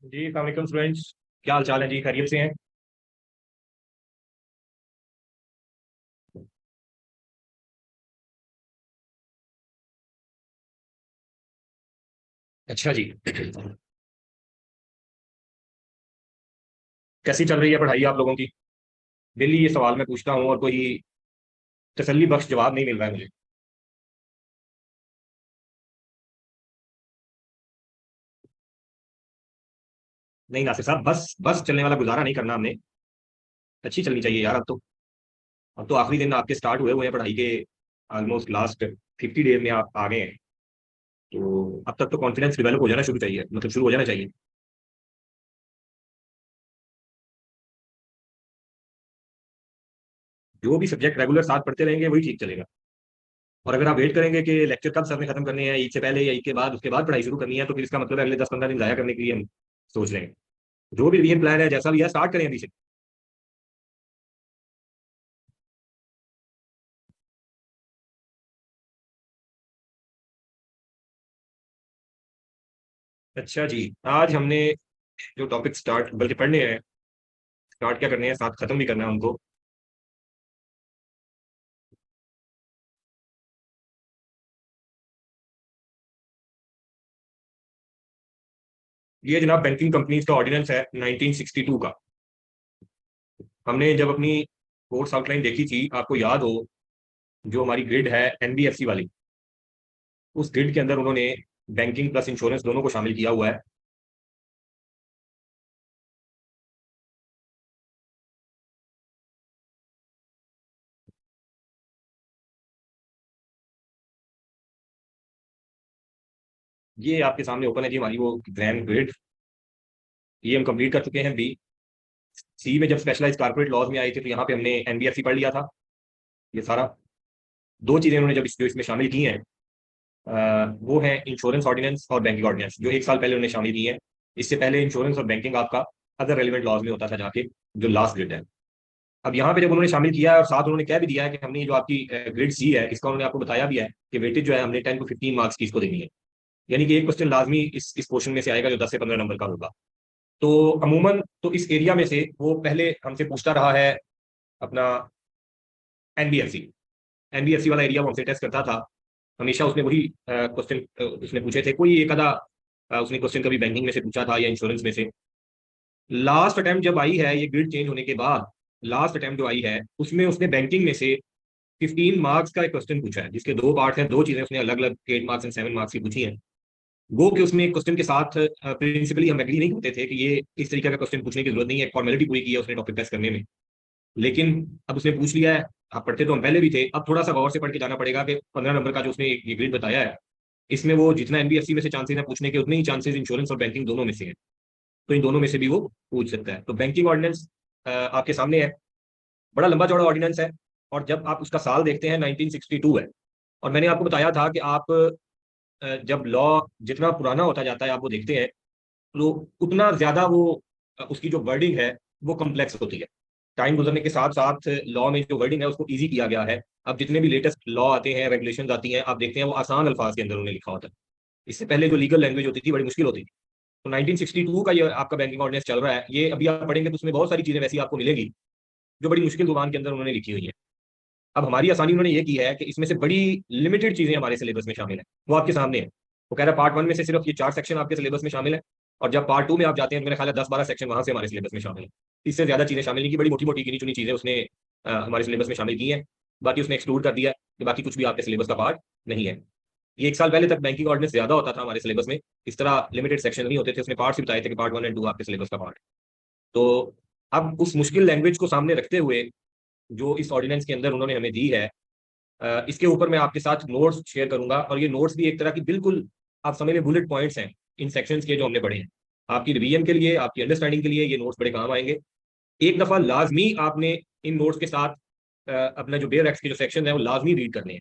जी अस्सलाम वालेकुम स्टूडेंट्स। क्या हाल चाल है जी? खैरियत से हैं? अच्छा जी। कैसी चल रही है पढ़ाई आप लोगों की? डेली ये सवाल मैं पूछता हूँ और कोई तसल्ली बख्श जवाब नहीं मिल रहा है मुझे। नहीं नासिर साहब, बस बस चलने वाला गुजारा नहीं करना हमने। अच्छी चलनी चाहिए यार। अब तो आखिरी दिन आपके स्टार्ट हुए हुए हैं पढ़ाई के। ऑलमोस्ट लास्ट 50 डेज में आप आ गए हैं। तो अब तक तो कॉन्फिडेंस डेवलप हो जाना शुरू हो जाना चाहिए। जो भी सब्जेक्ट रेगुलर साथ पढ़ते रहेंगे वही ठीक चलेगा। और अगर आप वेट करेंगे कि लेक्चर कब सर ने खत्म करने हैं, ईद से पहले या ईद के बाद, उसके बाद पढ़ाई शुरू करनी है, तो फिर इसका मतलब है अगले 10-15 दिन जाया करने के लिए हम सोच रहे हैं। जो भी रिवीजन प्लान है जैसा भी है स्टार्ट करें अभी से। अच्छा जी। आज हमने जो टॉपिक स्टार्ट बल्कि पढ़ने हैं, स्टार्ट क्या करने हैं, साथ खत्म भी करना है उनको। ये जनाब बैंकिंग कंपनीज का ऑर्डिनेंस है 1962 का। हमने जब अपनी कोर्स आउटलाइन देखी थी, आपको याद हो, जो हमारी ग्रिड है एनबीएफसी वाली, उस ग्रिड के अंदर उन्होंने बैंकिंग प्लस इंश्योरेंस दोनों को शामिल किया हुआ है। ये आपके सामने ओपन है जी हमारी वो ग्रैंड ग्रिड। ये हम कंप्लीट कर चुके हैं। बी सी में जब स्पेशलाइज कारपोरेट लॉज में आए थे तो यहाँ पे हमने एनबीएफसी पढ़ लिया था। ये सारा दो चीजें उन्होंने जब जो इसमें शामिल की हैं, वो है इंश्योरेंस ऑर्डिनेंस और बैंकिंग ऑर्डिनेंस, जो 1 साल पहले उन्होंने शामिल की है। इससे पहले इंश्योरेंस और बैंकिंग आपका अदर रेलिवेंट लॉज में होता था जाके, जो लास्ट ग्रिड है। अब यहाँ पे जब उन्होंने शामिल किया है और साथ उन्होंने कह भी दिया है कि हमने ये जो आपकी ग्रिड सी है, इसका उन्होंने आपको बताया भी है कि वेटेज जो है हमने 10 to 15 मार्क्स की इसको देनी है। यानी कि एक क्वेश्चन लाजमी इस पोर्शन में से आएगा जो 10 से 15 नंबर का होगा। तो अमूमन तो इस एरिया में से वो पहले हमसे पूछता रहा है अपना एनबीएफसी। एनबीएफसी वाला एरिया वो हमसे टेस्ट करता था। हमेशा उसने वही क्वेश्चन उसने पूछे थे। कोई एक आधा उसने क्वेश्चन कभी बैंकिंग में से पूछा था या इंश्योरेंस में से। लास्ट अटेम्प्ट जब आई है ये ग्रिड चेंज होने के बाद, लास्ट अटेम्प्ट जो आई है उसमें उसने बैंकिंग में से 15 मार्क्स का एक क्वेश्चन पूछा है, जिसके दो पार्ट हैं। दो चीजें उसने अलग अलग 8 मार्क्स एंड 7 मार्क्स की पूछी हैं। वो कि उसमें क्वेश्चन के साथ प्रिंसिपली हम एग्री नहीं होते थे कि ये इस तरीके का क्वेश्चन पूछने की जरूरत नहीं है, फॉर्मेलिटी पूरी की है उसने टॉपिक टेस्ट करने में। लेकिन अब उसने पूछ लिया है। आप पढ़ते तो हम पहले भी थे, अब थोड़ा सा गौर से पढ़ के जाना पड़ेगा कि 15 नंबर का जो उसने ये ग्रिड बताया है, इसमें वो जितना एनबीएफसी में से चांसेस है पूछने के, उतने ही चांसेस इंश्योरेंस और बैंकिंग दोनों में से है। तो इन दोनों में से भी वो पूछ सकता है। तो बैंकिंग ऑर्डिनेंस आपके सामने है। बड़ा लंबा चौड़ा ऑर्डिनेंस है। और जब आप उसका साल देखते हैं 1962 है। और मैंने आपको बताया था कि आप जब लॉ जितना पुराना होता जाता है आप वो देखते हैं, तो उतना ज्यादा वो उसकी जो वर्डिंग है वो कम्प्लेक्स होती है। टाइम गुजरने के साथ साथ लॉ में जो वर्डिंग है उसको इजी किया गया है। अब जितने भी लेटेस्ट लॉ आते हैं, रेगुलेशंस आती हैं, आप देखते हैं वो आसान अल्फाज के अंदर उन्होंने लिखा होता है। इससे पहले जो लीगल लैंग्वेज होती थी बड़ी मुश्किल होती थी। तो 1962 का ये आपका बैंकिंग ऑर्डिनेंस चल रहा है, ये अभी आप पढ़ेंगे तो उसमें बहुत सारी चीजें वैसी आपको मिलेंगी जो बड़ी मुश्किल जुबान के अंदर उन्होंने लिखी हुई है। अब हमारी आसानी उन्होंने ये की है कि इसमें से बड़ी लिमिटेड चीजें हमारे सिलेबस में शामिल है, वो आपके सामने है। वो कह रहा है पार्ट वन में से सिर्फ ये 4 सेक्शन आपके सिलेबस में शामिल है। और जब पार्ट टू में आप जाते हैं तो मेरे ख्याल है 10-12 सेक्शन वहां से हमारे सिलेबस में शामिल है। इससे ज्यादा चीजें शामिल नहीं की, बड़ी मोटी मोटी गिनी चुनी चीजें उसने हमारे सिलेबस में शामिल की हैं। बाकी उसने एक्सक्लूड कर दिया है कि बाकी कुछ भी आपके सिलेबस का पार्ट नहीं है। ये 1 साल पहले तक बैंकिंग ऑर्डिनेंस ज्यादा होता था हमारे सिलेबस में। इस तरह लिमिटेड सेक्शन नहीं होते थे, उसने पार्ट्स भी बताए थे कि पार्ट वन एंड टू आपके सिलेबस का पार्ट। तो अब उस मुश्किल लैंग्वेज को सामने रखते हुए जो इस ऑर्डिनेंस के अंदर उन्होंने हमें दी है, इसके ऊपर मैं आपके साथ नोट्स शेयर करूंगा। और ये नोट्स भी एक तरह की बिल्कुल आप समझ लें बुलेट पॉइंट्स हैं इन सेक्शंस के जो हमने पढ़े हैं। आपकी रिवीजन के लिए, आपकी अंडरस्टैंडिंग के लिए ये नोट्स बड़े काम आएंगे। एक दफा लाजमी आपने इन नोट्स के साथ अपना जो बेयर एक्ट के जो सेक्शन है वो लाजमी रीड करने हैं।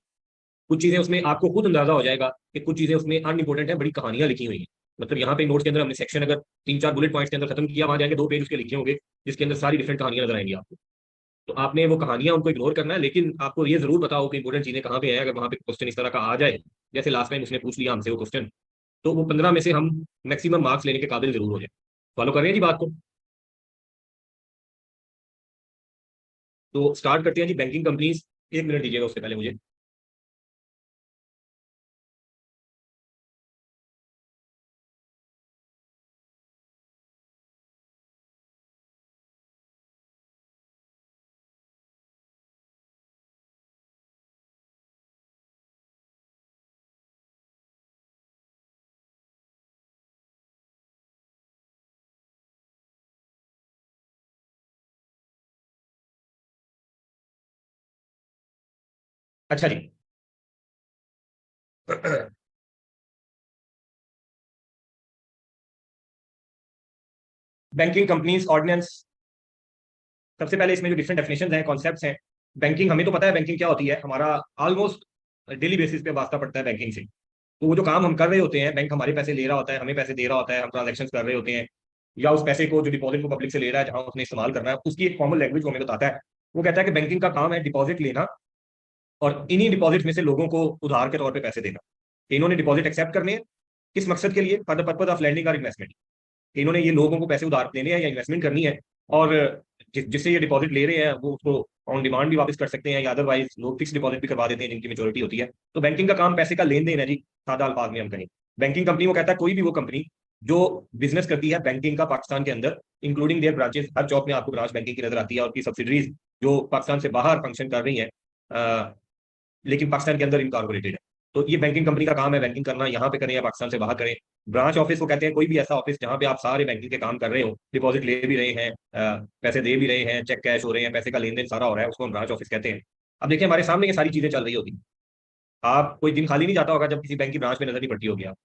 कुछ चीजें उसमें आपको खुद अंदाजा हो जाएगा कि कुछ चीजें उसमें अनइंपोर्टेंट है, बड़ी कहानियां लिखी हुई हैं। मतलब यहाँ पे नोट्स के अंदर हमने सेक्शन अगर 3-4 बुलेट पॉइंट्स के अंदर खत्म किया, वहां जाके 2 पेज उसके लिखे होंगे जिसके अंदर सारी डिफरेंट कहानियां नजर आएंगी आपको। तो आपने वो कहानियां उनको इग्नोर करना है, लेकिन आपको ये जरूर बताओ कि इंपॉर्टेंट चीजें कहाँ पे हैं। अगर वहां पे क्वेश्चन इस तरह का आ जाए जैसे लास्ट टाइम उसने पूछ लिया हमसे वो क्वेश्चन, तो वो 15 में से हम मैक्सिमम मार्क्स लेने के काबिल जरूर हो जाए। फॉलो कर रहे हैं जी बात को? तो स्टार्ट करते हैं जी, बैंकिंग कंपनीज। एक मिनट दीजिएगा उससे पहले मुझे। अच्छा जी। Banking companies ordinance. सबसे पहले इसमें जो डिफरेंट डेफिनेशन हैं, कॉन्सेप्ट्स हैं। बैंकिंग, हमें तो पता है बैंकिंग क्या होती है, हमारा ऑलमोस्ट डेली बेसिस पे वास्ता पड़ता है बैंकिंग से। तो वो जो काम हम कर रहे होते हैं, बैंक हमारे पैसे ले रहा होता है, हमें पैसे दे रहा होता है, हम ट्रांजेक्शन कर रहे होते हैं, या उस पैसे को जो डिपॉजिट को पब्लिक से ले रहा है, जहां उसने इस्तेमाल करना है, उसकी एक फॉर्मल लैंग्वेज हमें बताता है। वो कहता है कि बैंकिंग का काम है डिपॉजिट लेना, और इन्हीं डिपॉजिट में से लोगों को उधार के तौर पे पैसे देना। इन्होंने डिपॉजिट एक्सेप्ट करने हैं, किस मकसद के लिए? For the purpose of landing और इन्वेस्टमेंट। इन्होंने ये लोगों को पैसे उधार देने हैं या इन्वेस्टमेंट करनी है, और जिससे ये डिपॉजिट ले रहे हैं वो उसको ऑन डिमांड भी वापस कर सकते हैं, या अदरवाइज लोग फिक्स डिपॉजिट भी करवा देते हैं जिनकी मेच्योरिटी होती है। तो बैंकिंग का काम पैसे का लेन देन है जी, सादा अल्फाज में हम कहें। बैंकिंग कंपनी वो कहता है कोई भी वो कंपनी जो बिजनेस करती है बैंकिंग का पाकिस्तान के अंदर, इंक्लूडिंग देयर ब्रांचेस, हर चौक में आपको ब्रांच बैंकिंग की नजर आती है, और की सब्सिडरीज जो पाकिस्तान से बाहर फंक्शन कर रही है, लेकिन पाकिस्तान के अंदर इनकॉर्पोरेटेड है। तो ये बैंकिंग कंपनी का काम है बैंकिंग करना, यहाँ पे करें या पाकिस्तान से बाहर करें। ब्रांच ऑफिस को कहते हैं कोई भी ऐसा ऑफिस जहाँ पे आप सारे बैंकिंग के काम कर रहे हो, डिपॉजिट ले भी रहे हैं, पैसे दे भी रहे हैं, चेक कैश हो रहे हैं, पैसे का लेन देन सारा हो रहा है, उसको हम ब्रांच ऑफिस कहते हैं। अब देखिए हमारे सामने ये सारी चीजें चल रही होती हैं। आप कोई दिन खाली नहीं जाता होगा जब किसी बैंक की ब्रांच में नजर नहीं पड़ती होगी आप।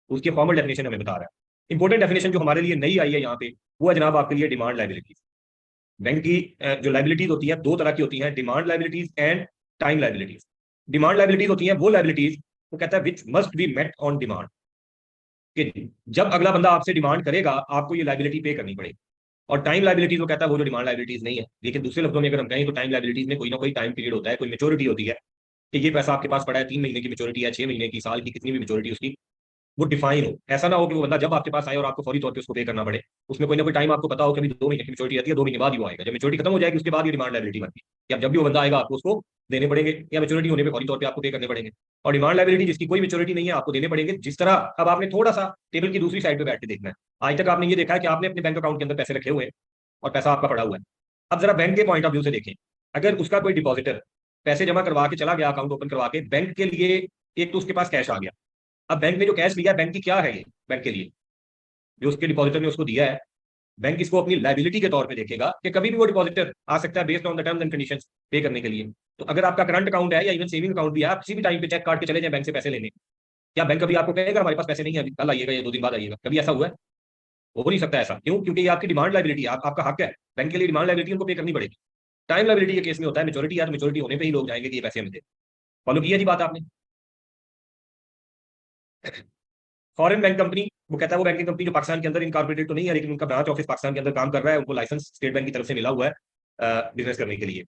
उसकी फॉर्मल डेफिनेशन हमें बता रहा है। इंपॉर्टेंट डेफिनेशन जो हमारे लिए नई आई है यहाँ पे, वो है जनाब आपके लिए डिमांड लाइबिलिटीज। बैंक की जो लाइबिलिटीज होती है दो तरह की होती है, demand liabilities and time liabilities. Demand liabilities होती है वो लाइबिलिटीज, वो कहता है which must be met on demand, कि जब अगला बंदा आपसे डिमांड करेगा आपको ये लाइबिलिटी पे करनी पड़ेगी। और टाइम लाइबिलिटीज वो कहता है वो जो डिमांड लाइबिलिटीज नहीं है। लेकिन दूसरे लफ्जों में अगर हम कहें तो टाइम लाइबिलिटीज में कोई ना कोई टाइम पीरियड होता है, कोई मेच्योरिटी होती है, कि ये पैसा आपके पास पड़ा है, 3 महीने की मेच्योरिटी है, 6 महीने की, साल की, कितनी भी मेच्योरिटी उसकी, वो डिफाइन हो। ऐसा ना हो कि वो बंदा जब आपके पास आए और आपको फौरी तौर पे उसको पे करना पड़े। उसमें कोई ना कोई टाइम आपको पता हो कि अभी 2 महीने की मेच्योरिटी आती है, 2 महीने बाद ही वो आएगा, जब मेच्योरिटी खत्म हो जाएगी उसके बाद ये डिमांड लाइबिलिटी बनती है, कि अब जब भी वो बंदा आएगा आपको उसको देने पड़ेंगे, या मेच्योरिटी होने पे फौरी तौर पे आपको पे करने पड़ेंगे। और डिमांड लाइबिलिटी जिसकी कोई मेच्योरिटी नहीं है आपको देने पड़ेंगे। जिस तरह अब आपने थोड़ा सा टेबल की दूसरी साइड पे बैठ के देखना है, आज तक आपने ये देखा है कि आपने अपने बैंक अकाउंट के अंदर पैसे रखे हुए हैं और पैसा आपका पड़ा हुआ है। अब जरा बैंक के पॉइंट ऑफ व्यू से देखें, अगर उसका कोई डिपॉजिटर पैसे जमा करवा के चला गया, अकाउंट ओपन करवा के, बैंक के लिए एक तो उसके पास कैश आ गया। अब बैंक ने जो कैश लिया है, बैंक की क्या है ये, बैंक के लिए जो उसके डिपॉजिटर ने उसको दिया है, बैंक इसको अपनी लाइबिलिटी के तौर पे देखेगा कि कभी भी वो डिपॉजिटर आ सकता है based on the terms and conditions पे करने के लिए। तो अगर आपका करंट अकाउंट है या इवन सेविंग अकाउंट भी है, आप किसी भी टाइम पे चेक काट के चले जाए बैंक से पैसे लेने, क्या बैंक कभी आपको कहेगा हमारे पास पैसे नहीं है अभी, कल आइएगा या 2 दिन बाद आइएगा? कभी ऐसा हुआ है? हो नहीं सकता ऐसा। क्यों? क्योंकि ये आपकी डिमांड लाइबिलिटी है, आपका हक है, बैंक के लिए डिमांड लाइबिलिटी उनको पे करनी पड़ेगी। टाइम लाइबिलिटी के केस में होता है मेच्योरिटी, या तो मेच्योरिटी होने पे ही लोग जाएंगे कि ये पैसे हमें दे। फॉलो किया जी बात आपने? फॉरेन बैंक कंपनी, वो कहता है वो बैंकिंग कंपनी जो पाकिस्तान के अंदर इनकॉर्पोरेटेड तो नहीं है, लेकिन उनका ब्रांच ऑफिस पाकिस्तान के अंदर काम कर रहा है, उनको लाइसेंस स्टेट बैंक की तरफ से मिला हुआ है बिजनेस करने के लिए।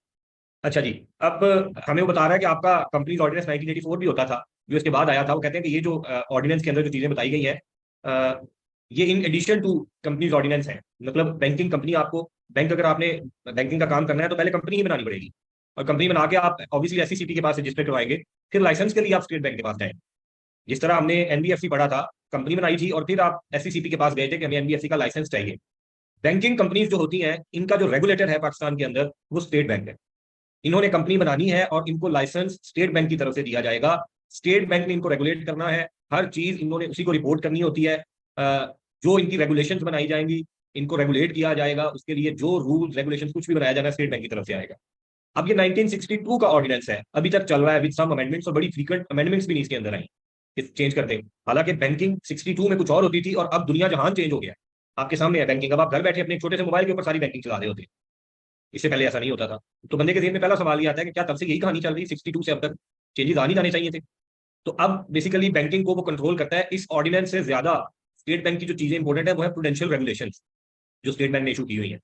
अच्छा जी। अब हमें वो बता रहा है कि आपका कंपनीज ऑर्डिनेंस 1984 भी होता था जो इसके बाद आया था। वो कहते हैं कि ये जो ऑर्डिनेंस के अंदर जो चीजें बताई गई है, अ, ये in addition to companies ordinance है। मतलब बैंकिंग कंपनी आपको, बैंक अगर आपने बैंकिंग का काम करना है तो पहले कंपनी ही बनानी पड़ेगी, और कंपनी बना के आप ऑब्वियसली एससीसीपी के पास रजिस्टर करवाएंगे, फिर लाइसेंस के लिए आप स्टेट बैंक के पास जाएंगे। जिस तरह हमने एनबीएफसी पढ़ा था, कंपनी बनाई थी और फिर आप एससीसीपी के पास गए थे कि हमें एनबीएफसी का लाइसेंस चाहिए। बैंकिंग कंपनीज जो होती हैं, इनका जो रेगुलेटर है पाकिस्तान के अंदर वो स्टेट बैंक है। इन्होंने कंपनी बनानी है और इनको लाइसेंस स्टेट बैंक की तरफ से दिया जाएगा। स्टेट बैंक ने इनको रेगुलेट करना है, हर चीज इन्होंने उसी को रिपोर्ट करनी होती है। जो इनकी रेगुलेशंस बनाई जाएंगी, इनको रेगुलेट किया जाएगा, उसके लिए जो रूल रेगुलेशन कुछ भी बनाया जाना स्टेट बैंक की तरफ से आएगा। अब ये 1962 का ऑर्डिनेंस है, अभी तक चल रहा है विद सम अमेंडमेंट्स, और बड़ी फ्रीक्वेंट अमेंडमेंट्स भी नहीं इसके अंदर आई इस चेंज करते हैं। हालांकि बैंकिंग 62 में कुछ और होती थी, और अब दुनिया जहान चेंज हो गया। आपके सामने है बैंकिंग, अब आप घर बैठे अपने एक छोटे से मोबाइल के ऊपर सारी बैंकिंग चला रहे होते हैं। इससे पहले ऐसा नहीं होता था। तो बंदे के जेहन में पहला सवाल ये आता है कि क्या तब से यही कहानी चल रही है? 62 से अब तक चेंजेस आ नहीं जाने चाहिए थे? तो अब बेसिकली बैंकिंग को वो कंट्रोल करता है। इस ऑर्डिनेंस से ज्यादा स्टेट बैंक की जो चीजें इंपॉर्टेंट है वो है प्रूडेंशियल रेगुलेशन, जो स्टेट बैंक ने इशू की हुई है।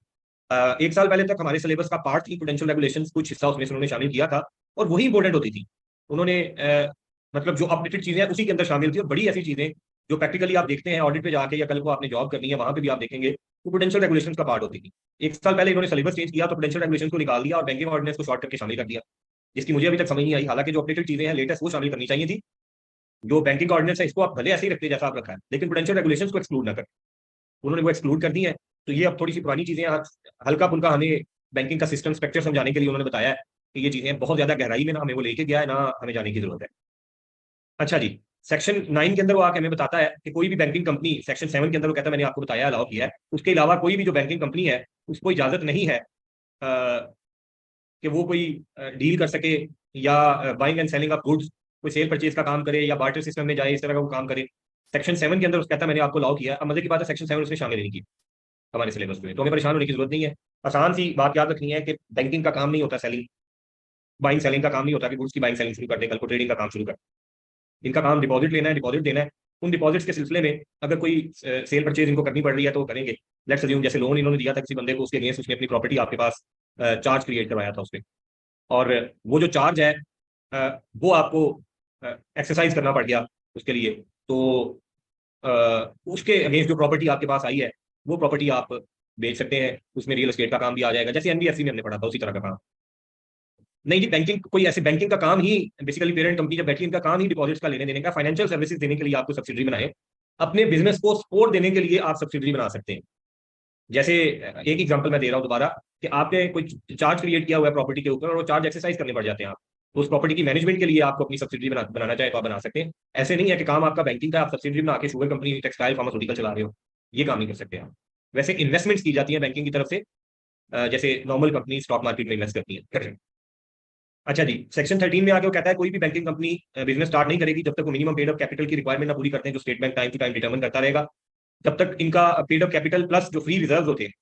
1 साल पहले तक हमारे सिलेबस का पार्ट थी प्रूडेंशियल रेगुलेशन, कुछ हिस्सा उसमें से उन्होंने शामिल किया था, और वही इंपॉर्टेंट होती थी। उन्होंने मतलब जो अपडेटेड चीजें हैं उसी के अंदर शामिल थी, और बड़ी ऐसी चीजें जो प्रैक्टिकली आप देखते हैं ऑडिट पे जाके, या कल को आपने जॉब करनी है वहां पे भी आप देखेंगे वो प्रूडेंशियल रेगुलेशंस का पार्ट होती थी। एक साल पहले इन्होंने सिलेबस चेंज किया तो प्रूडेंशियल रेगुलेशंस को निकाल दिया और बैंकिंग ऑर्डिनेंस को शॉर्ट करके शामिल कर दिया, जिसकी मुझे अभी तक समझ नहीं आई। हालांकि जो अपडेटेड चीजें हैं लेटेस्ट वो शामिल करनी चाहिए थी। जो बैंकिंग ऑर्डिनेंस है इसको आप भले ऐसे ही रखते जैसा आप रखा है, लेकिन प्रूडेंशियल रेगुलेशंस को एक्सक्लूड ना कर, उन्होंने वो एक्सक्लूड कर दी है। तो ये अब थोड़ी सी पुरानी चीजें हल्का फुल्का हमें बैंकिंग का सिस्टम स्ट्रक्चर समझाने के लिए उन्होंने बताया है कि ये चीजें बहुत ज्यादा गहराई में ना हमें वो लेके गया है ना हमें जाने की जरूरत है। अच्छा जी, सेक्शन 9 के अंदर वो आके हमें बताता है कि कोई भी बैंकिंग कंपनी, सेक्शन 7 के अंदर वो कहता है, मैंने आपको बताया अलाउ किया है, उसके अलावा कोई भी जो बैंकिंग कंपनी है उसको इजाजत नहीं है कि वो कोई डील कर सके या buying and selling of goods, कोई सेल परचेज का काम करे या बार्टर सिस्टम में जाए, इस तरह का वो काम करे। सेक्शन 7 के अंदर उसका कहता है मैंने आपको अलाउ किया। अब मजे की बात है सेक्शन 7 उसने शामिल नहीं की हमारे सिलेबस में, तो हमें परेशान होने की जरूरत नहीं है। आसान सी बात याद रखनी है कि बैंकिंग का काम नहीं होता सेलिंग, बाइंग सेलिंग का काम नहीं होता कि गुड्स की बाइंग सेलिंग शुरू कर दे, कल को ट्रेडिंग का काम शुरू कर। इनका काम डिपॉजिट लेना है, डिपॉजिट देना है। उन डिपॉजिट्स के सिलसिले में अगर कोई सेल परचेज इनको करनी पड़ रही है तो वो करेंगे। लेट्स अज्यूम जैसे लोन इन्होंने दिया था किसी बंदे को, उसके अगेंस्ट उसने अपनी प्रॉपर्टी आपके पास चार्ज क्रिएट करवाया था उसपे, और वो जो चार्ज है वो आपको एक्सरसाइज करना पड़ गया उसके लिए, तो उसके अगेंस्ट जो प्रॉपर्टी आपके पास आई है वो प्रॉपर्टी आप बेच सकते हैं। उसमें रियल एस्टेट का काम भी आ जाएगा, जैसे एनबीएफसी में हमने पढ़ा था उसी तरह का काम। नहीं जी, बैंकिंग कोई ऐसे बैंकिंग का काम ही बेसिकली पेरेंट कंपनी जब बैठी, इनका काम ही डिपॉजिट्स का लेने देने का, फाइनेंशियल सर्विसेज देने के लिए आपको सब्सिडरी बनाए, अपने बिजनेस को सपोर्ट देने के लिए आप सब्सिडरी बना सकते हैं। जैसे एक एग्जांपल मैं दे रहा हूं दोबारा कि आपने कोई चार्ज क्रिएट किया हुआ है प्रॉपर्टी के ऊपर और वो चार्ज एक्सरसाइज करने पड़ जाते हैं आप, तो उस प्रॉपर्टी की मैनेजमेंट के लिए आपको अपनी सब्सिडरी बनाना चाहे तो आप बना सकते हैं। ऐसे नहीं है कि काम आपका बैंकिंग का, आप सब्सिडरी बना के शुगर कंपनी, टेक्सटाइल, फार्मास्यूटिकल चला रहे हो, ये काम नहीं कर सकते आप। वैसे इन्वेस्टमेंट्स की जाती है बैंकिंग की तरफ से, जैसे नॉर्मल कंपनी स्टॉक मार्केट में इन्वेस्ट करती है। अच्छा जी, सेक्शन 13 में आगे वो कहता है कोई भी बैंकिंग कंपनी बिजनेस स्टार्ट नहीं करेगी जब तक वो मिनिमम पेड अप कैपिटल की रिक्वायरमेंट ना पूरी करते हैं, जो state bank time to time determine करता रहेगा। जब तक इनका पेड अप कैपिटल प्लस जो फ्री रिजर्व होते हैं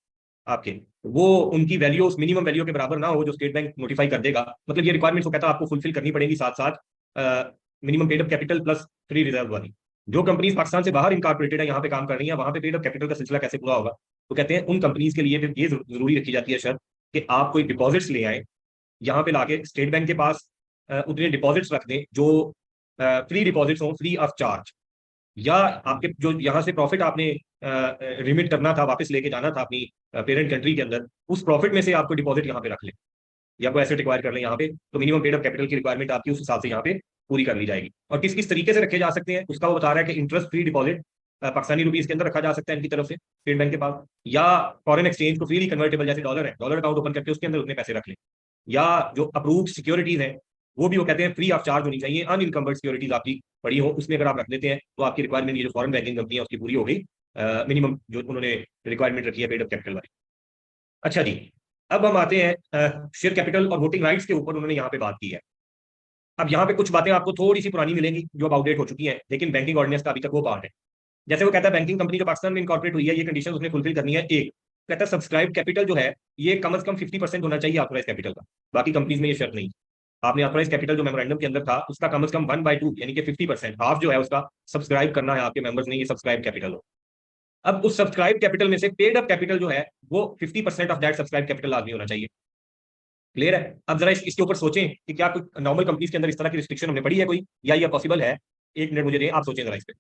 आपके, वो उनकी वैल्यू उस मिनिमम वैल्यू के बराबर ना हो जो स्टेट बैंक नोटिफाई कर देगा, मतलब ये रिक्वायरमेंट वो कहता है आपको फुलफिल करनी पड़ेगी साथ साथ minimum paid up capital plus free reserve वाली। जो कंपनीज पाकिस्तान से बाहर इनकॉर्पोरेटेड है, यहाँ पे काम कर रही है, वहां पे पेड अप कैपिटल का सिलसिला कैसे पूरा होगा? तो कहते हैं उन कंपनीज के लिए फिर ये जरूरी रखी जाती है शर्त कि आप कोई डिपॉजिट्स ले आए यहाँ पे लाके स्टेट बैंक के पास, उतने डिपॉजिट्स रख दें जो फ्री डिपॉजिट्स हों, फ्री ऑफ चार्ज, या आपके जो यहाँ से प्रॉफिट आपने रिमिट करना था, वापस लेके जाना था अपनी पेरेंट कंट्री के अंदर, उस प्रॉफिट में से आपको डिपॉजिट यहाँ पे रख ले या कोई एसेट एक्वायर कर ले यहाँ पे, तो मिनिमम पेड अप कैपिटल की रिक्वायरमेंट आपकी उस हिसाब से यहाँ पे पूरी कर ली जाएगी। और किस किस तरीके से रखे जा सकते हैं उसका वो बता रहा है कि interest free deposit Pakistani rupees के अंदर रखा जा सकता है इनकी तरफ से स्टेट बैंक के पास, या फॉरेन एक्सचेंज को फ्रीली कन्वर्टेबल, जैसे डॉलर है, डॉलर अकाउंट ओपन करके उसके अंदर उतने पैसे रख ले, या जो अप्रूव्ड सिक्योरिटीज है वो भी वो कहते हैं फ्री ऑफ चार्ज होनी चाहिए, अनइनकम्बर्ड सिक्योरिटीज आपकी पड़ी हो, उसमें अगर आप रख देते हैं तो आपकी रिक्वायरमेंट ये जो फॉरेन बैंकिंग कंपनी है उसकी पूरी हो गई, मिनिमम जो उन्होंने रिक्वायरमेंट रखी है पेड अप कैपिटल वाली। अच्छा जी, अब हम आते हैं शेयर कैपिटल और वोटिंग राइट्स के ऊपर उन्होंने यहाँ पे बात की है। अब यहाँ पे कुछ बातें आपको थोड़ी सी पुरानी मिलेंगी जो अब आउटडेट हो चुकी हैं, लेकिन बैंकिंग ऑर्डिनेंस का अभी तक वो पार्ट है। जैसे वो कहता है बैंकिंग कंपनी जो पाकिस्तान में इनकॉर्पोरेट हुई है, ये कंडीशन उसने फुलफिल करनी है। एक कहता है सब्सक्राइब कैपिटल जो है ये कम से कम 50% होना चाहिए ऑथराइज कैपिटल का, बाकी कंपनीज में ये शर्त नहीं। आपने ऑथराइज कैपिटल जो मेमोरेंडम के अंदर था उसका कम से कम 1/2 यानी कि 50%, हाफ जो है उसका सब्सक्राइब करना है आपके मेंबर्स ने, ये सब्सक्राइब कैपिटल हो। अब उस सब्सक्राइब कैपिटल में से पेड अप कैपिटल जो है वो 50% ऑफ दैट सब्सक्राइब कैपिटल आदमी होना चाहिए। क्लियर है? अब जरा इसके ऊपर सोचें कि क्या कोई नॉर्मल कंपनीज के अंदर इस तरह की रिस्ट्रिक्शन हमने पड़ी है कोई, या ये पॉसिबल है? एक मिनट मुझे दें, आप सोचें जरा इस पे।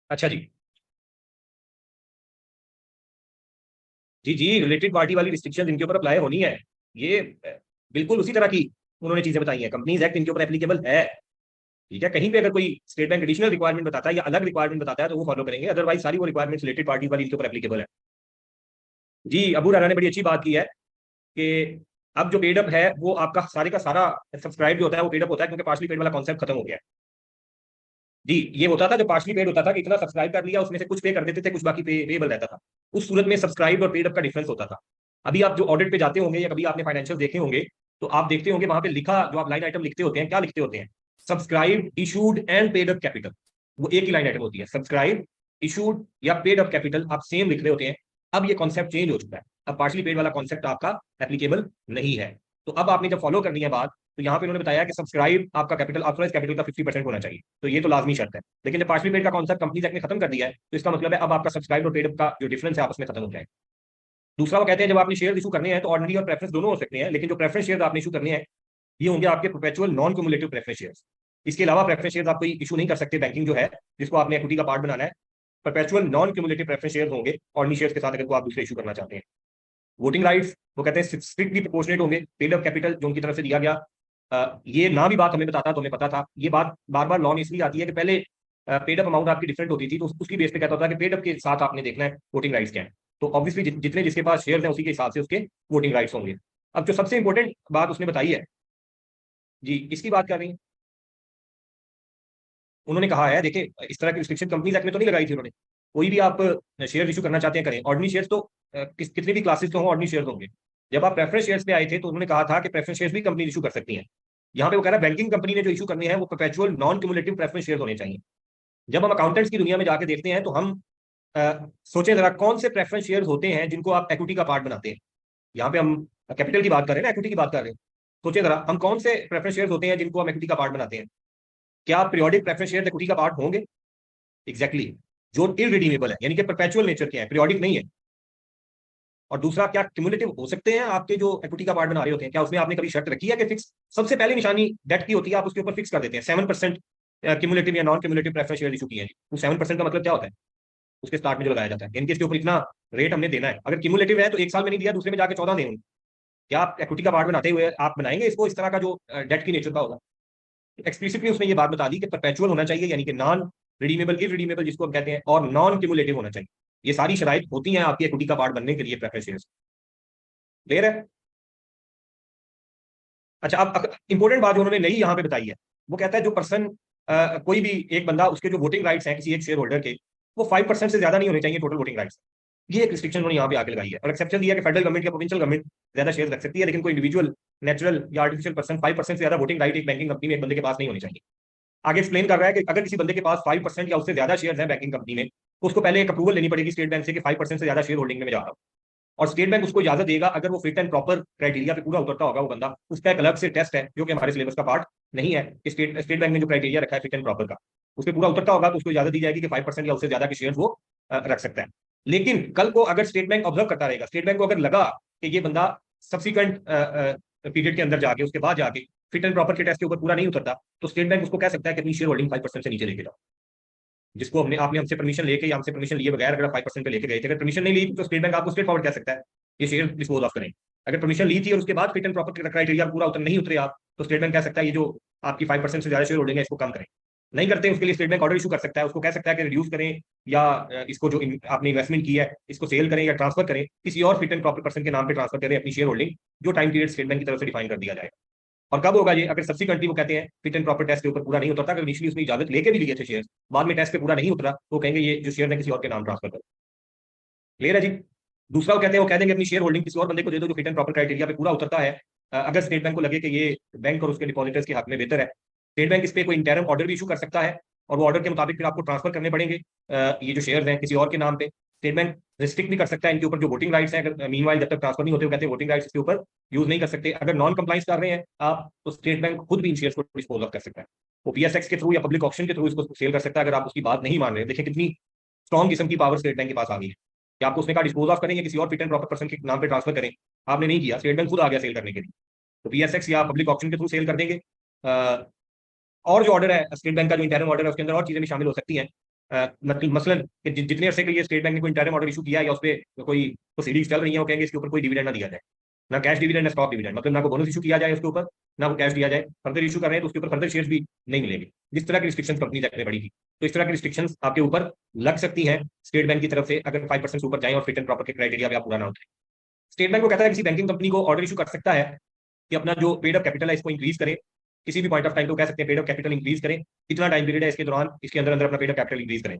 अच्छा जी, जी जी, रिलेटेड पार्टी वाली रिस्ट्रिक्शन इनके ऊपर अप्लाई होनी है। ये बिल्कुल उसी तरह की उन्होंने चीजें बताई हैं, कंपनीज एक्ट इनके ऊपर एप्लीकेबल है। ठीक है, कहीं पे अगर कोई स्टेट बैंक एडिशनल रिक्वायरमेंट बताता है या अलग रिक्वायरमेंट बताता है तो वो फॉलो करेंगे, अदरवाइज सारी वो रिक्वायरमेंट्स रिलेटेड पार्टी वाली इनके ऊपर एप्लीकेबल है। जी, अबू राना ने बड़ी अच्छी बात की है कि अब जो पेड अप है वो आपका सारे का सारा सब्सक्राइब जो होता है वो पेड अप होता है, क्योंकि पार्शली पेड वाला कॉन्सेप्ट खत्म हो गया है। जी, ये होता था जो पार्शली पेड होता था कि इतना सब्सक्राइब कर लिया, उसमें से कुछ पे कर देते थे, कुछ बाकी पेएबल रहता था। उस सूरत में सब्सक्राइब और पेड अप का डिफरेंस होता था। अभी आप जो ऑडिट पे जाते होंगे या कभी आपने फाइनेंशियल देखे होंगे तो आप देखते होंगे वहां पे लिखा, जो आप लाइन आइटम लिखते होते हैं, क्या लिखते होते हैं? Subscribe, issued and paid up capital. वो एक ही लाइन आइटम होती है, सब्सक्राइब, इशूड या पेड अप कैपिटल, आप सेम लिख रहे होते हैं। अब ये कॉन्सेप्ट चेंज हो चुका है, अब पार्शली पेड वाला कॉन्सेप्ट आपका एप्लीकेबल नहीं है। तो अब आपने जब फॉलो करनी है बात, तो यहाँ पे उन्होंने बताया कि सब्सक्राइब आपका कैपिटल, ऑथराइज कैपिटल का 50% होना चाहिए, तो ये तो लाजमी शर्त है। लेकिन जब पार्शली पेड का कॉन्सेप्ट कंपनीज एक्ट ने खत्म कर दिया है, तो इसका मतलब है अब आपका सब्सक्राइब और पेड अप का जो डिफरेंस है आपस में खत्म हो जाएगा। दूसरा, वो कहते हैं जब आपने शेयर इशू करने हैं तो ऑर्डिनरी और प्रेफरेंस दोनों हो सकते हैं, लेकिन जो प्रेफरेंस शेयर आपने इशू करने हैं ये होंगे आपके perpetual non cumulative preference shares. इसके अलावा प्रेफरेंस शेयर्स आप कोई इशू नहीं कर सकते, बैंकिंग जो है जिसको आपने इक्विटी का पार्ट बनाना है, perpetual non cumulative preference shares होंगे ऑर्डिनरी शेयर्स के साथ, अगर को आप दूसरे इशू करना चाहते हैं। वोटिंग राइट्स वो कहते हैं स्ट्रिक्टली प्रोपोर्शनेट होंगे, पेड अप कैपिटल जो उनकी तरफ से दिया गया, ये ना भी बात हमें बताता तो हमें पता था। ये बात बार बार लॉ में इसलिए आती है कि पहले पेड अप अमाउंट आपकी डिफरेंट होती थी, तो उसकी बेस पे कहता होता है कि पेड अप के साथ आपने देखना है वोटिंग राइट्स क्या है, तो ऑब्वियसली जितने जिसके पास शेयर हैं उसी के हिसाब से उसके वोटिंग राइट्स होंगे। अब जो सबसे इंपॉर्टेंट बात उसने बताई है, जी इसकी बात कर रही है, उन्होंने कहा है देखिए इस तरह की रिस्ट्रिक्शन कंपनीज एक्ट में तो नहीं लगाई थी उन्होंने, कोई भी आप शेयर इशू करना चाहते हैं करें, ऑर्डिनरी शेयर्स तो कितनी भी क्लासेस के हों ऑर्डिनरी शेयर्स होंगे। जब आप प्रेफरेंस शेयर्स पे आए थे तो उन्होंने कहा था कि प्रेफरेंस शेयर्स भी कंपनी इशू कर सकती हैं। यहाँ पे वो कह रहा है बैंकिंग कंपनी ने जो इशू करने हैं वो perpetual non cumulative preference share होने चाहिए। जब हम अकाउंटेंट्स की दुनिया में जाके देखते हैं तो हम सोचें जरा कौन से प्रेफरेंस शेयर होते हैं जिनको आप इक्विटी का पार्ट बनाते हैं। यहाँ पे हम कैपिटल की बात कर रहे हैं ना, इक्विटी की बात कर रहे हैं। सोचें जरा हम कौन से प्रेफरेंस शेयर होते हैं जिनको हम इक्विटी का पार्ट बनाते हैं। क्या पीरियोडिक प्रेफरेंस शेयर इक्विटी का पार्ट होंगे? एग्जैक्टली जो इररिडीमेबल है, यानी कि परपेचुअल नेचर के हैं, पीरियोडिक नहीं है। और दूसरा, क्या क्यूमुलेटिव हो सकते हैं आपके जो इक्विटी का पार्ट बना रहे होते हैं? क्या उसमें आपने कभी शर्त रखी है कि फिक्स? सबसे पहले निशानी डेट की होती है, आप उसके ऊपर फिक्स कर देते हैं 7% क्यूमुलेटिव या non cumulative preference share issue किए हैं। वो 7% का मतलब क्या होता है? उसके स्टार्ट में जो लगाया जाता है इनके, इसके ऊपर इतना रेट हमने देना है। अगर क्यूमुलेटिव है तो एक साल में नहीं दिया, दूसरे में जाके 14 दें। क्या आप इक्विटी का पार्ट बनाते हुए आप बनाएंगे इसको इस तरह का जो डेट की नेचर का होगा? एक्सप्लिसिटली उसने ये बात बता दी कि परपेचुअल होना चाहिए, यानी कि नॉन रिडीमेबल, इररिडीमेबल जिसको हम कहते हैं, और नॉन क्यूमुलेटिव होना चाहिए। ये सारी शराइत होती हैं आपकी इक्विटी का पार्ट बनने के लिए प्रेफरेंस शेयर्स। क्लियर है? अच्छा, अब इंपॉर्टेंट बात जो उन्होंने नई यहाँ पे बताई है, वो कहता है जो पर्सन कोई भी एक बंदा, उसके जो वोटिंग राइट्स हैं किसी एक शेयर होल्डर के, वो 5% से ज्यादा नहीं होने चाहिए टोटल वोटिंग राइट्स। ये एक रिस्ट्रिक्शन उन्होंने यहाँ पे आके लगाई है, और एक्सेप्शन दिया कि फेडरल गवर्नमेंट या प्रोविंशियल गवर्नमेंट ज्यादा शेयर रख सकती है, लेकिन कोई इंडिविजुअल, नेचुरल या आर्टिफिशियल पर्सन 5% से ज्यादा वोटिंग राइट एक बैंकिंग कंपनी में एक बंदे के पास नहीं होनी चाहिए। आगे एक्सप्लेन कर रहा है कि अगर किसी बंदे के पास 5% या उससे ज्यादा शेयर है बैंकिंग कंपनी में, तो उसको पहले एक अप्रूवल लेनी पड़ेगी स्टेट बैंक से कि 5% से ज्यादा शेयर होल्डिंग में मैं जा रहा हूँ। और स्टेट बैंक उसको इजाजत देगा अगर वो फिट एंड प्रॉपर क्राइटेरिया पे पूरा उतरता होगा वो बंदा। उसका एक अलग से टेस्ट है जो कि हमारे सिलेबस का पार्ट नहीं है। स्टेट बैंक ने जो क्राइटेरिया रखा है फिट एंड प्रॉपर का, उस पर पूरा उतरता होगा तो उसको इजाजत दी जाएगी कि 5% या उससे ज्यादा के शेयर वो रख सकता है। लेकिन कल को अगर स्टेट बैंक ऑब्जर्व करता रहेगा, स्टेट बैंक को अगर लगा कि ये बंदा सब्सिक्वेंट पीरियड के अंदर जाके, उसके बाद जाके फिट एंड प्रॉपर के टेस्ट के ऊपर पूरा नहीं उतरता, तो स्टेट बैंक उसको कह सकता है कि अपनी शेयर होल्डिंग 5% से नीचे लेके जाओ। जिसको आपने हमसे परमिशन लेके या हमसे परमिशन लिए बगैर अगर 5% पे लेके गए थे, अगर परमिशन नहीं ली तो स्टेट बैंक आपको स्ट्रेट फॉरवर्ड कह सकता है ये शेयर डिस्पोज ऑफ करें। अगर परमिशन ली थी और उसके बाद फिट एंड प्रॉपर क्राइटेरिया पूरा नहीं उतरे आप, तो स्टेट बैंक कह सकता है ये जो आपकी 5% से ज्यादा शेयर होल्डिंग है इसको कम करें। नहीं करते उसके लिए स्टेट बैंक ऑर्डर इशू कर सकता है, उसको कह सकता है कि रिड्यूस करें या इसको जो आपने इन्वेस्टमेंट की है इसको सेल करें या ट्रांसफर करें, किसी और फिट एंड प्रॉपर पर्सन के नाम पे ट्रांसफर करें अपनी शेयर होल्डिंग, जो टाइम पीरियड स्टेट बैंक की तरफ से डिफाइन कर दिया जाएगा। और कब होगा ये? अगर सब्सिक्वेंटली वो कहते हैं फिट एंड प्रॉपर टेस्ट के ऊपर पूरा नहीं उतरता, अगर इनिशियली उसने इजाजत लेके भी लिए थे शेयर, बाद में टेस्ट पे पूरा नहीं उतरा, तो कहेंगे ये जो शेयर है किसी और के नाम ट्रांसफर करो। क्लियर है जी? दूसरा वो कहते हैं, वो कह देंगे अपनी शेयर होल्डिंग किसी और बंदे को दे दो जो फिट एंड प्रॉपर क्राइटेरिया पे पूरा उतरता है। अगर स्टेट बैंक को लगे कि ये बैंक और उसके डिपॉजिटर्स के हक में बेहतर है, स्टेट बैंक इस पे कोई इंटरम ऑर्डर भी इशू कर सकता है, और वो ऑर्डर के मुताबिक फिर आपको ट्रांसफर करने पड़ेंगे ये जो शेयर हैं किसी और के नाम पे। स्टेट बैंक रिस्ट्रिक्ट भी कर सकता है इनके ऊपर जो वोटिंग राइट्स हैं, अगर मीनवाइल जब तक ट्रांसफर नहीं होते वो कहते हैं वोटिंग राइट्स इसके ऊपर यूज नहीं कर सकते। अगर नॉन कंप्लाइंस कर रहे हैं आप, तो स्टेट बैंक खुद भी इन शेयर्स को डिस्पोज ऑफ कर सकता है। वो पीएसएक्स के थ्रू या पब्लिक ऑप्शन के थ्रू इसको सेल कर सकता है अगर आप उसकी बात नहीं मान रहे। देखिए कितनी स्ट्रॉन्ग किस्म की पावर स्टेट बैंक के पास आ गई है कि आपको उसने कहा डिस्पोज ऑफ करें या किसी और फिट एंड प्रॉपर पर्सन के नाम पे ट्रांसफर करें, आपने नहीं किया, स्टेट बैंक खुद आ गया सेल करने के लिए, तो पीएसएक्स या पब्लिक ऑप्शन के थ्रू सेल कर देंगे। और जो ऑर्डर है स्टेट बैंक का, जो इंटरम ऑर्डर है, उसके अंदर और चीजें भी शामिल हो सकती हैं। मसलन जितने अरसे के लिए स्टेट बैंक ने कोई इंटरम ऑर्डर इशू किया या उस पर कोई प्रोसीडिंग्स चल रही है, वो कहेंगे इसके ऊपर कोई डिविडेंड ना दिया जाए। ना कैश डिविडेंड ना स्टॉक डिविडेंड, मतलब ना को बोनस इशू किया जाए उसके ऊपर, ना वो कैश दिया जाए। फर्दर इशू कर रहे हैं तो उसके ऊपर फर्दर शेयर्स भी नहीं मिलेंगे। जिस तरह की रिस्ट्रिक्शन कंपनी एक्ट में पड़ी थी, तो इस तरह की रिस्ट्रिक्शन आपके ऊपर लग सकती है स्टेट बैंक की तरफ से, अगर 5% से ऊपर जाए और फिट एंड प्रॉपर के क्राइटेरिया भी आप पूरा ना उतरे। स्टेट बैंक को कहता है किसी बैंकिंग कंपनी को ऑर्डर इशू कर सकता है कि अपना जो पेड अप कैपिटल है इसको इंक्रीज करे, किसी भी पॉइंट ऑफ टाइम को कह सकते हैं पेड अप कैपिटल इंक्रीज करें, इतना टाइम पीरियड है इसके दौरान इसके अंदर अंदर अपना पेड अप कैपिटल इंक्रीज करें,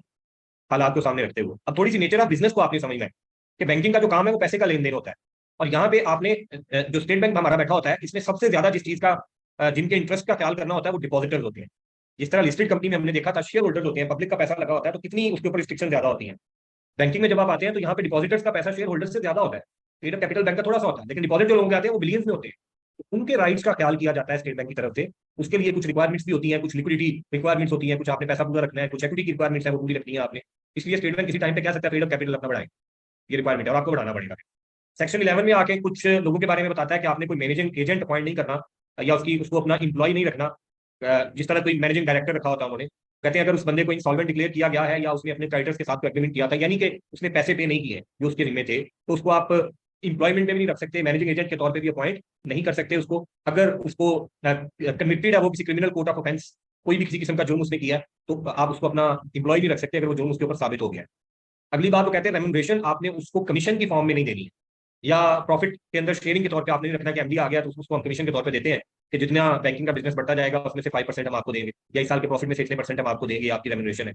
हालात को सामने रखते हुए। अब थोड़ी सी नेचर ऑफ बिजनेस को आपने समझना है कि बैंकिंग का जो काम है वो पैसे का लेन देन होता है, और यहाँ पे आपने जो स्टेट बैंक हमारा बैठा होता है इसमें सबसे ज्यादा जिस चीज का जिनके इंटरेस्ट का ख्याल करना होता है वो डिपॉजिटर्स होते हैं। जिस तरह लिस्टेड कंपनी में हमने देखा था शेयर होल्डर्स होते हैं, पब्लिक का पैसा लगा होता है, तो कितनी उसके ऊपर रिस्ट्रिक्शन ज्यादा होती है। बैंकिंग में जब आप आते हैं तो यहाँ पे डिपॉजिटर्स का पैसा शेयर होल्डर्स से ज्यादा होता है, पेड अप कैपिटल बैंक का थोड़ा सा होता है, लेकिन डिपॉजिट जो लोग आते हैं वो बिलियंस में होते हैं, तो उनके राइट्स का ख्याल किया जाता है स्टेट बैंक की तरफ से। उसके लिए कुछ रिक्वायरमेंट्स भी होती हैं, कुछ लिक्विडिटी रिक्वायरमेंट्स होती हैं, कुछ आपने पैसा पूरा रखना है, कुछ इक्विटी की रिक्वायरमेंट्स है वो पूरी रखनी है आपने। इसलिए स्टेट बैंक किसी टाइम पे कह सकता है पेड अप कैपिटल अपना बढ़ाए, ये रिक्वायरमेंट है और आपको बढ़ाना पड़ेगा। सेक्शन 11 में आके कुछ लोगों के बारे में बताता है कि आपने कोई मैनेजिंग एजेंट अपॉइंट नहीं करना, या उसको अपना इंप्लॉय नहीं रखना। जिस तरह कोई मैनेजिंग डायरेक्टर रखा होता है उन्होंने, कहते हैं अगर उस बंदे को इंसॉल्वेंट डिक्लेयर किया गया है या उसने अपने क्रेडिटर्स के साथ एग्रीमेंट किया था, यानी कि उसने पैसे पे नहीं किए जो उसके जिम्मे थे, तो उसको आप इंप्लॉयमेंट में भी नहीं रख सकते, मैनेजिंग एजेंट के तौर पे भी अपॉइंट नहीं कर सकते उसको। अगर उसको कन्विक्टेड है वो किसी क्रिमिनल कोर्ट ऑफ ऑफेंस, कोई भी किसी किस्म का जुर्म उसने किया है, तो आप उसको अपना इंप्लॉय नहीं रख सकते अगर वो जुर्म उसके ऊपर साबित हो गया है। अगली बात वो कहते हैं रेम्यूनरेशन आपने उसको कमीशन की फॉर्म में नहीं देनी है, या प्रॉफिट के अंदर शेयरिंग के तौर पे आपने नहीं रखना कि एमडी आ गया तो उसको हम कमीशन के तौर पे देते हैं कि जितना बैंकिंग का बिजनेस बढ़ता जाएगा उसमें से 5% हम आपको देंगे, या इस साल के प्रॉफिट में से इतने परसेंट हम आपको देंगे, आपकी रेम्यूनरेशन है।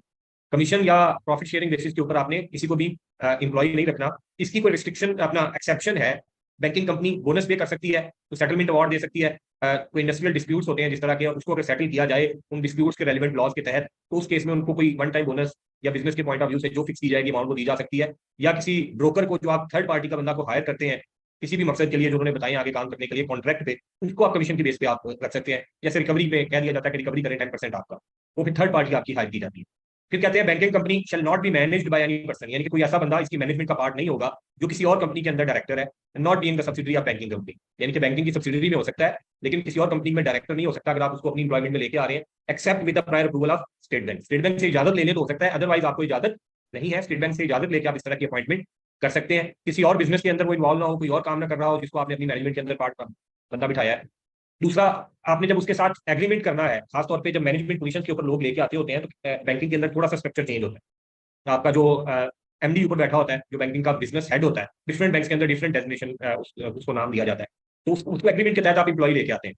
कमीशन या प्रॉफिट शेयरिंग बेसिस के ऊपर आपने किसी को भी एम्प्लॉय नहीं रखना। इसकी कोई रिस्ट्रिक्शन अपना एक्सेप्शन है, बैंकिंग कंपनी बोनस पे कर सकती है, तो सेटलमेंट अवार्ड दे सकती है। कोई इंडस्ट्रियल डिस्प्यूट्स होते हैं जिस तरह के, उसको अगर सेटल किया जाए उन डिस्प्यूट्स के रेलिवेंट लॉज के तहत, तो उस केस में उनको कोई वन टाइम बोनस या बिजनेस के पॉइंट ऑफ व्यू से जो फिक्स की जाएगी अमाउंट को दी जा सकती है। या किसी ब्रोकर को, जो आप थर्ड पार्टी का बंदा को हायर करते हैं किसी भी मकसद के लिए जो उन्होंने बताया आगे काम करने के लिए कॉन्ट्रैक्ट पे, उसको आप कमीशन की बेस पे आप रख सकते हैं। जैसे रिकवरी पे कह दिया जाता है कि रिकवरी करें 10% आपका, वो फिर थर्ड पार्टी आपकी हायर की जाती है। फिर कहते हैं banking company shall not be managed by any person, यानी कि कोई ऐसा बंदा इसकी मैनेजमेंट का पार्ट नहीं होगा जो किसी और कंपनी के अंदर डायरेक्टर है, not being the subsidiary of banking company, यानी कि बैंकिंग की सब्सिडरी में हो सकता है लेकिन किसी और कंपनी में डायरेक्टर नहीं हो सकता अगर आप उसको अपनी एम्प्लॉयमेंट में लेके आ रहे हैं, except with the prior approval of state bank. State bank से इजाजत लेने तो हो सकता है, अदरवाइज आपको इजाजत नहीं है। स्टेट बैंक से इजाजत लेके आप इस तरह की अपॉइंटमेंट कर सकते हैं। किसी और बिजनेस के अंदर वो इन्वॉल्व ना हो, कोई और काम ना कर रहा हो जिसको आपने अपनी मैनेजमेंट के अंदर पार्ट बंदा बिठाया है। दूसरा, आपने जब उसके साथ एग्रीमेंट करना है, खासतौर पे जब मैनेजमेंट पोजीशन के ऊपर लोग लेके आते होते हैं, तो बैंकिंग के अंदर थोड़ा सा स्ट्रक्चर चेंज होता है। आपका जो एमडी ऊपर बैठा होता है, जो बैंकिंग का बिजनेस हेड होता है, डिफरेंट बैंक के अंदर डिफरेंट डेजिग्नेशन उसको नाम दिया जाता है, तो उसको एग्रीमेंट के तहत आप इंप्लॉय लेके आते हैं।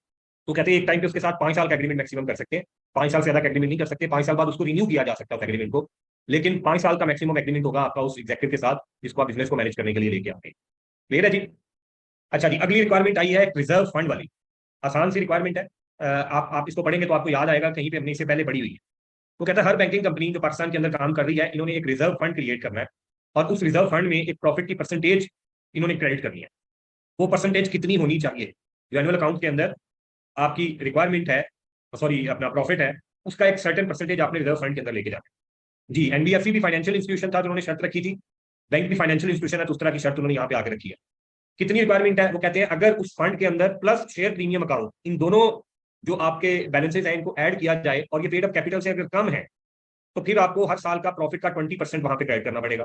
तो कहते हैं एक टाइम पे उसके साथ 5 साल का एग्रीमेंट मैक्सिमम कर सकते हैं, 5 साल से ज्यादा एग्रीमेंट नहीं कर सकते। 5 साल बाद उसको रिन्यू किया जा सकता है उस एग्रीमेंट को, लेकिन 5 साल का मैक्सिमम एग्रीमेंट होगा आपका उस एग्जेक्टिव के साथ जिसको आप बिजनेस को मैनेज करने के लिए लेके आते हैं। क्लियर है जी? अच्छा जी, अगली रिक्वायरमेंट आई है रिजर्व फंड वाली। आसान सी रिक्वायरमेंट है, आप इसको पढ़ेंगे तो आपको याद आएगा, कहीं पे हमने इससे पहले पढ़ी हुई है। वो कहता है हर बैंकिंग कंपनी जो पाकिस्तान के अंदर काम कर रही है, इन्होंने एक रिजर्व फंड क्रिएट करना है, और उस रिजर्व फंड में एक प्रॉफिट की परसेंटेज इन्होंने क्रेडिट करनी है। वो परसेंटेज कितनी होनी चाहिए? जो एनुअल अकाउंट के अंदर आपकी रिक्वायरमेंट है, सॉरी अपना प्रॉफिट है, उसका एक सर्टेन परसेंटेज आपने रिजर्व फंड के अंदर लेके जाना है। जी, एनबीएफसी भी फाइनेंशियल इंस्टीट्यूशन था, उन्होंने शर्त रखी थी, बैंक भी फाइनेंशियल इंस्टीट्यूशन है तो उस तरह की शर्त उन्होंने यहाँ पे आके रखी है। कितनी रिक्वायरमेंट है? वो कहते हैं अगर उस फंड के अंदर प्लस शेयर प्रीमियम अकाउंट, इन दोनों जो आपके बैलेंसेज हैं इनको ऐड किया जाए और ये पेड अप कैपिटल से अगर कम है, तो फिर आपको हर साल का प्रॉफिट का 20% वहां पे क्रेडिट करना पड़ेगा।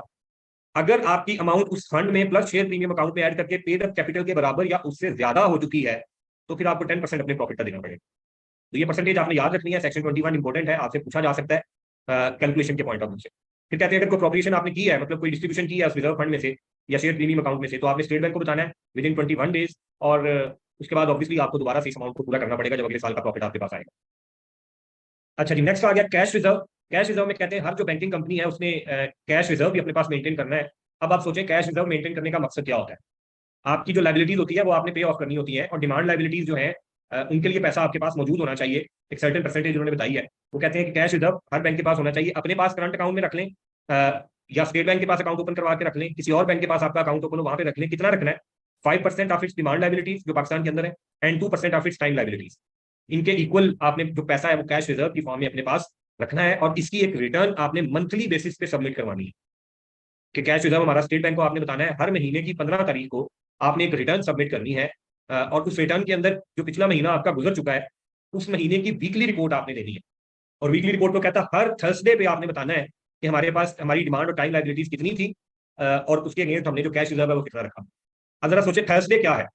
अगर आपकी अमाउंट उस फंड में प्लस शेयर प्रीमियम अकाउंट में ऐड करके पेड अप कैपिटल के बराबर या उससे ज्यादा हो चुकी है, तो फिर आपको 10% अपने प्रॉफिट का देना पड़ेगा। तो ये परसेंटेज आपने याद रखनी है, सेक्शन 21 इंपॉर्टेंट है, आपसे पूछा जा सकता है कैलकुलेशन के पॉइंट ऑफ व्यू से। फिर कहते हैं अगर कोई प्रोपरेशन आपने की है, मतलब कोई डिस्ट्रीब्यूशन की है उस रिजर्व फंड में से या शेयर प्रीमियम अकाउंट में से, तो आपने स्टेट बैंक को बताना है विद इन 21 डेज, और उसके बाद ऑब्वियसली आपको दोबारा से इस अमाउंट को पूरा करना पड़ेगा जब अगले साल का प्रॉफिट आपके पास आएगा। अच्छा जी, नेक्स्ट आ गया कैश रिजर्व। कैश रिजर्व में कहते हैं हर जो बैंकिंग कंपनी है उसने कैश रिजर्व भी अपने पास मेंटेन करना है। अब आप सोचें कैश रिजर्व मेंटेन करने का मकसद क्या होता है? आपकी जो लाइबिलिटीज होती है वो आपने पे ऑफ करनी होती है, और डिमांड लाइबिलिटीज जो है उनके लिए पैसा आपके पास मौजूद होना चाहिए, एक सर्टेन परसेंटेज उन्होंने बताई है। वो कहते हैं कि कैश रिजर्व हर बैंक के पास होना चाहिए, अपने पास करंट अकाउंट में रख लें, या स्टेट बैंक के पास अकाउंट ओपन करवा के रख लें, किसी और बैंक के पास आपका अकाउंट ओपन हो वहां पे रख लें। कितना रखना है? 5% ऑफ इट्स डिमांड लाइबिलिटीज जो पाकिस्तान के अंदर है, and 2% of its time liabilities. इनके इक्वल आपने जो पैसा है वो कैश रिजर्व की फॉर्म में अपने पास रखना है, और इसकी एक रिटर्न आपने मंथली बेसिस पे सबमिट करवानी है। कि कैश रिजर्व हमारा स्टेट बैंक को आपने बताना है हर महीने की 15 तारीख को आपने एक रिटर्न सबमिट करनी है, और उस रिटर्न के अंदर जो पिछला महीना आपका गुजर चुका है उस महीने की वीकली रिपोर्ट आपने देनी है। और वीकली रिपोर्ट को कहता है हर थर्सडे पे आपने बताना है कि हमारे पास हमारी डिमांड और टाइम लाइबिलिटीज कितनी थी, और उसके अगेंस्ट हमने जो कैश रिजर्व है वो कितना रखा। अब जरा सोचे थर्सडे क्या है?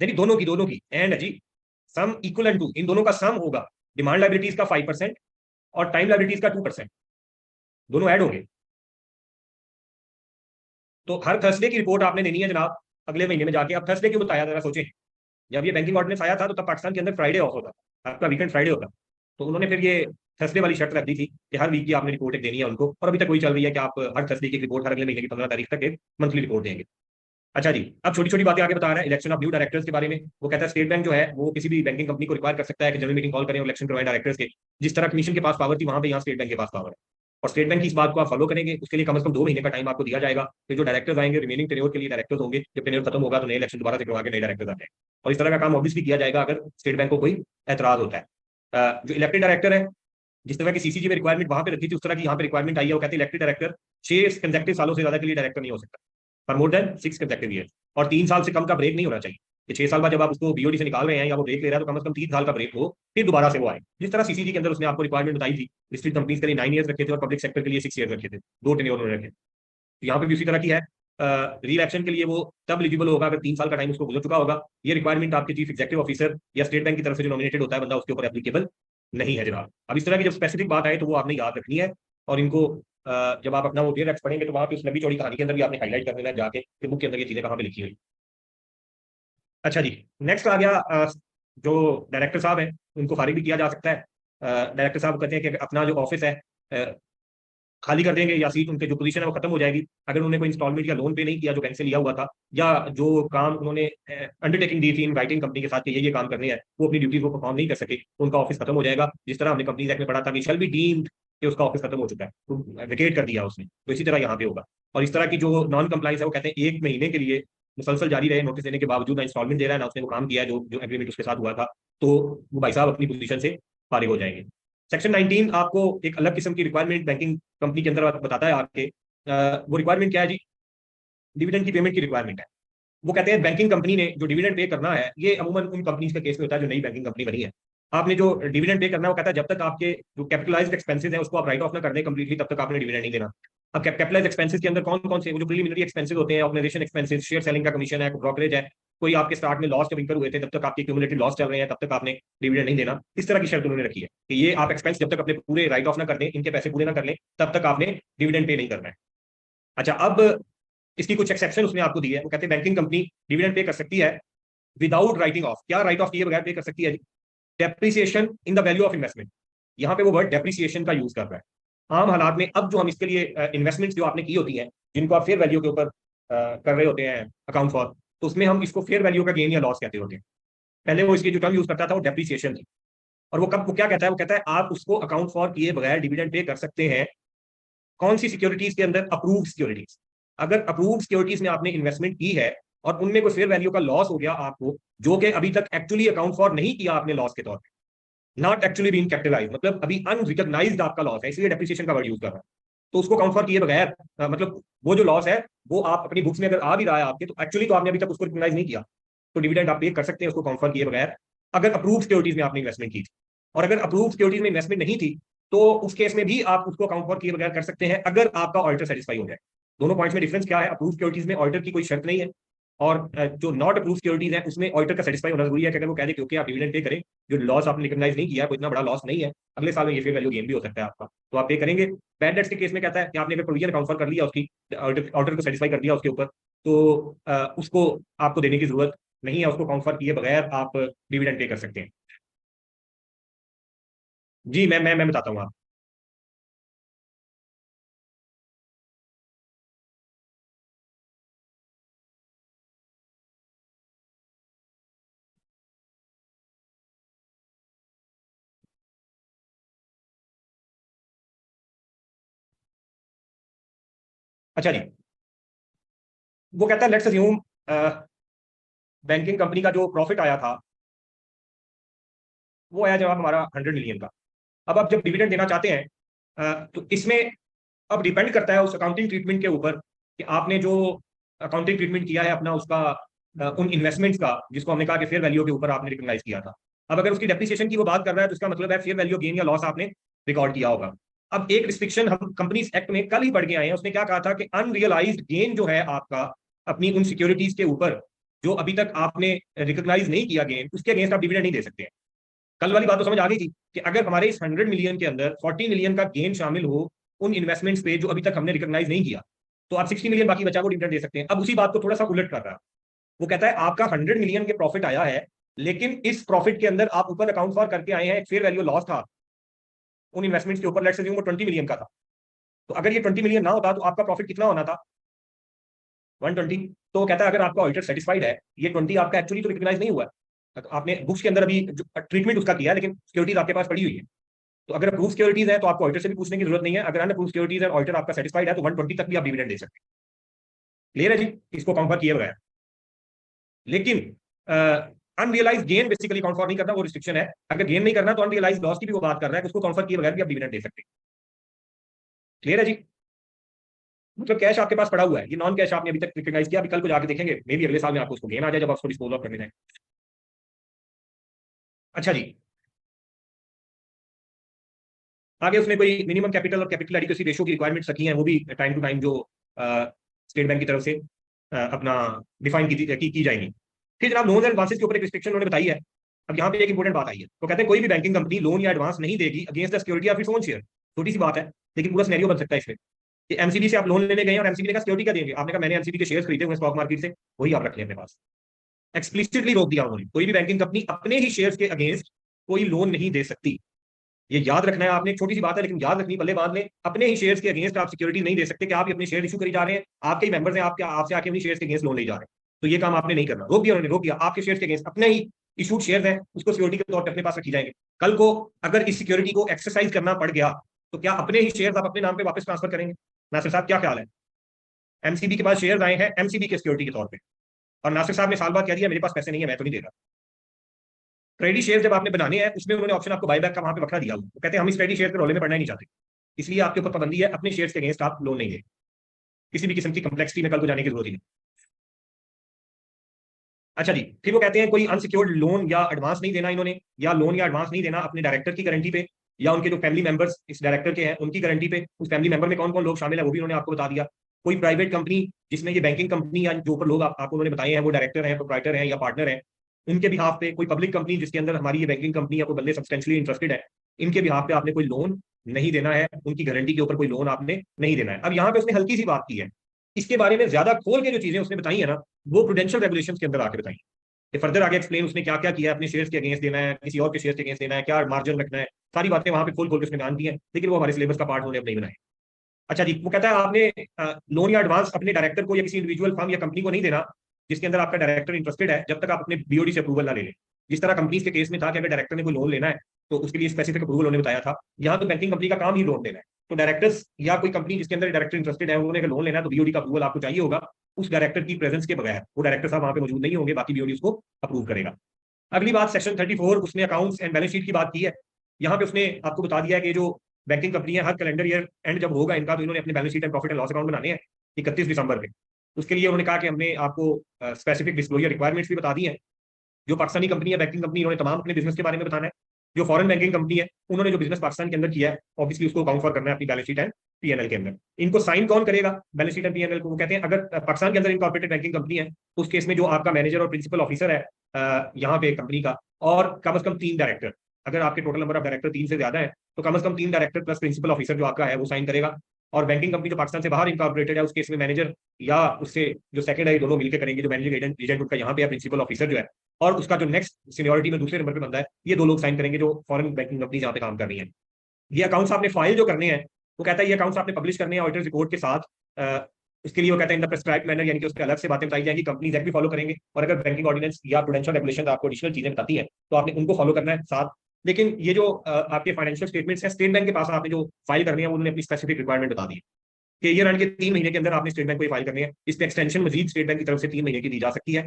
नहीं, दोनों की एंड जी, सम इक्वल टू, इन दोनों का सम होगा डिमांड लाइबिलिटीज का 5% और टाइम लाइबिलिटीज का 2%, दोनों ऐड होंगे। तो हर थर्सडे की रिपोर्ट आपने देनी है जनाब, अगले महीने में जाके। अब थर्सडे क्यों बताया, जरा सोचें। जब ये बैंकिंग ऑर्डिनेंस आया था तो तब पाकिस्तान के अंदर फ्राइडे ऑफ होता था, आपका वीकेंड फ्राइडे होता। तो उन्होंने फिर ये थर्सडे वाली शर्त रख दी थी कि हर वीक की आपने रिपोर्ट एक देनी है उनको, और अभी तक वही चल रही है कि आप हर थर्सडे की रिपोर्ट हर अगले महीने की 15 तारीख तक एक मंथली रिपोर्ट देंगे। अच्छा जी, अब छोटी छोटी बातें आगे बता रहा है इलेक्शन ऑफ न्यू डायरेक्टर्स के बारे में। वो कहता है स्टेट बैंक जो है वो किसी भी बैंकिंग कंपनी को रिक्वायर कर सकता है कि जनरल मीटिंग कॉल करें और इलेक्शन करवाएं डायरेक्टर्स के। जिस तरह कमीशन के पास पावर थी, वहां पे यहाँ स्टेट बैंक के पास पावर है, और स्टेट बैंक की इस बात को आप फॉलो करेंगे। उसके लिए कम से कम 2 महीने का टाइम आपको दिया जाएगा। फिर जो डायरेक्टर्स आएंगे रिमेनिंग टेन्योर के लिए डायरेक्टर्स होंगे, जब टेन्योर खत्म होगा तो नए इलेक्शन दोबारा से करवा के नए डायरेक्टर्स आ जाएंगे। और इस तरह का काम ऑब्वियसली किया जाएगा अगर स्टेट बैंक को कोई एतराज होता है। जो इलेक्टेड डायरेक्टर है, जिस तरह की सीसीजी में रिक्वायरमेंट वहां पे रखी थी, उस तरह की यहाँ पे रिक्वायरमेंट आई है। वो कहते हैं इलेक्टेड डायरेक्टर 6 कंसेक्टिव सालों से ज्यादा के लिए डायरेक्टर नहीं हो सकता, for more than 6 consecutive year, और 3 साल से कम का ब्रेक नहीं होना चाहिए। कि 6 साल बाद जब आप उसको बीओडी से निकाल रहे हैं या वो ब्रेक ले रहा है, तो कम से कम 3 साल का ब्रेक हो, फिर दोबारा से वो आए। जिस तरह सीसीजी के अंदर उसने आपको रिक्वायरमेंट बताई थी, लिस्टेड कंपनीज के लिए 9 ईयर्स रखे थे और पब्लिक सेक्टर के लिए 6 ईयर्स रखे थे, 2 टेन्योर उन्होंने रखे। तो यहाँ पे भी उसी तरह की है। री इलेक्शन के लिए वो तब एलिजिबल होगा अगर 3 साल का टाइम उसको गुजर चुका होगा। ये रिक्वायरमेंट आपके चीफ एग्जीक्यूटिव ऑफिसर या स्टेट बैंक की तरफ से जो नॉमिनेटेड होता है बंदा, उसके ऊपर एप्लीकेबल नहीं है जनाब। अब इस तरह की जब स्पेसिफिक बात आए तो वो आपने याद रखनी है, और इनको जब आप अपना वो डेयर एक्ट पढ़ेंगे तो वहां पे उस लंबी चौड़ी कहानी के अंदर भी आपने हाईलाइट कर देना है जाके कि बुक के अंदर ये चीजें कहाँ पे लिखी हुई। अच्छा जी, नेक्स्ट आ गया जो डायरेक्टर साहब है उनको फारिग भी किया जा सकता है। डायरेक्टर साहब कहते हैं कि अपना जो ऑफिस है खाली कर देंगे, या सीट उनके जो पोजीशन है वो खत्म हो जाएगी अगर उन्होंने कोई इंस्टॉलमेंट या लोन पे नहीं किया जो बैंक से लिया हुआ था, या जो काम उन्होंने अंडरटेकिंग दी थी इन राइटिंग कंपनी के साथ कि ये काम करने हैं, वो अपनी ड्यूटी को परफॉर्म नहीं कर सके, तो उनका ऑफिस खत्म हो जाएगा। जिस तरह हमने कंपनीज एक्ट में पढ़ा था कि शैल बी डीम्ड कि उसका ऑफिस खत्म हो चुका है, तो वेकेट कर दिया उसने, तो इसी तरह यहाँ पे होगा। और इस तरह की जो नॉन कंप्लाइंस है वो कहते हैं 1 महीने के लिए मुसलसल जारी रहे, नोटिस देने के बावजूद ना इंस्टॉलमेंट दे रहा है ना उसने वो काम किया है जो जो एग्रीमेंट उसके साथ हुआ था, तो वो भाई साहब अपनी पोजीशन से फारिग हो जाएंगे। सेक्शन 19 आपको एक अलग किस्म की रिक्वायरमेंट बैंकिंग कंपनी के अंदर बताता है आपके। वो रिक्वायरमेंट क्या है जी, डिविडेंड की पेमेंट की रिक्वायरमेंट है। वो कहते हैं बैंकिंग कंपनी ने जो डिविडेंड पे करना है, ये अमूमन उन कंपनीज के केस में होता है जो नई बैंकिंग कंपनी बनी है। आपने जो डिविडेंड पे करना है, वो कहता है जब तक आपके जो कैपिटलाइज्ड एक्सपेंसेस हैं उसको आप राइट ऑफ ना कर दें कंप्लीटली, तब तक आपने डिविडेंड नहीं देना। अब कैपिटलाइज्ड एक्सपेंसेस के अंदर कौन कौन से, वो जो प्रीलिमिनरी एक्सपेंसेस होते हैं, ऑर्गेनाइजेशन एक्सपेंसेस, शेयर सेलिंग का कमीशन है, ब्रोकरेज है, कोई आपके स्टार्ट में लॉस जब इनकर हुए थे तब तक आपके क्यूमुलेटिव लॉस चल रहे हैं, तब तक आपने डिविडेंड नहीं देना। इस तरह की शर्त उन्होंने रखी है कि ये आप एक्सपेंस जब तक अपने पूरे राइट ऑफ ना कर दें, इनके पैसे पूरे ना कर लें, तब तक आपने डिविडेंड पे नहीं करना है। अच्छा, अब इसकी कुछ एक्सेप्शन उसने आपको दी है। वो कहते हैं बैंकिंग कंपनी डिविडेंड पे कर सकती है विदाउट राइटिंग ऑफ। क्या राइट ऑफ किए बगैर पे कर सकती है? Depreciation in the value of investment. यहाँ पे वो वर्ड डेप्रिसिएशन का यूज कर रहा है। आम हालात में अब जो हम इसके लिए इन्वेस्टमेंट्स जो आपने की होती हैं, जिनको आप फेयर वैल्यू के ऊपर कर रहे होते हैं अकाउंट फॉर, तो उसमें हम इसको फेयर वैल्यू का गेन या लॉस कहते होते हैं। पहले वो इसकी जो टर्म यूज करता था वो डेप्रिसिएशन थी। और वो कब, वो क्या कहता है, वो कहता है आप उसको अकाउंट फॉर किए बगैर डिविडेंड पे कर सकते हैं कौन सी सिक्योरिटीज के अंदर? Approved securities. अगर अप्रूव्ड सिक्योरिटीज में आपने इन्वेस्टमेंट की है और उनमें कोई फेयर वैल्यू का लॉस हो गया आपको, जो कि अभी तक एक्चुअली अकाउंट फॉर नहीं किया आपने लॉस के तौर पे, नॉट एक्चुअली बीइंग कैपिटलाइज्ड, मतलब अभी अनरिकॉग्नाइज्ड आपका लॉस है, इसलिए डेप्रिसिएशन का वर्ड यूज कर रहा है। तो उसको अकाउंट फॉर किए बगैर मतलब वो जो लॉस है वो आप अपनी बुक्स में अगर आ भी रहा है आपके, तो एक्चुअली तो आपने अभी तक उसको रिकॉग्नाइज नहीं किया, तो डिविडेंड आप पे कर सकते हैं उसको अकाउंट फॉर किए बगैर, अगर अप्रूव्ड सिक्योरिटीज में आपने इन्वेस्टमेंट की थी। और अगर अप्रूव्ड सिक्योरिटीज में इन्वेस्टमेंट नहीं थी, तो उस केस में भी आप उसको अकाउंट फॉर किए बगैर कर सकते हैं अगर आपका ऑडिटर सेटिस्फाई हो जाए। दोनों पॉइंट्स में डिफरेंस क्या है? अप्रूव्ड सिक्योरिटीज में ऑडिटर की कोई शर्त नहीं है, और जो नॉट अप्रूव्ड सिक्योरिटीज है उसमें ऑडिटर का सेटिस्फाई होना जरूरी है कि अगर वो कह दे क्योंकि आप डिविडेंड पे करें, जो लॉस आपने रिकॉग्नाइज नहीं किया है, कोई इतना बड़ा लॉस नहीं है, अगले साल में ये फेयर वैल्यू गेन भी हो सकता है आपका, तो आप पे करेंगे। बैड डेट्स के केस में कहता है कि आपने अगर प्रोविजन अकाउंट फॉर कर लिया उसकी, ऑडिटर को सेटिस्फाई कर दिया उसके ऊपर, तो उसको आपको देने की जरूरत नहीं है, उसको अकाउंट फॉर किए बगैर आप डिविडेंड पे कर सकते हैं। जी मैं बताता हूँ आप। अच्छा जी, वो कहता है लेट्स अज्यूम बैंकिंग कंपनी का जो प्रॉफिट आया था वो आया जवाब हमारा 100 मिलियन का। अब आप जब डिविडेंड देना चाहते हैं तो इसमें अब डिपेंड करता है उस अकाउंटिंग ट्रीटमेंट के ऊपर कि आपने जो अकाउंटिंग ट्रीटमेंट किया है अपना उसका उन इन्वेस्टमेंट्स का, जिसको हमने कहा कि फेयर वैल्यू के ऊपर आपने रिकॉग्नाइज किया था। अब अगर उसकी डेप्रिसिएशन की वो बात कर रहा है तो इसका मतलब है फेयर वैल्यू गेन या लॉस आपने रिकॉर्ड किया होगा। अब एक रिस्ट्रिक्शन हम कंपनीज एक्ट में कल ही पढ़ के आए हैं, उसने क्या कहा था कि अनरियलाइज्ड गेन जो है आपका अपनी उन सिक्योरिटीज के ऊपर, जो अभी तक आपने रिकॉग्नाइज नहीं किया गेन, उसके अगेंस्ट आप डिविडेंड नहीं दे सकते हैं। कल वाली बात तो समझ आ गई थी कि अगर हमारे इस 100 मिलियन के अंदर 40 मिलियन का गेन शामिल हो उन इन्वेस्टमेंट्स पे जो अभी तक हमने रिकॉग्नाइज नहीं किया, तो आप 60 मिलियन बाकी बचा वो डिविडेंड दे सकते हैं। अब उसी बात को थोड़ा सा उलट कर रहा है, वो कहता है आपका 100 मिलियन के प्रॉफिट आया है, लेकिन इस प्रॉफिट के अंदर आप ऊपर अकाउंट फॉर करके आए हैं फेयर वैल्यू लॉस था उन इन्वेस्टमेंट्स के ऊपर, लेट्स अज्यूम वो 20 मिलियन का था। तो अगर ये 20 मिलियन ना होता तो आपका प्रॉफिट कितना होना था? 120। तो कहता है अगर आपका ऑडिटर सेटिस्फाइड है, ये 20 आपका एक्चुअली तो रिकॉग्नाइज नहीं हुआ है, तो आपने बुक्स के अंदर अभी ट्रीटमेंट उसका किया है, लेकिन सिक्योरिटीज आपके पास पड़ी हुई है। तो अगर अप्रूव सिक्योरिटीज है तो आपको ऑडिटर से भी पूछने की जरूरत नहीं है। अगर अनअप्रूव सिक्योरिटीज है, ऑडिटर आपका सेटिस्फाइड है, तो 120 तक भी आप डिविडेंड दे सकते हैं। क्लियर है जी? इसको काउंट फॉर किए बगैर। लेकिन unrealise gain basically count for नहीं करना, वो रिस्ट्रिक्शन है। अगर गेन नहीं करना तो अनरियलाइज लॉस की भी वो बात कर रहा है कि उसको काउंट फॉर किए बगैर भी आप डिविडेंड दे सकते हैं। क्लियर है जी? मतलब कैश आपके पास पड़ा हुआ है, ये नॉन कैश आपने अभी तक रिकॉग्नाइज किया, अभी कल को जाके देखेंगे मे भी अगले साल में आपको उसको गेन आ जाए जब आप उसको डिस्पोज ऑफ करने जाए। अच्छा जी, आगे उसने कोई मिनिमम कैपिटल और कैपिटल एडिक्वेसी रेशियो की रिक्वायरमेंट रखी है, वो भी टाइम टू टाइम जो स्टेट बैंक की तरफ से अपना डिफाइन की जाएंगी। फिर जनाब लोन एंड एडवांसेस के ऊपर एक रिस्ट्रिक्शन उन्होंने बताई है। अब यहाँ पे एक इंपॉर्टेंट बात आई है, तो कहते हैं कोई भी बैंकिंग कंपनी लोन या एडवांस नहीं देगी against the security of its own share. छोटी सी बात है, लेकिन पूरा सिनेरियो बन सकता है इसमें कि एमसीबी से आप लोन लेने गए और एमसीबी ने कहा सिक्योरिटी क्या देंगे, आपने कहा मैंने एमसीबी के शेयर खरीदे हुए स्टॉक मार्केट से, वही आप रख लें अपने पास। एक्सप्लिसिटली रोक दिया उन्होंने, कोई भी बैंकिंग कंपनी अपने ही शेयर्स के अगेंस्ट कोई लोन नहीं दे सकती। ये याद रखना है आपने, छोटी सी बात है लेकिन याद रखनी, पल्ले बांध लें। अपने ही शेयर्स के अगेंस्ट आप सिक्योरिटी नहीं दे सकते कि आप अपने शेयर इशू करी जा रहे हैं, आपके ही मेंबर्स हैं, आपके आपसे आके अपनी शेयर्स के अगेंस्ट लोन ले जा रहे हैं, तो ये काम आपने नहीं करना। रोक दिया उन्होंने, रोक दिया। आपके शेयर्स के अगेंस्ट अपने ही इशूड शेयर्स हैं, उसको सिक्योरिटी के तौर पर अपने पास रखी जाएंगे। कल को अगर इस सिक्योरिटी को एक्सरसाइज करना पड़ गया तो क्या अपने ही शेयर्स आप अपने नाम पे वापस ट्रांसफर करेंगे? नासिर साहब क्या ख्याल है? एमसीबी के पास शेयर्स आए हैं एमसीबी के सिक्योरिटी के तौर पर, और नासिर साहब ने साल बाद कह दिया मेरे पास पैसे नहीं है, मैं तो नहीं दे रहा। ट्रेडी शेयर जब आपने बनाने हैं उसमें उन्होंने ऑप्शन आपको बायबैक का वहां पे बखरा दिया, तो कहते हैं हम इस ट्रेडी शेयर के रोले में पड़ना ही नहीं चाहते, इसलिए आपके ऊपर पाबंदी है, अपने शेयर्स के अगेंस्ट आप लोन नहीं ले। किसी भी किस्म की कंप्लेक्सिटी में कल को जाने की जरूरत ही नहीं। अच्छा जी, फिर वो कहते हैं कोई अनसिक्योर्ड लोन या एडवांस नहीं देना इन्होंने, या लोन या एडवांस नहीं देना अपने डायरेक्टर की गारंटी पे, या उनके जो फैमिली मेंबर्स इस डायरेक्टर के हैं उनकी गारंटी पे। उस फैमिली मेंबर में कौन कौन लोग शामिल है वो भी उन्होंने आपको बता दिया। कोई प्राइवेट कंपनी जिसमें ये बैंकिंग कंपनी या जो ऊपर लोग आपको उन्होंने बताए हैं वो डायरेक्टर हैं, प्रोप्राइटर हैं या पार्टनर हैं, उनके बिहाफ पे। कोई पब्लिक कंपनी जिसके अंदर हमारी ये बैंकिंग कंपनी या कोई बंदे सब्सटेंशियली इंटरेस्टेड है, इनके बिहाफ पे आपने कोई लोन नहीं देना है, उनकी गारंटी के ऊपर कोई लोन आपने नहीं देना है। अब यहाँ पे उसने हल्की सी बात की है, इसके बारे में ज्यादा खोल के जो चीजें उसने बताई है ना, वो प्रूडेंशियल रेगुलेशंस के अंदर आके बताई। कि फर्दर आगे एक्सप्लेन उसने क्या क्या किया है, अपने शेयर्स के अगेंस्ट देना है, किसी और के शेयर्स के अगेंस्ट देना है, क्या मार्जिन रखना है, सारी बातें वहां पे खोल खोल के उसने बयान की है, लेकिन वो हमारे सिलेबस का पार्ट उन्होंने अब नहीं बनाए। अच्छा जी, वो कहता है आपने लोन या एडवांस अपने डायरेक्टर को या किसी इंडिविजुअल फर्म या कंपनी को नहीं देना जिसके अंदर आपका डायरेक्टर इंटरेस्टेड है, जब तक आप अपने बीओडी से अप्रूवल ना ले लें। जिस तरह कंपनीज के केस में था कि अगर डायरेक्टर ने कोई लोन लेना है तो उसके लिए स्पेसिफिक अप्रूवल उन्होंने बताया था, यहाँ तो बैंकिंग कंपनी का काम ही लोन देना है। तो डायरेक्टर्स या कोई कंपनी जिसके अंदर डायरेक्टर इंटरेस्टेड है उन्होंने अगर लोन लेना है तो बीओडी का अप्रूवल आपको चाहिए होगा, उस डायरेक्टर की प्रेजेंस के बगैर। वो डायरेक्टर साहब वहां पे मौजूद नहीं होंगे, बाकी बीओडी उसको अप्रूव करेगा। अगली बात सेक्शन 34 उसने अकाउंट्स एंड बैलेंस शीट की बात की है। यहाँ पे उसने आपको बता दिया है कि जो बैंकिंग कंपनी है हर कैलेंडर ईयर एंड जब होगा इनका, तो इन्होंने अपने balance sheet and profit and loss account बनाने हैं 31 दिसंबर में। उसके लिए उन्होंने कहा कि हमने आपको स्पेसिफिक डिस्क्लोजर रिक्वायरमेंट्स भी बता दी हैं। जो पाकिस्तानी कंपनी है बैंकिंग कंपनी, उन्होंने तमाम अपने बिजनेस के बारे में बताना है। जो फॉरेन बैंकिंग कंपनी है उन्होंने जो बिजनेस पाकिस्तान के अंदर किया है ऑब्वियसली उसको काउंट फॉर करना है अपनी बैलेंस शीट एंड पीएनएल के अंदर। इनको साइन कौन करेगा बैलेंस शीट एंड पीएनएल को? वो कहते हैं अगर पाकिस्तान के अंदर इनकॉर्पोरेटेड बैंकिंग कंपनी है उस केस में जो आपका मैनेजर और प्रिंसिपल ऑफिसर है यहाँ पे कंपनी का, और कम से कम 3 डायरेक्टर, अगर आपके टोटल नंबर ऑफ डायरेक्टर 3 से ज्यादा है तो कम से कम 3 डायरेक्टर प्लस प्रिंसिपल ऑफिसर जो आपका है वो साइन करेगा। और बैंकिंग कंपनी जो पाकिस्तान से बाहर इनकॉर्पोरेटेड है उस केस में मैनेजर या उससे जो सेकंड है दोनों मिलकर करेंगे। जो मैनेजिंग एजेंट उनका यहाँ पे है, प्रिंसिपल ऑफिसर जो है, और उसका जो नेक्स्ट सीनियरिटी में दूसरे नंबर पे बंदा है, ये 2 लोग साइन करेंगे जो फॉरेन बैंकिंग कंपनी जहाँ पे काम कर रही है। ये अकाउंट्स आपने फाइल जो करने हैं, वो कहता है ये अकाउंट्स आपने पब्लिश करने हैं ऑडिटर रिपोर्ट के साथ। उसके लिए वो कहते हैं इन द प्रेस्क्राइब्ड मैनर, यानी कि उसके अलग से बातें बताई जाएंगी, कंपनीज एक्ट भी फॉलो करेंगे। और अगर बैंकिंग ऑर्डिनेंस या प्रूडेंशियल रेगुलेशन आपको एडिशनल चीजें बताती है तो आपने उनको फॉलो करना है साथ। लेकिन ये जो आपके फाइनेंशियल स्टेटमेंट्स हैं स्टेट बैंक के पास आपने जो फाइल करनी है उन्होंने अपनी स्पेसिफिक रिक्वायरमेंट बता दी है कि ईयर एंड के 3 महीने के अंदर आपने स्टेट बैंक को फाइल करनी है। इस पे एक्सटेंशन मजीद स्टेट बैंक की तरफ से 3 महीने की दी जा सकती है।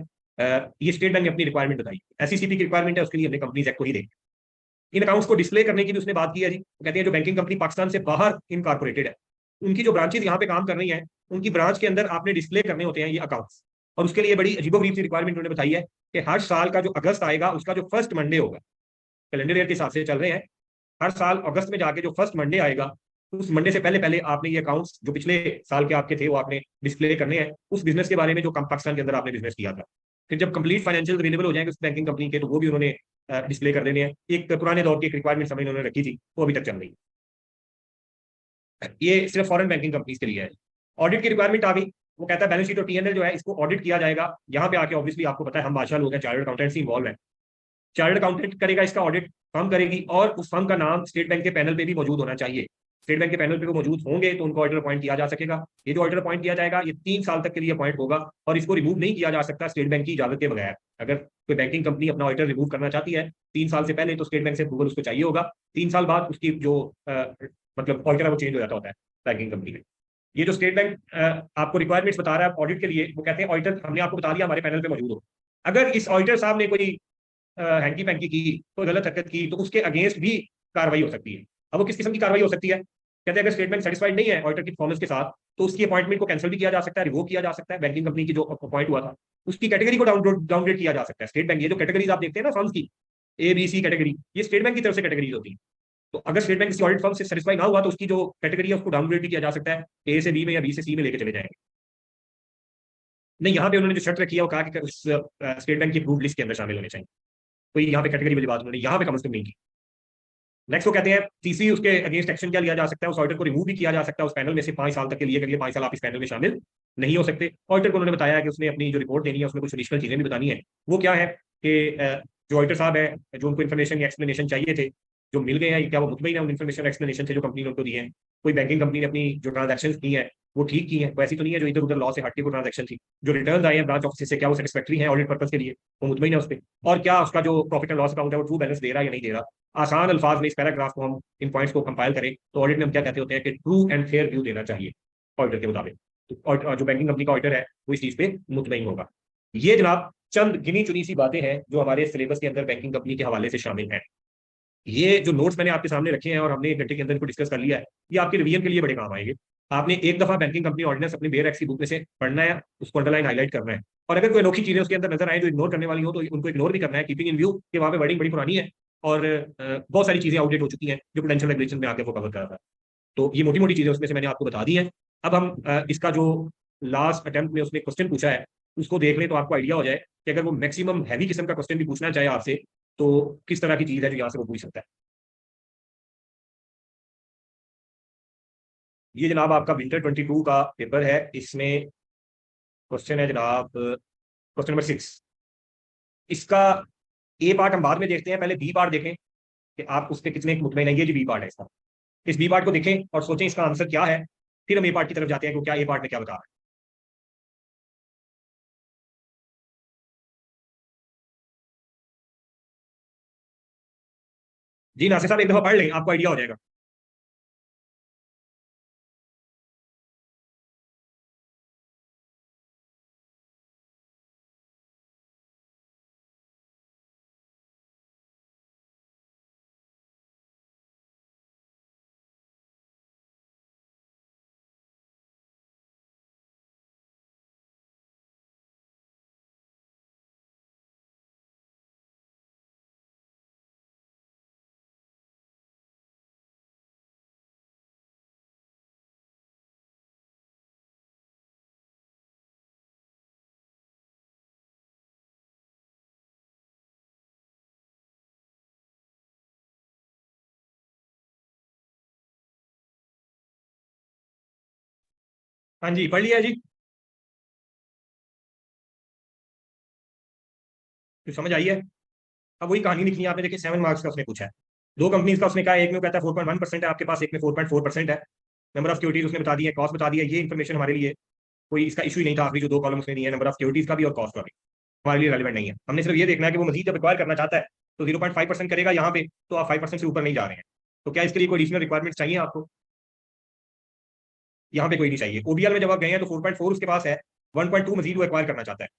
ये स्टेट बैंक ने अपनी रिक्वायरमेंट बताई। एसईसीपी की रिक्वायरमेंट है, उसके लिए हमने कंपनीज एक्ट को ही देखा। इन अकाउंट्स को डिस्प्ले करने की भी उसने बात की है जी। कहते हैं जो बैंकिंग कंपनी पाकिस्तान से बाहर इनकॉर्पोरेटेड है उनकी जो ब्रांचेज यहाँ पे काम कर रही हैं उनकी ब्रांच के अंदर आपने डिस्प्ले करने होते हैं ये अकाउंट्स। और उसके लिए बड़ी अजीबोगरीब सी रिक्वायरमेंट उन्होंने बताई है कि हर साल का जो अगस्त आएगा उसका जो फर्स्ट मंडे होगा, कैलेंडर ईयर के हिसाब से चल रहे हैं, हर साल अगस्त में जाके जो फर्स्ट मंडे आएगा उस मंडे से पहले पहले आपने ये अकाउंट्स जो पिछले साल के आपके थे वो आपने डिस्प्ले करने हैं उस बिजनेस के बारे में जो पाकिस्तान के अंदर आपने बिजनेस किया था। फिर जब कंप्लीट फाइनेंशियल अवेलेबल हो जाएंगे उस बैंकिंग कंपनी के, तो वो भी उन्होंने डिस्प्ले कर देने हैं। एक पुराने दौर की एक रिक्वायरमेंट समझ उन्होंने रखी थी, वो अभी तक चल रही है। ये सिर्फ फॉरेन बैंकिंग कंपनीज के लिए है। ऑडिट की रिक्वायरमेंट आ गई, वो कहता है बैलेंस शीट और टीएनएल जो है इसको ऑडिट किया जाएगा। यहाँ पे आके ऑब्वियसली आपको पता है हम बादशाह लोग हैं, चार्टर्ड अकाउंटेंट्स इन्वॉल्व है। चार्टर्ड अकाउंटेंट करेगा इसका ऑडिट, फर्म करेगी, और उस फर्म का नाम स्टेट बैंक के पैनल पे भी मौजूद होना चाहिए। स्टेट बैंक के पैनल पे वो मौजूद होंगे तो उनको ऑडिटर अपॉइंट किया जा सकेगा। ये जो ऑडिटर अपॉइंट किया जाएगा ये 3 साल तक के लिए अपॉइंट होगा, और इसको रिमूव नहीं किया जा सकता स्टेट बैंक की इजाजत के बगैर। अगर कोई बैंकिंग कंपनी अपना ऑडिटर रिमूव करना चाहती है 3 साल से पहले, तो स्टेट बैंक से अप्रूवल उसको चाहिए होगा। 3 साल बाद उसकी जो मतलब ऑडिटर है वो चेंज हो जाता होता है बैंकिंग कंपनी में। ये जो स्टेट बैंक आपको रिक्वायरमेंट्स बता रहा है ऑडिट के लिए, वो कहते हैं ऑडिटर हमने आपको बता दिया हमारे पैनल पे मौजूद हो। अगर इस ऑडिटर साहब ने कोई हैंकी पैंकी की, कोई गलत हरकत की, तो उसके अगेंस्ट भी कार्रवाई हो सकती है। अब वो किस किस्म की कार्रवाई हो सकती है? कहते हैं अगर स्टेटमेंट सेटिस्फाइड नहीं है ऑडिटर की परफॉर्मेंस के साथ, तो उसकी अपॉइंटमेंट को कैंसिल भी किया जा सकता है, रिवोक किया जा सकता है। बैंकिंग कंपनी की जो अपॉइंट हुआ था उसकी कैटेगरी को डाउनग्रेड किया जा सकता है। स्टेट बैंक, ये जो कैटेगरीज आप देखते हैं ना फर्म्स की, ABC कैटेगरी, ये स्टेट बैंक की तरफ से कैटेगरीज होती है। तो अगर स्टेट बैंक किसी ऑडिट फर्म से सेटिस्फाई ना हुआ तो उसकी जो कैटेगरी है उसको डाउनग्रेड भी किया जा सकता है, A से B में या B से C में लेके चले जाएंगे। नहीं, यहाँ पे उन्होंने जो शर्त रखी है वो कहा कि उस स्टेट बैंक की अप्रूव्ड लिस्ट के अंदर शामिल होने चाहिए। कोई यहाँ पे कैटेगरी वाली बात उन्होंने यहाँ पे कम से कम नहीं की। नेक्स्ट वो कहते हैं तीसरी उसके अगेंस्ट एक्शन क्या लिया जा सकता है, उस ऑडिटर को रिमूव भी किया जा सकता है उस पैनल में से 5 साल तक के लिए। अगले 5 साल आप इस पैनल में शामिल नहीं हो सकते। ऑडिटर को उन्होंने बताया कि उसने अपनी जो रिपोर्ट देनी है उसमें कुछ एडिशनल चीजें भी बतानी है। वो क्या है कि जो ऑडिटर साहब है, जो उनको इन्फॉर्मेशन या एक्सप्लेनेशन चाहिए थे, जो मिल गए हैं, क्या वो मुतमईन है उन इन्फॉर्मेशन एक्सप्लेनेशन से जो कंपनी ने उनको दी है? कोई बैंकिंग कंपनी ने अपनी जो ट्रांजेक्शन की है वो ठीक की है, वैसी तो नहीं है जो इधर उधर लॉ से हटके कोई ट्रांजेक्शन थी? जो रिटर्न आए हैं ब्रांच ऑफिस से, क्या वो सेटिस्फैक्ट्री है ऑडिट पर्पज के लिए? वो मुतमईन है उस पर? और क्या उसका जो प्रॉफिट एंड लॉस अकाउंट है वो ट्रू बैलेंस दे रहा है या नहीं दे रहा? आसान अल्फाज में इस पैराग्राफ को हम इन पॉइंट्स को कंपाइल करें तो ऑडिट में हम क्या कहते होते हैं कि ट्रू एंड फेयर व्यू देना चाहिए ऑडिटर के मुताबिक। तो जो बैंकिंग कंपनी का ऑडिटर है वो इस चीज पे मुतमईन होगा। ये जनाब चंद गिनी चुनी सी बातें हैं जो हमारे सिलेबस के अंदर बैंकिंग कंपनी के हवाले से शामिल हैं। ये जो नोट्स मैंने आपके सामने रखे हैं और हमने 1 घंटे के अंदर इनको डिस्कस कर लिया है, ये आपके रिवीजन के लिए बड़े काम आएंगे। आपने एक दफा बैंकिंग कंपनी ऑर्डिनेंस अपनी बेयर एक्स की बुक में से पढ़ना है, उसको अंडरलाइन हाईलाइट करना है, और अगर कोई अनोखी चीजें उसके अंदर नजर आए जो इग्नोर करने वाली हो तो उनको इग्नोर भी करना है, कीपिंग इन व्यू कि वहां पे वर्डिंग बड़ी पुरानी है और बहुत सारी चीजें आउटडेट हो चुकी हैं जो पोटेंशियल रेगुलेशन में आके वो कवर कर रहा था। तो ये मोटी मोटी चीजें उसमें से मैंने आपको बता दी है। अब हम इसका जो लास्ट अटेम्प्ट में उसने क्वेश्चन पूछा है उसको देख लें तो आपको आइडिया हो जाए कि अगर वो मैक्सिमम हैवी किस्म का क्वेश्चन भी पूछना चाहे आपसे तो किस तरह की चीज है जो यहाँ से वो पूछ सकता है। ये जनाब आपका विंटर 22 का पेपर है। इसमें क्वेश्चन है जनाब क्वेश्चन नंबर 6। इसका A पार्ट हम बाद में देखते हैं, पहले B पार्ट देखें कि आप उस पर कितने मुतमईन है। ये जी B पार्ट है इसका। इस B पार्ट को देखें और सोचें इसका आंसर क्या है, फिर हम A पार्ट की तरफ जाते हैं कि क्या A पार्ट में क्या बता रहा है। जी नासिर साहब एक दफा पढ़ लें, आपको आइडिया हो जाएगा। हाँ जी पढ़ लिया जी, तो समझ आई है। अब वही कहानी लिखनी है आपने, देखिए 7 मार्क्स का उसने पूछा है। दो कंपनीज का उसने कहा, एक में कहता है 4.1% है आपके पास, एक में 4.4% है। नंबर ऑफ सिक्योरिटीज उसने बता दी है, कॉस्ट बता दिया। ये इन्फॉर्मेशन हमारे लिए कोई इसका इशू ही नहीं था। आखिरी जो 2 कॉलम उसने दिए हैं नंबर ऑफ सिक्योरिटीज का भी और कॉस्ट का भी हमारे लिए रेलिवेंट नहीं है। हमने सिर्फ ये देखना है कि वो मजीद जब रिक्वायर करना चाहता है तो 0.5% करेगा यहाँ पे, तो आप 5% से ऊपर नहीं जा रहे हैं। तो क्या इसके लिए कोई एडिशनल रिक्वायरमेंट चाहिए आपको? यहाँ पे कोई नहीं चाहिए। OBL में जब आप गए हैं तो 4.4 उसके पास है, 1.2 मजीद वो एक्वायर करना चाहता है।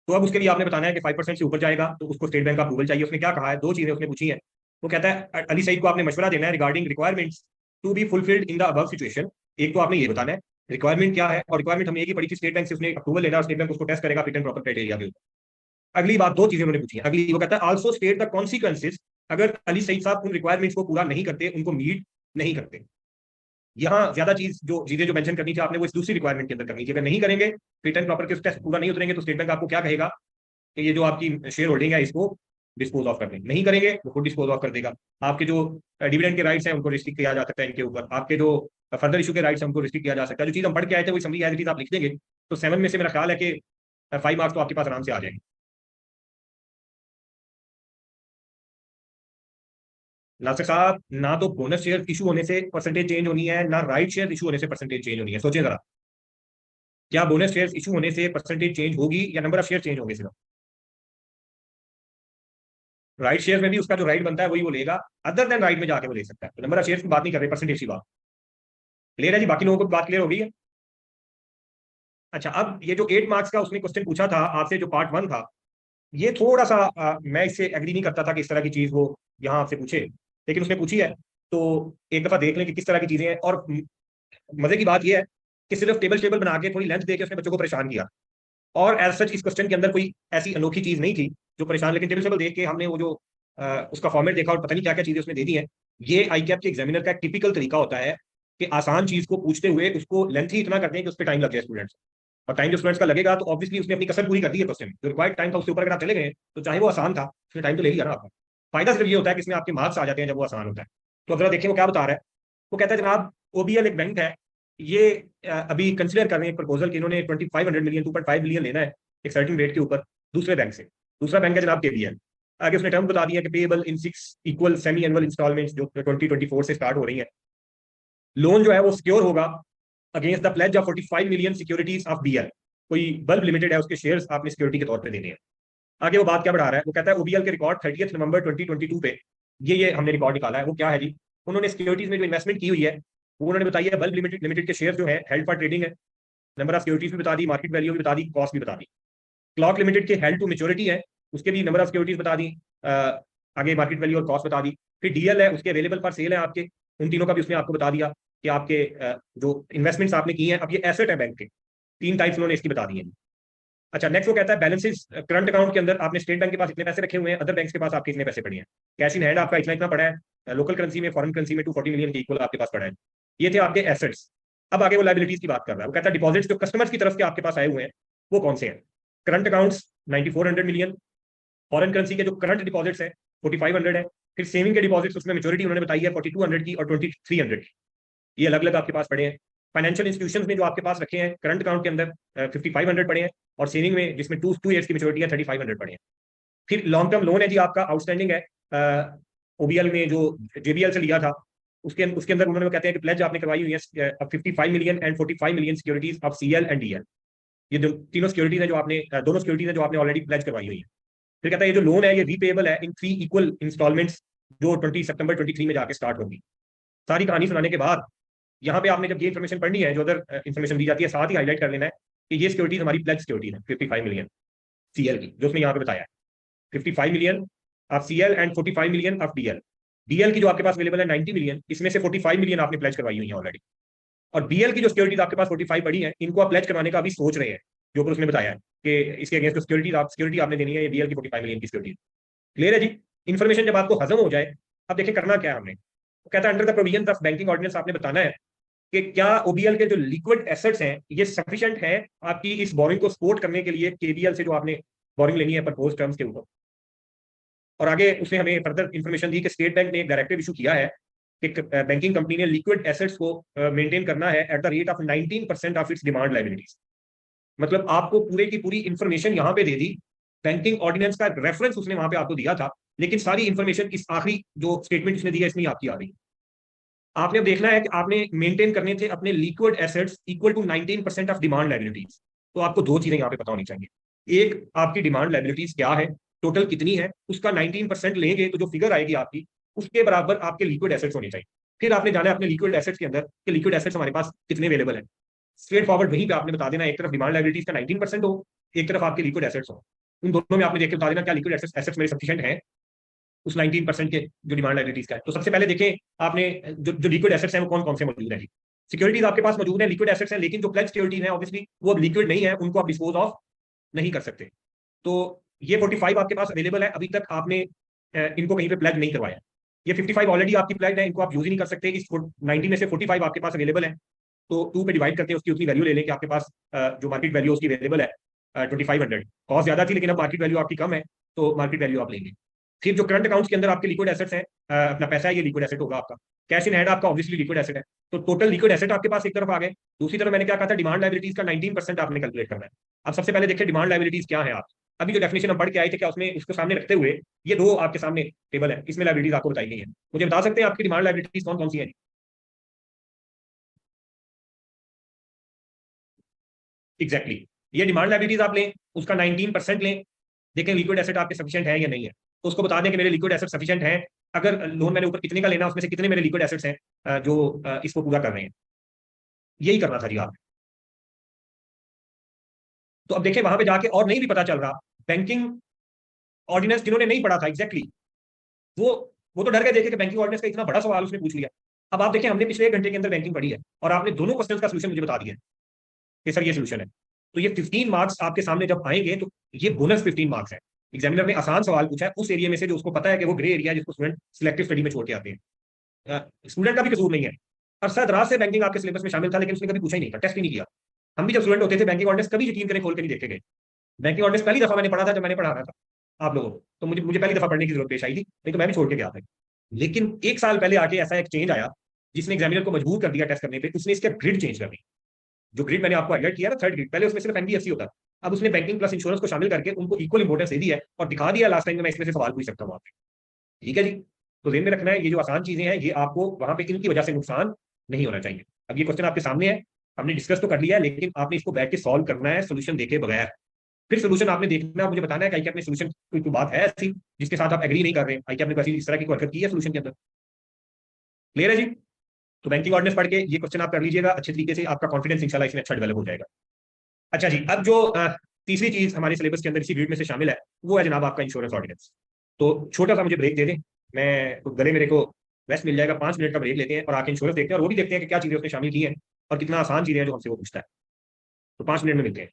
तो अब उसके लिए आपने बताना है कि 5% से ऊपर जाएगा तो उसको स्टेट बैंक का अप्रूवल चाहिए। उसने क्या कहा है, 2 चीजें उसने पूछी है। वो कहता है अली सईद को आपने मशवरा देना है regarding requirements to be fulfilled in the above situation. एक तो आपने ये बताना है रिक्वायरमेंट क्या है, और रिक्वायरमेंट हमने एक ही पढ़ी थी स्टेट बैंक से, उसने अप्रूवल लेना, स्टेट बैंक उसको टेस्ट करेगा फिट एंड प्रॉपर क्राइटेरिया के ऊपर। अगली बात, 2 चीजें उन्होंने पूछी है। अगली वो कहता है आल्सो स्टेट द कॉन्सिक्वेंसेज अगर अली सईद साहब उन रिक्वायरमेंट्स को पूरा नहीं करते, उनको मीट नहीं करते। यहाँ ज्यादा चीजें जो मेंशन करनी थी आपने वो इस दूसरी रिक्वायरमेंट के अंदर करनी थी। अगर नहीं करेंगे, फिट एंड प्रॉपर के टेस्ट पूरा नहीं उतरेंगे, तो स्टेट बैंक आपको क्या कहेगा कि ये जो आपकी शेयर होल्डिंग है इसको डिस्पोज ऑफ कर दें, नहीं करेंगे तो खुद डिस्पोज ऑफ कर देगा। आपके जो डिविडेंड के राइट्स हैं उनको रिस्ट्रिक्ट किया जा सकता है इनके ऊपर, आपके जो फर्दर इशू के राइट्स हैं उनको रिस्ट्रिक्ट किया जा सकता है। जो चीज़ हम पढ़ के आए थे वही समरी एज इट इज आप लिख देंगे तो 7 में से मेरा ख्याल है कि 5 मार्क्स तो आपके पास आराम से आ जाएंगे। नासिर साहब, ना तो बोनस शेयर इशू होने से परसेंटेज चेंज होनी है, ना राइट शेयर इशू होने से परसेंटेज चेंज होनी है। सोचिए जरा, क्या बोनस शेयर इशू होने से परसेंटेज चेंज होगी या नंबर ऑफ शेयर चेंज होंगे सिर्फ? राइट शेयर में भी उसका जो राइट बनता है वही वो लेगा, अदर देन राइट में जाके वो ले सकता है। तो नंबर ऑफ शेयर की बात नहीं कर रहे, परसेंटेज की बात। क्लियर है जी? बाकी लोगों को बात क्लियर हो गई है? अच्छा, अब ये जो 8 मार्क्स का उसने क्वेश्चन पूछा था आपसे, जो पार्ट 1 था, ये थोड़ा सा मैं इससे एग्री नहीं करता था कि इस तरह की चीज वो यहाँ आपसे पूछे, लेकिन उसने पूछी है तो एक दफा देख लें कि किस तरह की चीजें हैं। और मजे की बात यह है कि सिर्फ टेबल टेबल बना के थोड़ी लेंथ देके उसने बच्चों को परेशान किया, और एज सच इस क्वेश्चन के अंदर कोई ऐसी अनोखी चीज नहीं थी जो परेशान, लेकिन टेबल टेबल देख के हमने वो जो उसका फॉर्मेट देखा और पता नहीं क्या क्या चीजें उसने दे दी हैं। ये आई कैप के एग्जामिनर का एक टिपिकल तरीका होता है कि आसान चीज को पूछते हुए उसको लेंथ ही इतना करते हैं कि उस पर टाइम लग जाए स्टूडेंट्स, और टाइम जो स्टूडेंट्स का लगेगा तो ऑब्वियसली उसने अपनी कसर पूरी कर दी है। क्वेश्चन जो रिक्वायर्ड टाइम था उसके ऊपर अगर आप चले गए तो चाहे वो आसान था, उसने टाइम तो ले लिया ना आपका। फायदा सिर्फ ये होता है कि इसमें आपके मार्क्स आ जाते हैं जब वो आसान होता है। तो जरा देखिए वो क्या बता रहा है। वो कहता है जनाब, ओबीएल एक बैंक है, ये अभी कंसिडर कर रहे हैं एक प्रपोजल कि इन्होंने 2500 मिलियन 2.5 बिलियन लेना है एक सर्टेन रेट के ऊपर दूसरे बैंक से। दूसरा बैंक है जनाब केबीएल। आगे उसने टर्म बता दिया कि पेएबल इन 6 इक्वल सेमी एनुअल इंस्टॉलमेंट्स जो 2024 से स्टार्ट हो रही है। लोन जो है वो सिक्योर होगा against the pledge of 45 million securities of BL. कोई बल्ब लिमिटेड है, उसके शेयर्स आपने सिक्योरिटी के तौर पे देने हैं। आगे वो बात क्या बढ़ा रहा है, वो कहता है ओबीएल के रिकॉर्ड 30 नवंबर 2022 पे ये हमने रिकॉर्ड निकाला है। वो क्या है जी, उन्होंने सिक्योरिटीज में जो इन्वेस्टमेंट की हुई है वो उन्होंने बताई है। बल्ब लिमिटेड लिमिटेड के शेयर जो है हेल्ड फॉर ट्रेडिंग है, नंबर ऑफ सिक्योरिटीज भी बता दी, मार्केट वैल्यू भी बता दी, कॉस्ट भी बता दी। क्लॉक लिमिटेड के हेल्ड टू मेच्योरिटी है, उसके भी नंबर ऑफ सिक्योरिटीज बता दी, आगे मार्केट वैल्यू और कॉस्ट बता दी। फिर डीएल है, उसके अवेलेबल फॉर सेल है आपके, उन तीनों का भी उसने आपको बता दिया कि आपके जो इन्वेस्टमेंट्स आपने की हैं अब ये एसेट है बैंक के, 3 टाइप्स उन्होंने इसकी बता दी है। अच्छा, नेक्स्ट वो कहता है बैलेंसेस करंट अकाउंट के अंदर आपने स्टेट बैंक के पास इतने पैसे रखे हुए हैं, अदर बैंक्स के पास आपके इतने पैसे पड़े हैं, कैश इन हैंड आपका इतना इतना पड़ा है, लोकल करेंसी में फॉरेन करेंसी में 240 मिलियन के इक्वल आपके पास पड़ा है। ये थे आपके एसेट्स। अब आगे वो लाइबिलिटीज की बात कर रहा है। वो कहता है डिपॉजिट्स जो कस्टमर्स की तरफ के आपके पास आए हुए हैं वो कौन से हैं। Current accounts 9400 million, foreign currency के जो करंट डिपॉजिट्स है 4500 है, फिर सेविंग के डिपॉजिट्स उसमें मेच्योरिटी उन्होंने बताई है 4200 की और 2300 की, ये अलग अलग आपके पास पड़े हैं। फाइनेंशियल इंस्टीट्यूशंस में जो आपके पास रखे हैं करंट अकाउंट के अंदर 5500 पड़े हैं, और सेविंग में जिसमें 2 ईयर्स की मेच्योरिटी है 3500 पड़े हैं। फिर लॉन्ग टर्म लोन है जी आपका आउटस्टैंडिंग है ओबीएल में जो जेबीएल से लिया था, उसके अंदर उन्होंने कहते हैं कि प्लेज आपने करवाई हुई है 55 million and 45 million securities of CL and DL. ये जो तीनों सिक्योरिटीज है जो आपने दोनों सिक्योरिटीज है जो आपने ऑलरेडी प्लेज करवाई हुई है। फिर कहता है ये जो लोन है ये रीपेएबल है इन 3 इक्वल इंस्टॉलमेंट्स जो 20 सितंबर 23 में जाके स्टार्ट होगी। सारी कहानी सुनाने के बाद यहाँ पे आपने जब ये इन्फॉर्मेशन पढ़नी है जो अदर इन्फॉर्मेशन दी जाती है साथ ही हाईलाइट कर लेना है कि ये सिक्योरिटीज हमारी प्लेज सिक्योरिटीज है 55 मिलियन सीएल की, जो उसने यहाँ पे बताया है 55 million of CL and 45 million of DL. DL की जो आपके पास अवेलेबल है 90 मिलियन, इसमें से 45 मिलियन आपने प्लेज करवाई हुई है ऑलरेडी, और बीएल की जो सिक्योरिटीज आपके पास 45 पड़ी है इनको आप प्लेज करवाने का अभी सोच रहे हैं, जो ऊपर उसने बताया है कि इसके अगेंस्ट जो सिक्योरिटी आपने देनी है ये बीएल की 45 मिलियन की सिक्योरिटी। क्लियर है जी? इन्फॉर्मेशन जब आपको हजम हो जाए, अब देखिए करना क्या है हमने। तो कहता है under the provisions of banking ordinance आपने बताना है कि क्या ओबीएल के जो लिक्विड एसेट्स हैं ये सफिशिएंट है आपकी इस बोरिंग को सपोर्ट करने के लिए केबीएल से जो आपने बोरिंग लेनी है प्रपोज टर्म्स के ऊपर। और आगे उसने हमें फर्दर इन्फॉर्मेशन दी कि स्टेट बैंक ने एक डायरेक्टिव इशू किया है कि बैंकिंग कंपनी ने लिक्विड एसेट्स को मेंटेन करना है at the rate of 19% of its demand liabilities. मतलब आपको पूरे की पूरी इंफॉर्मेशन यहाँ पे दे दी, बैंकिंग ऑर्डिनेंस का रेफरेंस उसने वहां पे आपको दिया था, लेकिन सारी इंफॉर्मेशन इस आखिरी जो स्टेटमेंट उसने दिया इसमें आपकी आ रही। आपने अब देखना है कि आपने मेंटेन करने थे अपने liquid assets equal to 19% of demand liabilities. तो आपको दो चीजें यहाँ पे पता होनी चाहिए, एक आपकी डिमांड लायबिलिटीज क्या है, टोटल कितनी है, उसका 19% लेंगे तो जो फिगर आएगी आपकी उसके बराबर आपके लिक्विड एसेट्स होने चाहिए। फिर आपने जाना है अपने लिक्विड एसेट्स के अंदर कि लिक्विड एसेट्स हमारे पास कितने अवेलेबल है, स्ट्रेट फॉरवर्ड वहीं पे आपने बता देना, एक तरफ डिमांड लायबिलिटीज का 19% हो, एक तरफ आपके लिक्विड एसेट्स हो, उन दोनों में आपने देख के बता देना क्या लिक्विड एसेट्स मेरे सफिशिएंट है उस 19% के जो डिमांड लायबिलिटीज का है। तो सबसे पहले देखें आपने जो लिक्विड एसेट्स हैं वो कौन कौन से मौजूद है। सिक्योरिटीज आपके पास मौजूद है, लिक्विड एसेट्स हैं, लेकिन जो प्लेज सिक्योरिटीज हैं ऑब्वियसली वो अब लिक्विड नहीं है, उनको आप डिस्पोज ऑफ नहीं कर सकते। तो ये 45 आपके पास अवेलेबल है, अभी तक आपने इनको कहीं पे प्लेज नहीं करवाया। ये 55 ऑलरेडी आपकी प्लेज है, इनको आप यूज ही नहीं कर सकते। इस 90 में से 45 आपके पास अवेलेबल है, तो 2 पे डिवाइड करते हैं उसकी उतनी वैल्यू ले लें कि आपके पास जो मार्केट वैल्यू उसकी अवेलेबल है 2500, कॉस्ट ज्यादा थी लेकिन अब मार्केट वैल्यू आपकी कम है, तो मार्केट वैल्यू आप लेंगे। फिर जो करंट अकाउंट्स के अंदर आपके लिक्विड एसेट्स हैं, अपना पैसा है, ये लिक्विड एसेट होगा आपका। कैश इन हैंड आपका ऑब्वियसली लिक्विड एसेट है, तो टोटल लिक्विड एसेट आपके पास एक तरफ आ गए। दूसरी तरफ मैंने क्या कहा था, डिमांड लाइबिलिटीज का 19% आपने कैलकुलेट करना है। अब सबसे पहले देखिए डिमांड लाइबिलिटीज क्या है। आप अभी जो डेफिनेशन हम पढ़ के आए थे, क्या उसमें उसको सामने रखते हुए ये दो आपके सामने टेबल है, इसमें लाइबिलिटीज आपको बताई गई है। मुझे बता सकते हैं आपकी डिमांड लाइबिलिटीज कौन कौन सी है? एग्जैक्टली ये डिमांड लाइबिलिटीज आप लें, उसका 19% लें, देखें लिक्विड एसेट आपके सफिशिएंट है या नहीं है, तो उसको बता दें कि मेरे लिक्विड एसेट सफिशिएंट है। अगर लोन मैंने ऊपर कितने का लेना, उसमें से कितने मेरे लिक्विड एसेट्स हैं जो इसको पूरा कर रहे हैं। यही करना था जी आप। तो अब देखिए वहां पे जाके और नहीं भी पता चल रहा, बैंकिंग ऑर्डिनेंस जिन्होंने नहीं पढ़ा था एग्जैक्टली वो वो तो डर गए देखे कि बैंकिंग ऑर्डिनेंस का इतना बड़ा सवाल उसने पूछ लिया। अब आप देखिए हमने पिछले 1 घंटे के अंदर बैंकिंग पढ़ी है और आपने दोनों क्वेश्चन का सोल्यूशन मुझे बता दिया है कि सर ये सोल्यूशन है। तो ये 15 मार्क्स आपके सामने जब आएंगे तो ये बोनस 15 मार्क्स है। एग्जामिनर ने आसान सवाल पूछा है उस एरिया में से जो उसको पता है कि वो ग्रे एरिया जिसको स्टूडेंट सिलेक्टिव स्टडी में छोड़ के आते हैं। स्टूडेंट का भी कसूर नहीं है, अरसद रात से बैंकिंग आपके सिलेबस में शामिल था लेकिन उसने कभी पूछा ही नहीं था, टेस्ट ही नहीं किया। हम भी जब स्टूडेंट होते थे बैंकिंग ऑर्डिनेंस कभी यकीन करें खोल के नहीं देखे गए। बैंकिंग ऑर्डिनेंस पहली दफा मैंने पढ़ा था जब मैंने पढ़ाना था आप लोगों को, तो मुझे मुझे पहली दफा पढ़ने की जरूरत पेश आई थी, नहीं तो मैं भी छोड़ के गया था। लेकिन 1 साल पहले आके ऐसा एक चेंज आया जिसने एग्जामिनर को मजबूर कर दिया टेस्ट करने पे, उसने इसके ग्रिड चेंज कर दी। जो ग्रिड मैंने आपको हाईलाइट किया ना, थर्ड ग्रिड, पहले उसमें सिर्फ एनबीएफसी होता था, अब उसने बैंकिंग प्लस इंश्योरेंस को शामिल करके उनको इक्वल इंपोर्टेंस दे दी है और दिखा दिया लास्ट टाइम में मैं इसमें से सवाल पूछ सकता हूँ आपसे। ठीक है जी। तो ध्यान में रखना है ये जो आसान चीजें हैं ये आपको वहां पे इनकी वजह से नुकसान नहीं होना चाहिए। अब ये क्वेश्चन आपके सामने है, हमने डिस्कस तो कर लिया है लेकिन आपने इसको बैठ के सॉल्व करना है सोल्यूशन देखे बगैर। फिर सोल्यूशन आपने देखना, मुझे बताना है कि आपने सोल्यूशन कोई बात है ऐसी जिसके साथ आप एग्री नहीं कर रहे हैं, आपने कोई इस तरह की कोई हरकत की है सोल्यूशन के अंदर। क्लियर है जी। तो बैंकिंग ऑर्डिनेंस पढ़ के ये क्वेश्चन आप कर लीजिएगा अच्छे तरीके से, आपका कॉन्फिडेंस इंशाल्लाह इसमें अच्छा डेवलप हो जाएगा। अच्छा जी, अब जो तीसरी चीज हमारे सिलेबस के अंदर इसी ग्रिड में से शामिल है वो है जनाब आपका इंश्योरेंस ऑर्डिनेंस। तो छोटा सा मुझे ब्रेक दे दें, मैं तो गले मेरे को रेस्ट मिल जाएगा, 5 मिनट का ब्रेक लेते हैं और आके इंश्योरेंस देखते हैं और वो भी देखते हैं कि क्या चीजें उसने शामिल की हैं और कितना आसान चीजें हैं जो हमसे वो पूछता है। तो 5 मिनट में मिलते हैं।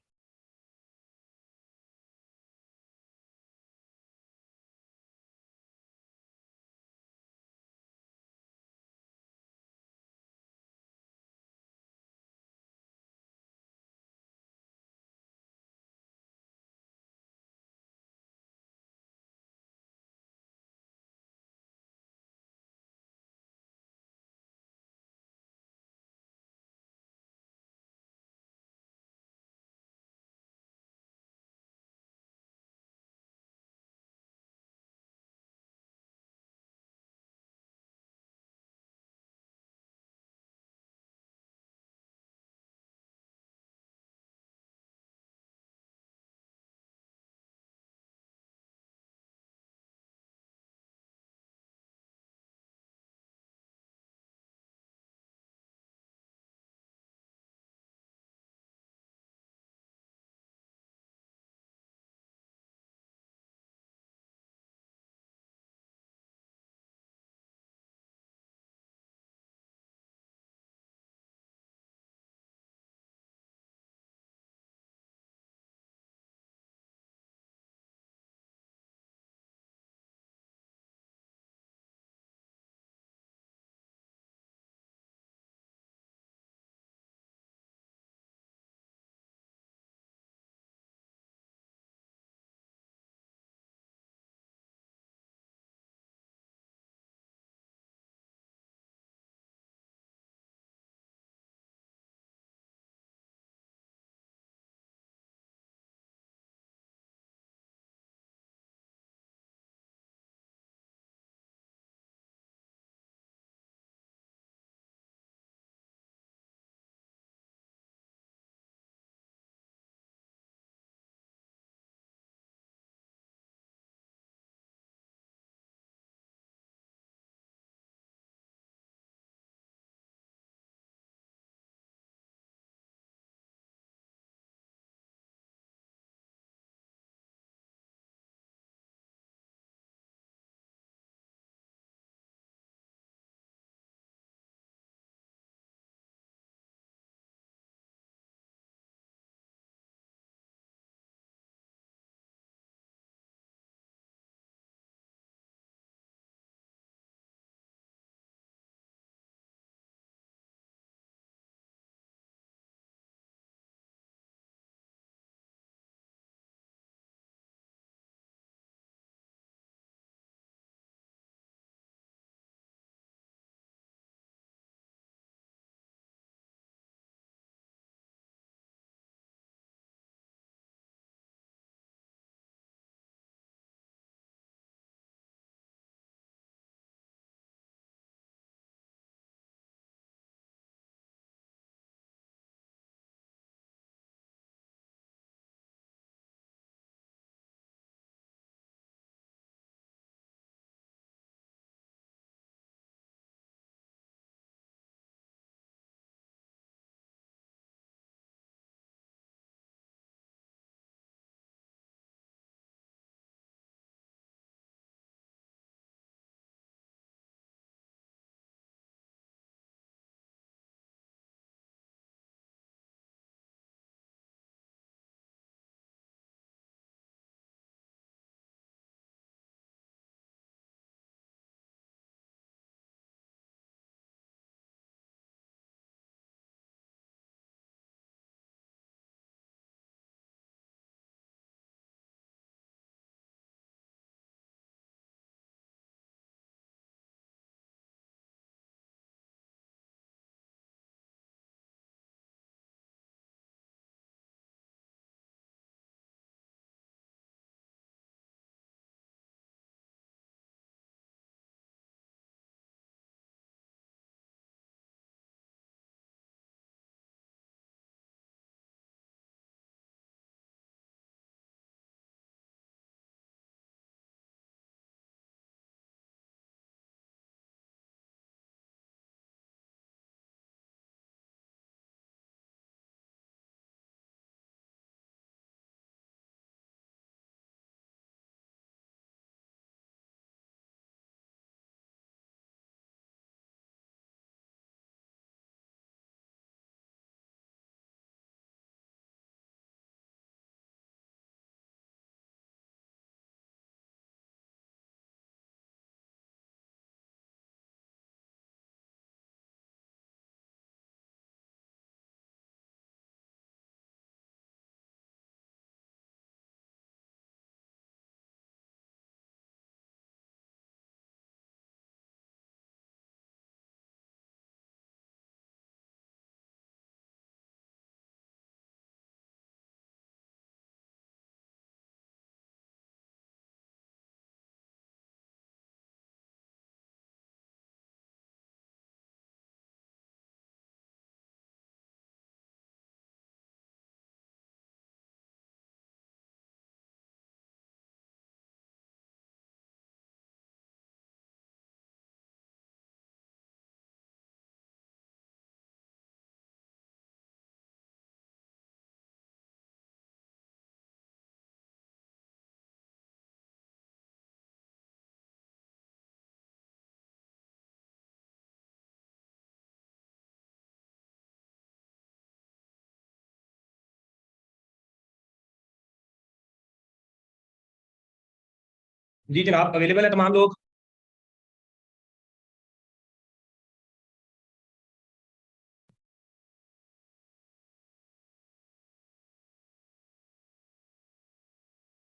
जी जनाब, अवेलेबल है तमाम लोग।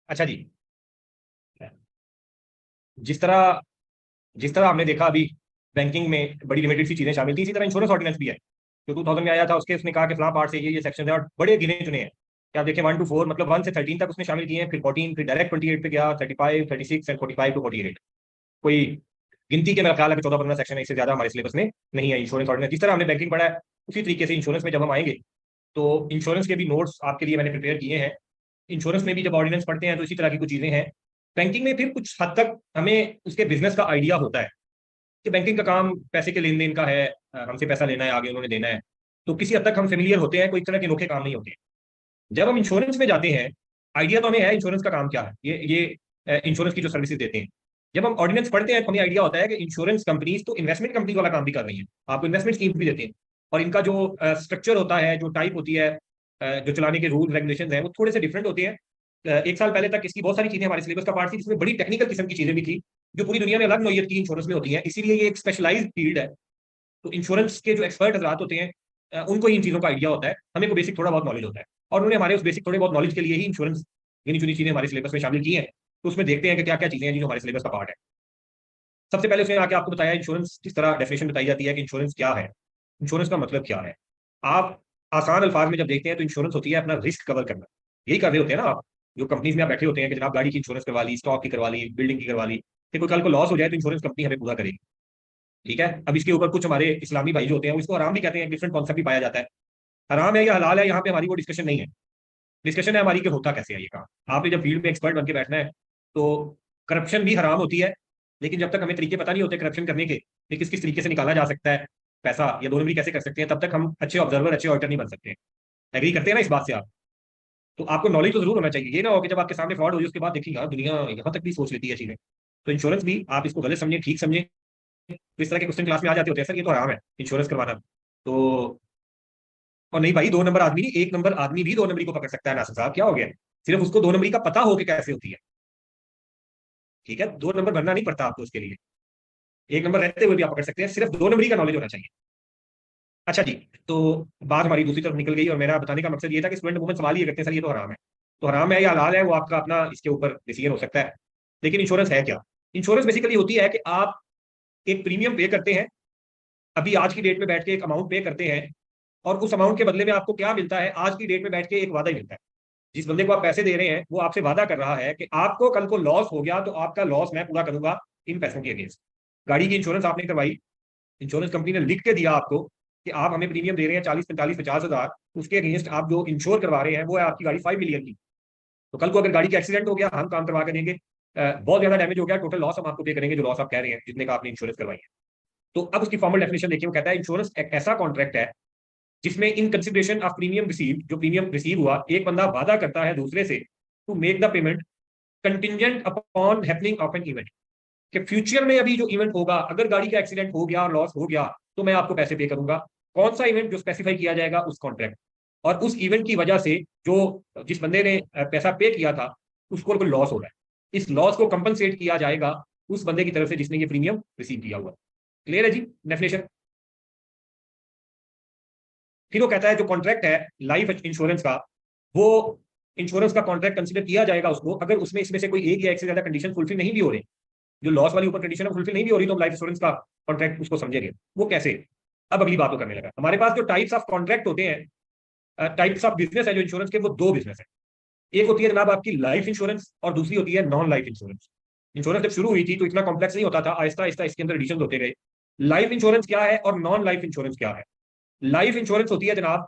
अच्छा जी। जिस तरह जिस तरह हमने देखा अभी, बैंकिंग में बड़ी लिमिटेड सी चीजें शामिल थी, इसी तरह इंश्योरेंस ऑर्डिनेंस भी है जो 2000 में आया था। उसके उसने कहा कि फलां पार्ट से ये सेक्शन है, और बड़े गिने चुने हैं कि आप देखें 1 to 4, मतलब 1 से 13 तक उसने शामिल किए हैं, फिर 14, फिर डायरेक्ट 28 पे गया, 35, 36 एंड 45 to 48। कोई गिनती के मेरा ख्याल है कि 14-15 सेक्शन है, इससे ज्यादा हमारे सिलेबस में नहीं है इंश्योरेंस ऑर्डिनेंस। जिस तरह हमने बैंकिंग पढ़ा है, उसी तरीके से इंश्योरेंस में जब हम आएंगे, तो इंश्योरेंस के भी नोट्स आपके लिए मैंने प्रिपेयर किए हैं। इंश्योरेंस में भी जब ऑर्डिनेंस पढ़ते हैं तो इसी तरह की कुछ चीजें हैं। बैंकिंग में फिर कुछ हद तक हमें उसके बिजनेस का आइडिया होता है कि बैंकिंग का काम पैसे के लेन देन का है, हमसे पैसा लेना है, आगे उन्होंने देना है। तो किसी हद तक हम फेमिलियर होते हैं, कोई इस तरह के अनोखे काम नहीं होते। जब हम इंश्योरेंस में जाते हैं, आइडिया तो हमें है इंश्योरेंस का काम क्या है, ये इंश्योरेंस की जो सर्विसेज देते हैं। जब हम ऑर्डिनेंस पढ़ते हैं तो हमें आइडिया होता है कि इंश्योरेंस कंपनीज तो इन्वेस्टमेंट कंपनी वाला काम भी कर रही है, आपको इन्वेस्टमेंट स्कीम भी देते हैं। और इनका जो स्ट्रक्चर होता है, जो टाइप होती है, जो चलाने के रूल रेगुलेशन है, वो थोड़े से डिफरेंट होते हैं। 1 साल पहले तक इसकी बहुत सारी चीजें हमारे सिलेबस का पार्ट थी, जिसमें बड़ी टेक्निकल किस्म की चीजें भी थी, जो पूरी दुनिया में अलग नौयत की इंश्योरेंस में होती है। इसीलिए ये एक स्पेशलाइज्ड फील्ड है। तो इंश्योरेंस के जो एक्सपर्ट हजरात होते हैं, उनको इन चीज़ों का आइडिया होता है, हमें को बेसिक थोड़ा बहुत नॉलेज होता है। और उन्होंने हमारे उस बेसिक थोड़े बहुत नॉलेज के लिए ही इंश्योरेंस गिनी चुनी चीज़ें हमारे सिलेबस में शामिल की हैं। तो उसमें देखते हैं कि क्या क्या चीज़ें हैं जो हमारे सिलेबस का पार्ट है। सबसे पहले उसने आके आपको बताया इंश्योरेंस, किस तरह डेफिनेशन बताई जाती है कि इंश्योरेंस क्या है, इंश्योरेंस का मतलब क्या है। आप आसान अल्फाज में जब देखते हैं तो इंश्योरेंस होती है अपना रिस्क कवर करना। यही कर रहे होते हैं ना आप, जो कंपनीज में आप बैठे होते हैं कि जनाब गाड़ी की इंश्योरेंस करवा ली, स्टॉक की करवा ली, बिल्डिंग की करवा ली, कि कोई कल को लॉस हो जाए तो इंश्योरेंस कंपनी हमें पूरा करेगी। ठीक है, अब इसके ऊपर कुछ हमारे इस्लामी भाई जो होते हैं, वो इसको हराम भी कहते हैं, डिफरेंट कॉन्सेप्ट भी पाया जाता है। हराम है या हलाल है, यहाँ पे हमारी वो डिस्कशन नहीं है। डिस्कशन है हमारी कि होता कैसे है ये काम। आपने जब फील्ड में एक्सपर्ट बन के बैठना है, तो करप्शन भी हराम होती है, लेकिन जब तक हमें तरीके पता नहीं होते करप्शन करने के, कि किस किस तरीके से निकाला जा सकता है पैसा, या दो नंबरी कैसे कर सकते हैं, तब तक हम अच्छे ऑब्जर्वर, अच्छे ऑडिटर नहीं बन सकते हैं। एग्री करते हैं ना इस बात से आप? तो आपको नॉलेज तो जरूर होना चाहिए, ये ना हो कि जब आपके सामने फ्रॉड हो जाए उसके बाद देखिए यार दुनिया यहाँ तक भी सोच लेती है चीजें। तो इंश्योरेंस भी आप इसको गलत समझे, ठीक समझे। तो इस तरह के क्वेश्चन क्लास में आ जाते होते हैं, सर ये तो हराम है इंश्योरेंस करवाना। तो और नहीं भाई, 2 नंबर आदमी नहीं, 1 नंबर आदमी भी 2 नंबरी को पकड़ सकता है, नासिर साहब क्या हो गया। सिर्फ उसको 2 नंबरी का पता हो कि कैसे होती है। ठीक है, 2 नंबर भरना नहीं पड़ता आपको उसके लिए, 1 नंबर रहते हुए भी आप पकड़ सकते हैं, सिर्फ 2 नंबरी का नॉलेज होना चाहिए। अच्छा जी। तो बात हमारी दूसरी तरफ निकल गई, और मेरा बताने का मकसद ये था कि स्टूडेंट वुमेन सवाल ये करते हैं, सर ये तो हराम है। तो हराम है या हलाल है, वो आपका अपना इसके ऊपर डिसीजन हो सकता है। लेकिन इंश्योरेंस है क्या? इंश्योरेंस बेसिकली होती है कि आप एक प्रीमियम पे करते हैं, अभी आज की डेट में बैठ के एक अमाउंट पे करते हैं, और उस अमाउंट के बदले में आपको क्या मिलता है, आज की डेट में बैठ के एक वादा ही मिलता है। जिस बंदे को आप पैसे दे रहे हैं, वो आपसे वादा कर रहा है कि आपको कल को लॉस हो गया तो आपका लॉस मैं पूरा करूंगा इन पैसों के अगेंस्ट। गाड़ी की इंश्योरेंस आपने करवाई, इंश्योरेंस कंपनी ने लिख के दिया आपको कि आप हमें प्रीमियम दे रहे हैं 40, 45, 50 हजार, उसके अगेंस्ट आप जो इंश्योर करवा रहे हैं वो है आपकी गाड़ी 5 मिलियन की। तो कल को अगर गाड़ी का एक्सीडेंट हो गया, हम काम करवा के देंगे, बहुत ज्यादा डैमेज हो गया, टोटल लॉस हम आपको पे करेंगे, जो लॉस आप कह रहे हैं जितने का आपने इंश्योरेंस करवाई है। तो अब उसकी फॉर्मल डेफिनेशन देखिए, वो कहता है इंश्योरेंस एक ऐसा कॉन्ट्रैक्ट है जिसमें in consideration of premium receive, जो प्रीमियम रिसीव हुआ, एक बंदा वादा करता है दूसरे से to make the payment contingent upon happening of an event, कि फ्यूचर में अभी जो इवेंट होगा, अगर गाड़ी का एक्सीडेंट हो गया और लॉस हो गया, तो मैं आपको पैसे पे करूंगा। कौन सा इवेंट, जो स्पेसिफाई किया जाएगा उस कॉन्ट्रैक्ट, और उस इवेंट की वजह से जो जिस बंदे ने पैसा पे किया था उसको कोई लॉस हो रहा है, इस लॉस को कंपनसेट किया जाएगा उस बंदे की तरफ से जिसने ये प्रीमियम रिसीव किया हुआ। क्लियर है जी डेफिनेशन? फिर वो कहता है जो कॉन्ट्रैक्ट है लाइफ इंश्योरेंस का, वो इंश्योरेंस का कॉन्ट्रैक्ट कंसिडर किया जाएगा उसको अगर उसमें इसमें से कोई एक या एक से ज्यादा कंडीशन फुलफिल नहीं भी हो रही। जो लॉस वाली ऊपर कंडीशन फुलफिल नहीं भी हो रही, तो हम लाइफ इंश्योरेंस का कॉन्ट्रैक्ट उसको समझेंगे। वो कैसे? अब अगली बात को करने लगा। हमारे पास जो टाइप्स ऑफ कॉन्ट्रैक्ट होते हैं, टाइप्स ऑफ बिजनेस है जो इंश्योरेंस के, वो 2 बिजनेस है। एक होती है जनाब आपकी लाइफ इंश्योरेंस, और दूसरी होती है नॉन लाइफ इंश्योरेंस। इंश्योरेंस जब शुरू हुई थी तो इतना कॉम्प्लेक्स नहीं होता था, आहिस्ता आहिस्ता इसके अंदर एडिशन होते गए। लाइफ इंश्योरेंस क्या है और नॉन लाइफ इंश्योरेंस क्या है? लाइफ इंश्योरेंस होती है जनाब,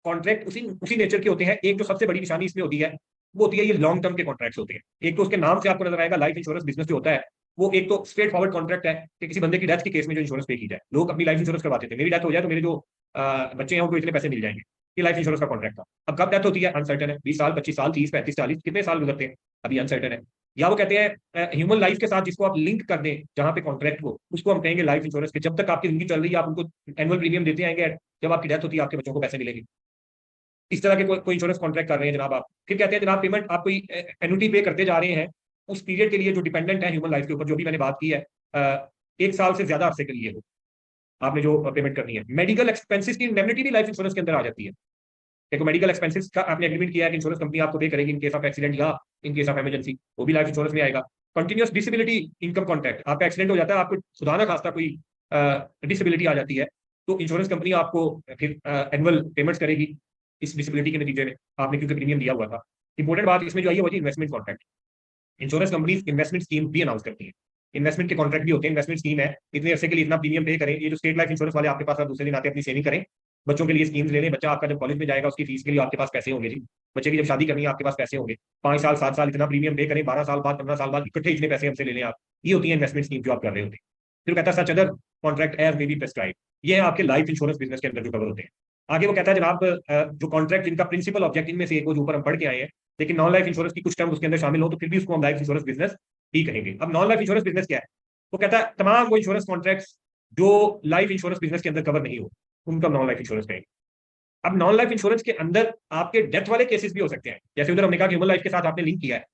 कॉन्ट्रैक्ट उसी उसी नेचर के होते हैं। एक जो सबसे बड़ी निशानी इसमें होती है, वो होती है ये लॉन्ग टर्म के कॉन्ट्रैक्ट्स होते हैं। एक तो उसके नाम से आपको नजर आएगा, लाइफ इंश्योरेंस बिजनेस जो होता है, वो एक तो स्ट्रेट फॉरवर्ड कॉन्ट्रैक्ट है कि किसी बंदे की डेथ के केस में जो इंश्योरेंस पे की जाए। लोग अपनी लाइफ इंश्योरेंस करवाते थे, मेरी डेथ हो जाए तो मेरे जो बच्चे हैं उनको इतने पैसे मिल जाएंगे। ये लाइफ इंश्योरेंस का कॉन्ट्रैक्ट था। अब कब डेथ होती है अनसर्टन है, 20 साल, 25 साल, 30, 35, 40, कितने साल गुजरते हैं अभी अनसर्टन है। या वो कहते हैं ह्यूमन लाइफ के साथ जिसको आप लिंक कर दें, जहां पे कॉन्ट्रैक्ट हो, उसको हम कहेंगे लाइफ इंश्योरेंस के। जब तक आपकी जिंदगी चल रही है आप उनको एनुअल प्रीमियम देते आएंगे, जब आपकी डेथ होती है आपके बच्चों को पैसे मिलेंगे। इस तरह के कोई इंश्योरेंस कॉन्ट्रैक्ट कर रहे हैं जनाब आप। फिर कहते हैं जनाब पेमेंट आप कोई एनुटी पे करते जा रहे हैं, उस पीरियड के लिए जो डिपेंडेंट है ह्यूमन लाइफ के ऊपर, जो भी मैंने बात की है, 1 साल से ज्यादा अरसे के लिए हो, आपने जो पेमेंट करनी है। मेडिकल एक्सपेंसेस की इंडेमनिटी भी लाइफ इंश्योरेंस के अंदर आ जाती है। देखो, मेडिकल एक्सपेंसेस का आपने एग्रीमेंट किया है कि इंश्योरेंस कंपनी आपको पे करेगी इन केस ऑफ एक्सीडेंट या इन केस ऑफ इमरजेंसी, वो भी लाइफ इंश्योरेंस में आएगा। कंटिन्यूस डिसेबिलिटी इनकम कॉन्ट्रैक्ट, आपका एक्सीडेंट हो जाता है, आपको खुदा ना खास्ता कोई डिसेबिलिटी आ जाती है, तो इंश्योरेंस कंपनी आपको फिर एनुअल पेमेंट्स करेगी इस डिसेबिलिटी के नतीजे में, आपने क्योंकि प्रीमियम दिया हुआ था। इंपॉर्टेंट बात इसमें जो आई है वो जी investment contract. Insurance company investment scheme भी अनाउंस करती है, इन्वेस्टमेंट के कॉन्ट्रैक्ट भी होते हैं। इन्वेस्टमेंट स्कीम है, इतने अरसे के लिए इतना प्रीमियम पे करें। ये जो स्टेट लाइफ इंश्योरेंस वाले आपके पास दूसरे दिन आते हैं अपनी सेविंग करें, बच्चों के लिए स्कीम्स ले लें, बच्चा आपका जब कॉलेज में जाएगा उसकी फीस के लिए आपके पास पैसे होंगे जी, बच्चे की जब शादी करनी है आपके पास पैसे होंगे, 5 साल 7 साल इतना प्रीमियम पे करें, 12 साल बाद 15 साल बाद इकट्ठे इतने पैसे हमसे ले लें आप। ये होती है इन्वेस्टमेंट स्कीम जो आप कर रहे होते हैं। फिर कहता है such other contract as may be prescribe, ये है आपके लाइफ इंश्योरेंस बिजनेस के अंदर जो कवर होते हैं। आगे वो कहता है जनाब जो कॉन्ट्रैक्ट जिनका प्रिंसिपल ऑब्जेक्ट इनमें से एक वो जो ऊपर हम पढ़ के आए हैं, लेकिन नॉन लाइफ इंश्योरेंस की कुछ टर्म उसके अंदर शामिल हो तो फिर भी उसको हम लाइफ इंश्योरेंस बिजनेस ही कहेंगे। अब नॉन लाइफ इंश्योरेंस बिजनेस क्या है? वो कहता है तमाम वो इंश्योरेंस कॉन्ट्रैक्ट्स जो लाइफ इंश्योरेंस बिजनेस के अंदर कवर नहीं हो उनका नॉन लाइफ इंश्योरेंस कहेंगे। अब नॉन लाइफ इंश्योरेंस के अंदर आपके डेथ वाले केसेस भी हो सकते हैं, जैसे उधर हमने कहा कि ह्यूमन लाइफ के साथ आपने लिंक किया है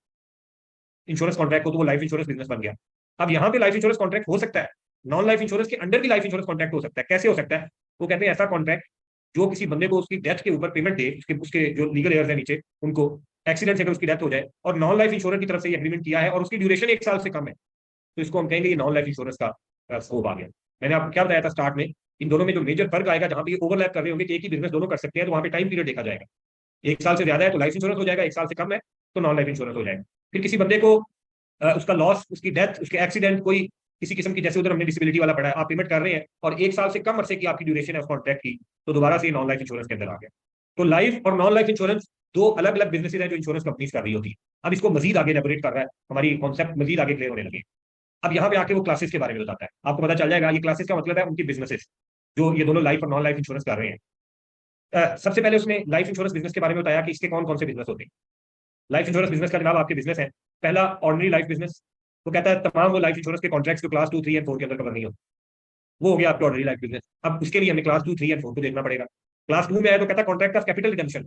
इंश्योरेंस कॉन्ट्रैक्ट को, तो वो लाइफ इंश्योरेंस बिजनेस बन गया। अब यहाँ पे लाइफ इंश्योरेंस कॉन्ट्रैक्ट हो सकता है, नॉन लाइफ इंश्योरेंस के अंडर भी लाइफ इंश्योरेंस कॉन्ट्रैक्ट हो सकता है। कैसे हो सकता है? वो कहते हैं ऐसा कॉन्ट्रैक्ट जो किसी बंदे को उसकी डेथ के ऊपर पेमेंट दे, उसके उसके जो लीगल एयर्स है नीचे उनको, एक्सीडेंट से अगर उसकी डेथ हो जाए और नॉन लाइफ इंश्योरेंस की तरफ से एग्रीमेंट किया है और उसकी ड्यूरेशन 1 साल से कम है, तो इसको हम कहेंगे ये नॉन लाइफ इंश्योरेंस का स्कोप आ गया। मैंने आपको क्या बताया था स्टार्ट में, इन दोनों में जो मेजर फर्क आएगा, जहां पे ओवरलैप कर रहे होंगे कि एक ही बिजनेस दोनों कर सकते हैं, तो वहां पे टाइम पीरियड देखा जाएगा। 1 साल से ज्यादा है तो लाइफ इंश्योरेंस हो जाएगा, 1 साल से कम है तो नॉन लाइफ इंश्योरेंस हो जाएगा। फिर किसी बंदे को उसका लॉस, उसकी डेथ, उसके एक्सीडेंट, कोई किसी किस्म की, जैसे उधर हमने डिसेबिलिटी वाला पढ़ा है, आप पेमेंट कर रहे हैं और 1 साल से कम अरसे की आपकी ड्यूरेशन है उस कॉन्ट्रैक्ट की, तो दोबारा से नॉन लाइफ इंश्योरेंस के अंदर आ गया। तो लाइफ और नॉन लाइफ इंश्योरेंस दो अलग अलग बिजनेसेस हैं जो इंश्योरेंस कंपनीज कर रही होती है। अब इसको मजीद आगे एलेबोरेट कर रहा है, हमारी कॉन्सेप्ट मजीद आगे क्लियर होने लगे। अब यहाँ पे आके वो क्लासेस के बारे में बताता है, आपको पता चल जाएगा ये क्लासेस का मतलब है उनकी बिजनेसेस जो ये दोनों लाइफ और नॉन लाइफ इंश्योरेंस कर रहे हैं। सबसे पहले उसने लाइफ इंश्योरेंस बिजनेस के बारे में बताया कि इसके कौन कौन से बिजनेस होते हैं। लाइफ इंश्योरेंस बिजनेस का जनाब आपके बिजनेस है, पहला ऑर्डिनरी लाइफ बिजनेस। वो कहता है तमाम वो लाइफ इंश्योरेंस के कॉन्ट्रैक्ट्स जो क्लास 2, 3 एंड 4 के अंदर कवर नहीं होते, वो हो गया आपका ऑर्डिनरी लाइफ बिजनेस। अब उसके लिए हमें क्लास 2, 3 एंड 4 को देखना पड़ेगा। क्लास 2 में आया तो कहता है contract of capital redemption.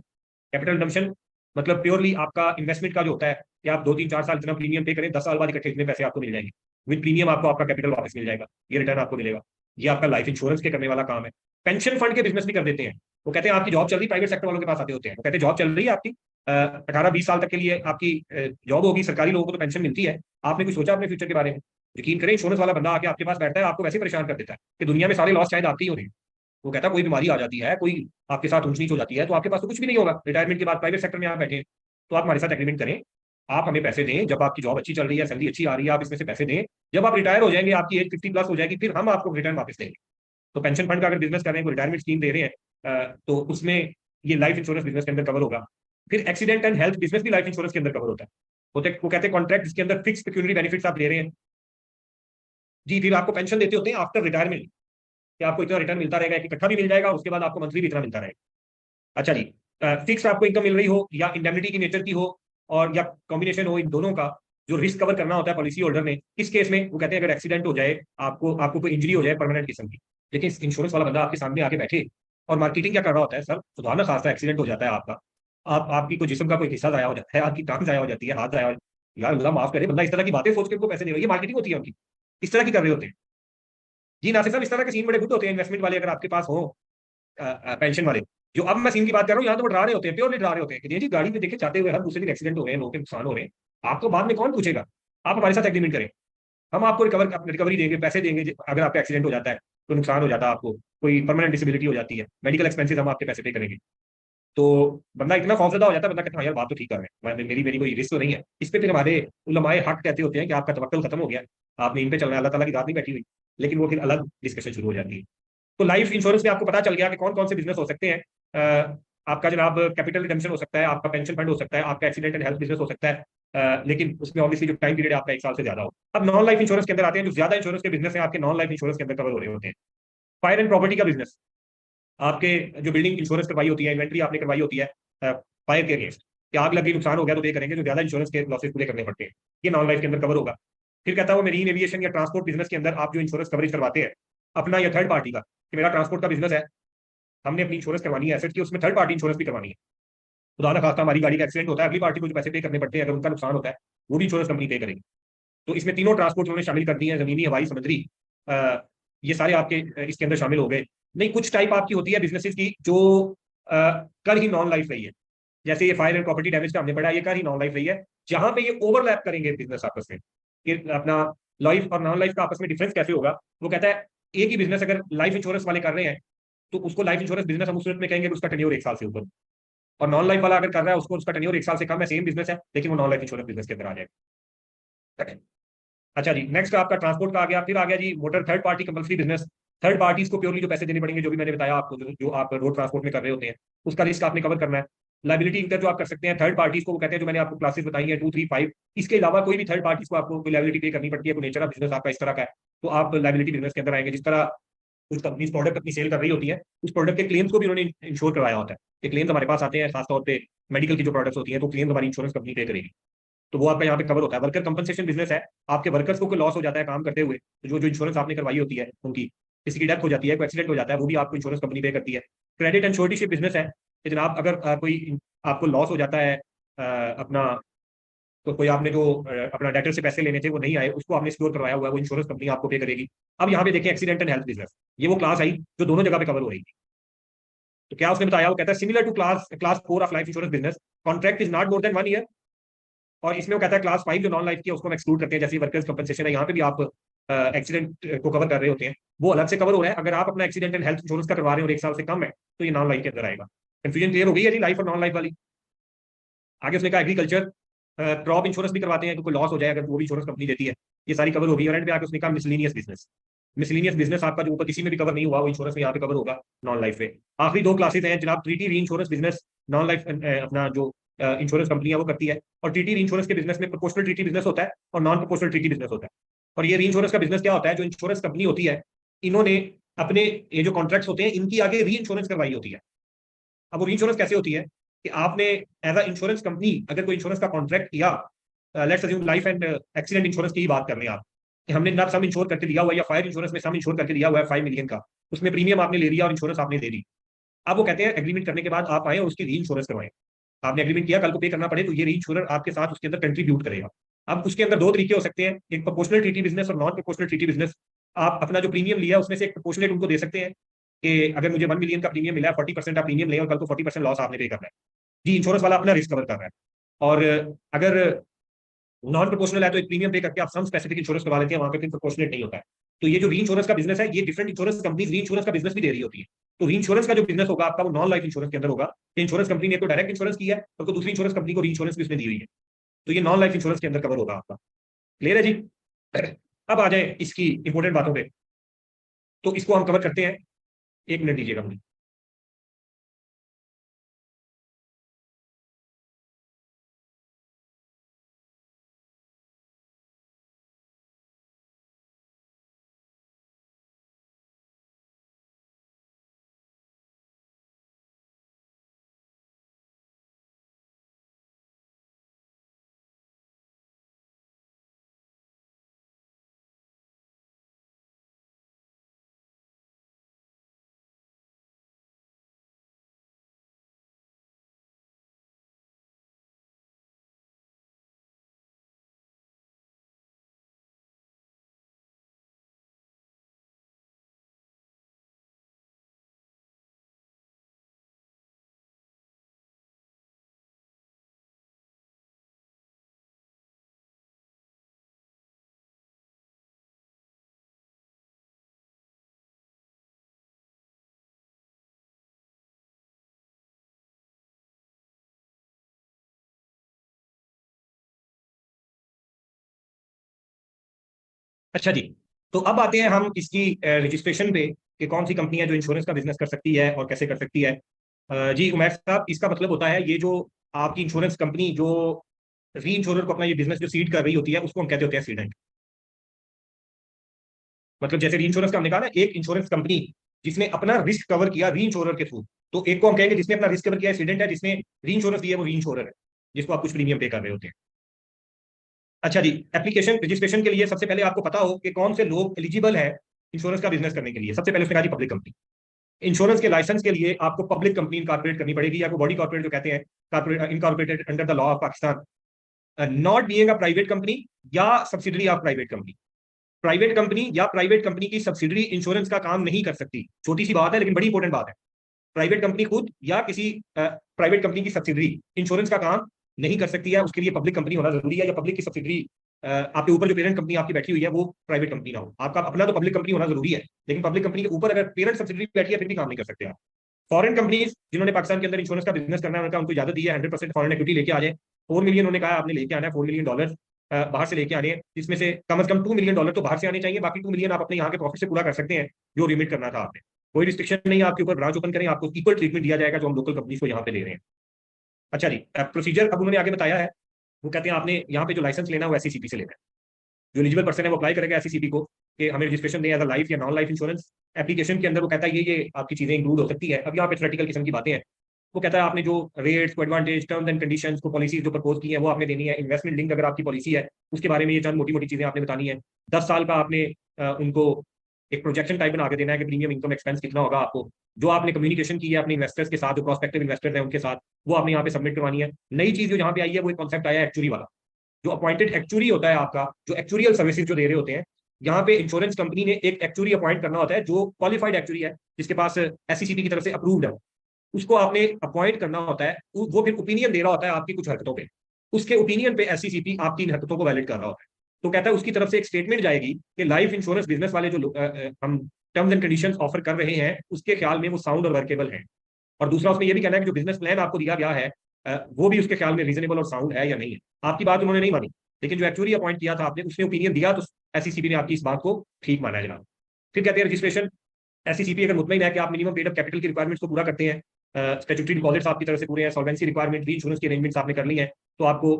Capital redemption मतलब प्योरली आपका इन्वेस्टमेंट का जो होता है कि आप 2 3 4 साल इतना प्रीमियम पे करें, 10 साल बाद इकट्ठे इतने पैसे आपको मिल जाएंगे, विद प्रीमियम आपको आपका कैपिटल वापस मिल जाएगा, ये रिटर्न आपको मिलेगा। ये आपका लाइफ इंश्योरेंस के करने वाला काम है। पेंशन फंड के बिजनेस भी कर देते हैं। वो कहते हैं आपकी जॉब चल रही, प्राइवेट सेक्टर वालों के पास आते होते हैं, वो कहते हैं जॉब चल रही है आपकी, 18-20 साल तक के लिए आपकी जॉब होगी, सरकारी लोगों को तो पेंशन मिलती है, आपने कुछ सोचा अपने फ्यूचर के बारे में? यकीन करें इंश्योरेंस वाला बंदा आके आपके पास बैठता है, आपको वैसे परेशान कर देता है कि दुनिया में सारे लॉस शायद आपके ही हो रहे हैं। वो कहता है कोई बीमारी आ जाती है, कोई आपके साथ ऊंच नीच हो जाती है, तो आपके पास तो कुछ भी नहीं होगा, रिटायरमेंट के बाद प्राइवेट सेक्टर में आप बैठे हैं, तो आप हमारे साथ एग्रीमेंट करें, आप हमें पैसे दें, जब आपकी जॉब अच्छी चल रही है, सैलरी अच्छी आ रही है, आप इसमें से पैसे दें, जब आप रिटायर हो जाएंगे, आपकी एज 50+ हो जाएगी, फिर हम आपको रिटर्न वापस देंगे। तो पेंशन फंड का अगर बिजनेस कर रहे हैं, रिटायरमेंट स्कीम दे रहे हैं, तो उसमें ये लाइफ इंश्योरेंस बिजनेस के अंदर कवर होगा। फिर एक्सीडेंट एंड हेल्थ बिजनेस भी लाइफ इंश्योरेंस के अंदर कवर होता है। वो कहते हैं कॉन्ट्रैक्ट जिसके अंदर फिक्स पेक्यूनिटी बेनिफिट्स आप ले रहे हैं जी, फिर आपको पेंशन देते होते हैं आफ्टर रिटायरमेंट, कि आपको इतना रिटर्न मिलता रहेगा, इकट्ठा भी मिल जाएगा, उसके बाद आपको मंथली भी इतना मिलता रहेगा। अच्छा जी, फिक्स आपको इनकम मिल रही हो या इंडेमनिटी की नेचर की हो और या कॉम्बिनेशन हो इन दोनों का, जो रिस्क कवर करना होता है पॉलिसी होल्डर ने। इस केस में वो कहते हैं अगर एक्सीडेंट हो जाए, आपको कोई इंजरी हो जाए परमानेंट किस्म की, लेकिन इंश्योरेंस वाला बंदा आपके सामने आके बैठे और मार्केटिंग क्या कर रहा होता है, सर सुधार ना खासा एक्सीडेंट हो जाता है आपका, आपकी कोई जिस्म का कोई हिस्सा जाया हो जाता है, आपकी टांग जाया हो जाती है, हाथ जाया हो, यार अल्लाह माफ करे, बंदा इस तरह की बातें सोच के उनको पैसे दे रहा है, ये मार्केटिंग होती है उनकी, इस तरह की कर रहे होते हैं जी। नासिर साहब इस तरह के सीन बड़े गुड होते हैं इन्वेस्टमेंट वाले, अगर आपके पास हो पेंशन वाले, जो अब मैं सीन की बात कर रहा हूँ, यहाँ तो वो डरा रहे होते हैं, प्योरली डरा रहे होते हैं कि जी गाड़ी में देखे जाते हुए हर दूसरे दिन एक्सीडेंट हो रहे हैं, लोगों के नुकसान हो रहे हैं, आपको बाद में कौन पूछेगा, आप हमारे साथ एग्रीमेंट करें, हम आपको रिकवरी देंगे, पैसे देंगे, अगर आपका एक्सीडेंट हो जाता है तो नुकसान हो जाता है, आपको कोई परमानेंट डिसेबिलिटी हो जाती है, मेडिकल एक्सपेंसेस हम आपके पैसे पे करेंगे। तो बंदा इतना खौफजदा हो जाता है, बंदा कहता है यार बात तो ठीक कर रहे हैं, मेरी कोई रिस्क तो नहीं है इस पे। फिर हमारे उलमाए हक कहते होते हैं कि आपका तवक्कल खत्म हो गया, आपने इन पे चलना है, अल्लाह ताला की रात नहीं बैठी हुई, लेकिन वो फिर अलग डिस्कशन शुरू हो जाती है। तो लाइफ इंश्योरेंस में आपको पता चल गया कि कौन कौन से बिजनेस हो सकते हैं। आपका जनाब कैपिटल रिडम्पशन हो सकता है, आपका पेंशन फंड हो सकता है, आपका एक्सीडेंट एंड हेल्थ बिजनेस हो सकता है, लेकिन उसमें ऑब्वियसली जो टाइम पीरियड आपका 1 साल से ज्यादा हो। अब नॉन लाइफ इंश्योरेंस के अंदर आते हैं, जो ज्यादा इंश्योरेंस के बिजनेस है आपके नॉन लाइफ इंश्योरेंस के अंदर कवर हो रहे होते हैं। फायर एंड प्रॉपर्टी का बिजनेस, आपके जो बिल्डिंग इंश्योरेंस करवाई होती है, इन्वेंट्री आपने करवाई होती है फायर के अगेंस्ट, कि आग लगी नुकसान हो गया तो पे करेंगे, जो ज्यादा इंश्योरेंस के लॉसेस पूरे करने पड़ते हैं, ये नॉन लाइफ के अंदर कवर होगा। फिर कहता है वो मेरीन एविएशन या ट्रांसपोर्ट बिजनेस के अंदर आप जो इंश्योरेंस कवरेज करवाते हैं अपना या थर्ड पार्टी का, कि मेरा ट्रांसपोर्ट का बिजनेस है, हमने अपनी इंश्योरेंस करवानी है एसेट की, उसमें थर्ड पार्टी इंश्योरेंस भी करवानी है, खुदा ना खास्ता हमारी गाड़ी का एक्सीडेंट होता है, अगली पार्टी को जो पैसे पे करने पड़ते हैं, अगर उनका नुकसान होता है वो भी इंश्योरेंस कंपनी पे करेगी। तो इसमें तीनों ट्रांसपोर्ट उन्होंने शामिल कर दिए हैं, जमीनी, हवाई, समुद्री। अ, ये सारे आपके इसके अंदर शामिल हो गए। नहीं, कुछ टाइप आपकी होती है बिजनेसेस की जो कर ही नॉन लाइफ रही है। जैसे ये फायर एंड प्रॉपर्टी डैमेज का हमने पढ़ा, ये कर ही नॉन लाइफ रही है। जहां पे ये ओवरलैप करेंगे बिजनेस आपस में, कि अपना लाइफ और नॉन लाइफ का आपस में डिफरेंस कैसे होगा, वो कहता है एक ही बिजनेस अगर लाइफ इंश्योरेंस वाले कर रहे हैं तो उसको लाइफ इंश्योरेंस बिजनेस हम उस सूरत में कहेंगे कि उसका टेन्योर 1 साल से ऊपर, और नॉन लाइफ वाला अगर कर रहा है उसको उसका टेन्योर 1 साल से कम है, सेम बिजनेस है, लेकिन वो नॉन लाइफ इंश्योरेंस बिजनेस के अंदर आ जाएगा। अच्छा जी, नेक्स्ट आपका ट्रांसपोर्ट का आ गया। फिर आ गया जी motor third party compulsory business. Third parties को प्योरली जो पैसे देने पड़ेंगे, जो भी मैंने बताया आपको, जो आप रोड ट्रांसपोर्ट में कर रहे होते हैं, उसका रिस्क आपने कवर करना है। लाइबिलिटी इंकर जो आप कर सकते हैं थर्ड पार्टीज को, वो कहते हैं जो मैंने आपको क्लासेस बताई है 2, 3, 5, इसके अलावा कोई भी थर्ड पार्टीज को आपको कोई लाइबिलिटी पे करनी पड़ती है, कोई नेचर ऑफ बिजनेस आपका इस तरह का है, तो आप लाइबिलिटी बिजनेस के अंदर आएंगे। जिस तरह कुछ कंपनी प्रोडक्ट अपनी सेल कर रही होती है, उस प्रोडक्ट के क्लेम्स को भी उन्होंने इंश्योर करवाया होता है। ये क्लेम्स हमारे पास आते हैं खासतौर पर मेडिकल की जो प्रोडक्ट्स होती है, तो क्लेम्स हमारी इंश्योरेंस कंपनी पे करेगी, तो वो आपका यहाँ पे कवर होता है। वर्कर कंपनसेशन बिजनेस है, आपके वर्कर्स को कोई लॉस हो जाता है काम करते हुए, तो जो जो इंश्योरेंस आपने करवाई होती है उनकी, किसी की डेथ हो जाती है, कोई एक्सीडेंट हो जाता है, वो भी आपको इंश्योरेंस कंपनी पे करती है। क्रेडिट एंड श्योरिटीशिप बिजनेस है कि जनाब अगर कोई आपको लॉस हो जाता है, अपना, तो कोई आपने जो अपना डेटर से पैसे लेने थे वो नहीं आए, उसको आपने सिक्योर करवाया हुआ है, वो इंश्योरेंस कंपनी आपको पे करेगी। अब यहाँ पे देखें एक्सीडेंट एंड हेल्थ बिजनेस, ये वो क्लास आई जो दोनों जगह पे कवर हो रही थी। तो क्या उसने बताया, वो कहता है similar to class 4 of life insurance business, contract is not more than 1 year. और इसमें वो कहता है क्लास 5 जो नॉन लाइफ की है उसको हम एक्सक्लूड करते हैं, जैसे वर्कर्स कंपनसेशन है, यहाँ पे भी आप एक्सीडेंट को कवर कर रहे होते हैं, वो अलग से कवर हो रहा है। अगर आप अपना एक्सीडेंट एंड हेल्थ इंश्योरेंस का करवा रहे हो और 1 साल से कम है, तो ये नॉन लाइफ के अंदर आएगा। कंफ्यूजन क्लियर हो गई है जी लाइफ और नॉन लाइफ वाली। आगे उसने कहा एग्रीकल्चर क्रॉप इंश्योरेंस भी करवाते हैं, तो कोई लॉस हो जाए अगर, वो भी इंश्योरेंस कंपनी देती है। ये सारी कवर होगी। और एंड पे आगे उसने कहा मिसलिनियस बिजनेस। मिसलिनियस बिजनेस आपका जो ऊपर किसी में भी कवर नहीं हुआ, वो इंश्योरेंस में यहाँ पे कवर होगा नॉन लाइफ पे। आखिरी 2 क्लासेस हैं जनाब, ट्रीटी री इंश्योरेंस बिजनेस, नॉन लाइफ अपना जो इंश्योरेंस कंपनी है वो करती है। और ट्रीटी री इंश्योरेंस के बिजनेस में प्रोपोर्शनल ट्रीटी बिजनेस होता है और नॉन प्रोपोर्शनल ट्रीटी बिजनेस होता है। और ये री इंश्योरेंस का बिजनेस क्या होता है, जो इंश्योरेंस कंपनी होती है, इन्होंने अपने ये जो कॉन्ट्रैक्ट्स होते हैं इनकी आगे री इंश्योरेंस करवाई होती है। अब वो री इंश्योरेंस कैसे होती है कि आपने एज अ इंश्योरेंस कंपनी अगर कोई इंश्योरेंस का कॉन्ट्रैक्ट किया, let's assume life and accident insurance की ही बात कर रहे हैं आप, कि हमने ना सम इंश्योर करके दिया हुआ है, या फायर इंश्योरेंस में सम इंश्योर करके दिया हुआ है 5 मिलियन का, उसमें प्रीमियम आपने ले लिया और इंश्योरेंस आपने दे दी। अब वो कहते हैं एग्रीमेंट करने के बाद आप आए और उसकी री इंश्योरेंस करवाएं। आपने एग्रीमेंट किया, कल को पे करना पड़े तो ये री इंश्योरेंस आपके साथ उसके अंदर कंट्रीब्यूट करेगा। अब उसके अंदर 2 तरीके हो सकते हैं, एक प्रोपोर्शनल ट्रीटी बिजनेस और नॉन प्रोपोर्शनल ट्रीटी बिजनेस। आप अपना जो प्रीमियम लिया उसमें से एक प्रोपोर्शनेट उनको दे सकते हैं कि अगर मुझे 1 मिलियन का प्रीमियम मिला है, 40% आप प्रीमियम लें और कल को 40% लॉस आपने पे करना है। जी, इंश्योरेंस वाला अपना रिस्क कवर कर रहा है। और अगर नॉन प्रोपोर्शनल है तो एक प्रीमियम पे करके आप सम स्पेसिफिक इंश्योरेंस करवा लेते हैं, वहां पे फिर प्रोपोर्शनेट नहीं होता है। तो ये जो री इंश्योरेंस का बिजनेस है, ये डिफरेंट इंश्योरेंस कंपनीज री इंश्योरेंस का बिजनेस भी दे रही होती है। तो री इंश्योरेंस का जो बिजनेस होगा आपका, वो नॉन लाइफ इंश्योरेंस के अंदर होगा। इंश्योरेंस कंपनी ने तो डायरेक्ट इंश्योरेंस किया है और तो दूसरी इंश्योरेंस कंपनी को री इंश्योरेंस भी उसने दी हुई है, तो ये नॉन लाइफ इंश्योरेंस के अंदर कवर होगा आपका। क्लियर है जी? अब आ जाए इसकी इंपॉर्टेंट बातों पे, तो इसको हम कवर करते हैं। 1 मिनट दीजिएगा मुझे। अच्छा जी, तो अब आते हैं हम इसकी रजिस्ट्रेशन पे कि कौन सी कंपनी है जो इंश्योरेंस का बिजनेस कर सकती है और कैसे कर सकती है। जी उमैर साहब, इसका मतलब होता है ये जो आपकी इंश्योरेंस कंपनी जो री इंश्योरर को अपना ये बिजनेस जो सीड कर रही होती है, उसको हम कहते होते हैं सीडेंट। मतलब जैसे री इंश्योरेंस का हमने कहा ना, एक इंश्योरेंस कंपनी जिसने अपना रिस्क कवर किया री इंश्योरर के थ्रू, तो एक को हम कहेंगे जिसने अपना रिस्क कवर किया सीडेंट है, जिसने री इंश्योरेंस दी है वो री इंश्योरर है, जिसको आप कुछ प्रीमियम पे कर रहे होते हैं। अच्छा जी, एप्लीकेशन रजिस्ट्रेशन के लिए सबसे पहले आपको पता हो कि कौन से लोग एलिजिबल है इंश्योरेंस का बिजनेस करने के लिए। सबसे पहले उसने कहा जी पब्लिक कंपनी। इंश्योरेंस के लाइसेंस के लिए आपको पब्लिक कंपनी इनकॉर्पोरेट करनी पड़ेगी, या बॉडी कॉर्पोरेट जो कहते हैं, corporate incorporated under the law of Pakistan, not being a private company या subsidiary of private company. Private company या प्राइवेट कंपनी की सब्सिडरी इंश्योरेंस का काम नहीं कर सकती। छोटी सी बात है लेकिन बड़ी इंपॉर्टेंट बात है। प्राइवेट कंपनी खुद या किसी प्राइवेट कंपनी की सब्सिडरी इंश्योरेंस का काम नहीं कर सकती है। उसके लिए पब्लिक कंपनी होना जरूरी है, या पब्लिक की सब्सिडरी आपके ऊपर जो पेरेंट कंपनी आपकी बैठी हुई है वो प्राइवेट कंपनी ना हो। आपका अपना तो पब्लिक कंपनी होना जरूरी है, लेकिन पब्लिक कंपनी के ऊपर अगर पेरेंट सब्सिडरी बैठी है फिर भी काम नहीं कर सकते आप। फॉरेन कंपनीज जिन्होंने पाकिस्तान के अंदर इंश्योरेंस का बिजनेस करना है, उनको इजाजत दी है 100% फॉरेन इक्विटी लेके आ जाए। 4 मिलियन उन्होंने कहा आपने लेके आना है, $4 मिलियन बाहर से लेके आने हैं, जिसमें से कम $2 मिलियन तो बाहर से आने चाहिए, बाकी $2 मिलियन आप अपने यहाँ के प्रॉफिट से पूरा कर सकते हैं जो रिमिट करना था आपने। कोई रिस्ट्रिक्शन नहीं है आपके ऊपर, ब्रांच ओपन करें, आपको इक्वल ट्रीटमेंट दिया जाएगा जो हम लोकल कंपनीज को यहाँ पे दे रहे हैं। अच्छा जी, प्रोसीजर अब उन्होंने आगे बताया है। वो कहते हैं आपने यहाँ पे जो लाइसेंस लेना है वो SCCP से लेना है। जो एलिजिबल पर्सन है वो अप्लाई करेगा SCCP को कि हमें रजिस्ट्रेशन दें एज अ लाइफ या नॉन लाइफ इंश्योरेंस। एप्लीकेशन के अंदर वो कहता है ये आपकी चीजें इंक्लूड हो सकती है। अब यहाँ पे थ्योरेटिकल किस्म की बातें हैं। वो कहता है आपने जो रेट्स को, एडवांटेज, टर्म्स एंड कंडीशंस को, पॉलिसीज जो प्रपोज की है वो आपने देनी है। इन्वेस्टमेंट लिंक अगर आपकी पॉलिसी है उसके बारे में ये चंद मोटी मोटी चीजें आपने बतानी है। 10 साल का आपने उनको एक प्रोजेक्शन टाइप बना के देना है कि प्रीमियम इनकम एक्सपेंस कितना होगा आपको। जो आपने कम्युनिकेशन की है अपने इन्वेस्टर्स के साथ, जो प्रोस्पेक्टिव इन्वेस्टर्स हैं उनके साथ, वो आपने यहाँ पे सबमिट करवानी है। नई चीज जो यहाँ पे आई है वो एक कॉन्सेप्ट आया है एक्चुरी वाला। जो अपॉइंटेड एक्चुरी होता है आपका, जो एक्चुरियल सर्विसेज जो दे रहे होते हैं, यहाँ पे इंश्योरेंस कंपनी ने एक एक्चुरी अपॉइंट करना होता है जो क्वालिफाइड एक्चुरी है, जिसके पास SCCP की तरफ से अप्रूव्ड है। उसको आपने अपॉइंट करना होता है। वो फिर ओपिनियन दे रहा होता है आपकी कुछ हरकतों पे। उसके ओपिनियन पे SCCP आपकी इन हरकतों को वैलिड कर रहा होता है। तो कहता है उसकी तरफ से एक स्टेटमेंट जाएगी कि लाइफ इंश्योरेंस बिजनेस वाले जो हम टर्म्स एंड कंडीशंस ऑफर कर रहे हैं उसके ख्याल में वो साउंड और वर्केबल है। और दूसरा उसमें ये भी कहना है कि जो बिजनेस प्लान आपको दिया गया है वो भी उसके ख्याल में रीजनेबल और साउंड है या नहीं है। आपकी बात उन्होंने नहीं मानी, लेकिन जो एक्चुअली अपॉइंट किया था आपने उसने ओपिनियन दिया, तो SCCP ने आपकी इस बात को ठीक माना है जनाब। फिर कहते हैं रजिस्ट्रेशन। SCCP अगर मुतमईन है कि आप मिनिमम पेड अप कैपिटल की रिक्वायरमेंट्स को पूरा करते हैं, स्टैट्यूटरी डिपॉजिट्स आपकी तरफ से पूरे हैं, सॉल्वेंसी रिक्वायरमेंट, री इंश्योरेंस की अरेंजमेंट्स आपने कर ली है, तो आपको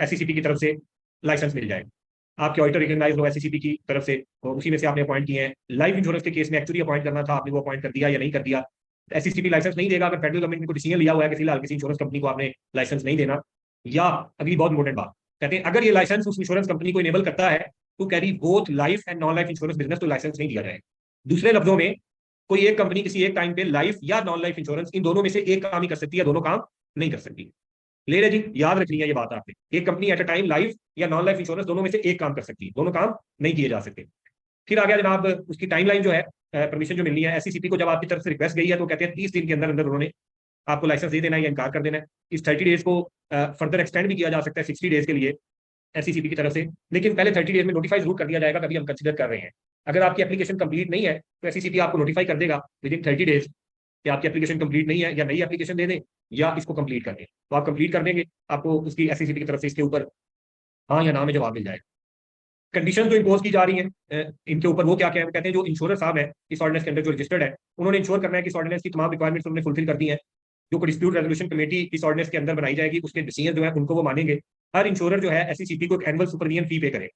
SCCP की तरफ से लाइसेंस मिल जाएगा। आपके ऑडिटर रिकॉग्नाइज हो SCCP की तरफ से, तो उसी में से आपने अपॉइंट किए हैं। लाइफ इंश्योरेंस के केस में एक्चुअली अपॉइंट करना था आपने, वो अपॉइंट कर दिया या नहीं कर दिया। SCCP लाइसेंस नहीं देगा अगर फेडरल गवर्नमेंट ने कोई डिसीजन लिया हुआ है कि फिलहाल किसी इंश्योरेंस कंपनी को आपने लाइसेंस नहीं देना। या अगली बहुत इंपॉर्टेंट बात, कहते हैं अगर ये लाइसेंस उस इंश्योरेंस कंपनी को इनेबल करता है तो carry both life and non life insurance business, तो लाइसेंस नहीं दिया जाएगा। दूसरे लफ्जों में कोई एक कंपनी किसी एक टाइम पे लाइफ या नॉन लाइफ इंश्योरेंस इन दोनों में से एक काम ही कर सकती है, दोनों काम नहीं कर सकती। ले जी, याद रखनी है ये बात आपने। एक company at a time life या नॉन लाइफ इंश्योरेंस दोनों में से एक काम कर सकती है, दोनों काम नहीं किए जा सकते। फिर आ गया जनाब उसकी टाइमलाइन जो है, परमिशन जो मिलनी है SCCP को। जब आपकी तरफ से रिक्वेस्ट गई है तो कहते हैं 30 दिन के अंदर अंदर उन्होंने आपको लाइसेंस दे देना है या इनकार कर देना है। इस 30 डेज को फर्दर एक्सटेंड भी किया जा सकता है 60 डेज के लिए SCCP की तरफ से, लेकिन पहले 30 डेज में नोटिफाई जरूर कर दिया जाएगा, कभी हम कंसिडर कर रहे हैं। अगर आपकी एप्लीकेशन कंप्लीट नहीं है तो SCCP आपको नोटिफाई कर देगा विद इन 30 डेज कि आपकी एप्लीकेशन कंप्लीट नहीं है, या नई एप्लीकेशन दे दें या इसको कंप्लीट कर दें। तो आप कंप्लीट कर देंगे, आपको उसकी SCCP की तरफ से इसके ऊपर हाँ या ना में जवाब मिल जाएगा। कंडीशन जो इम्पोज की जा रही है इनके ऊपर वो क्या क्या है, कहते हैं जो इंश्योरर साहब है इस ऑर्डिनेंस के अंदर जो रजिस्टर्ड है, उन्होंने इंश्योर करना है कि इस ऑर्डिनेंस की तमाम रिक्वायरमेंट्स उन्होंने फुलफिल कर दी है। जो डिस्प्यूट रेजोल्यूशन कमेटी इस ऑर्डिनेंस के अंदर बनाई जाएगी उसके डिसीजन जो है उनको वो मानेंगे। हर इंश्योरर जो है SCCP को एक एनुअल सुपरविजन फी पे करे।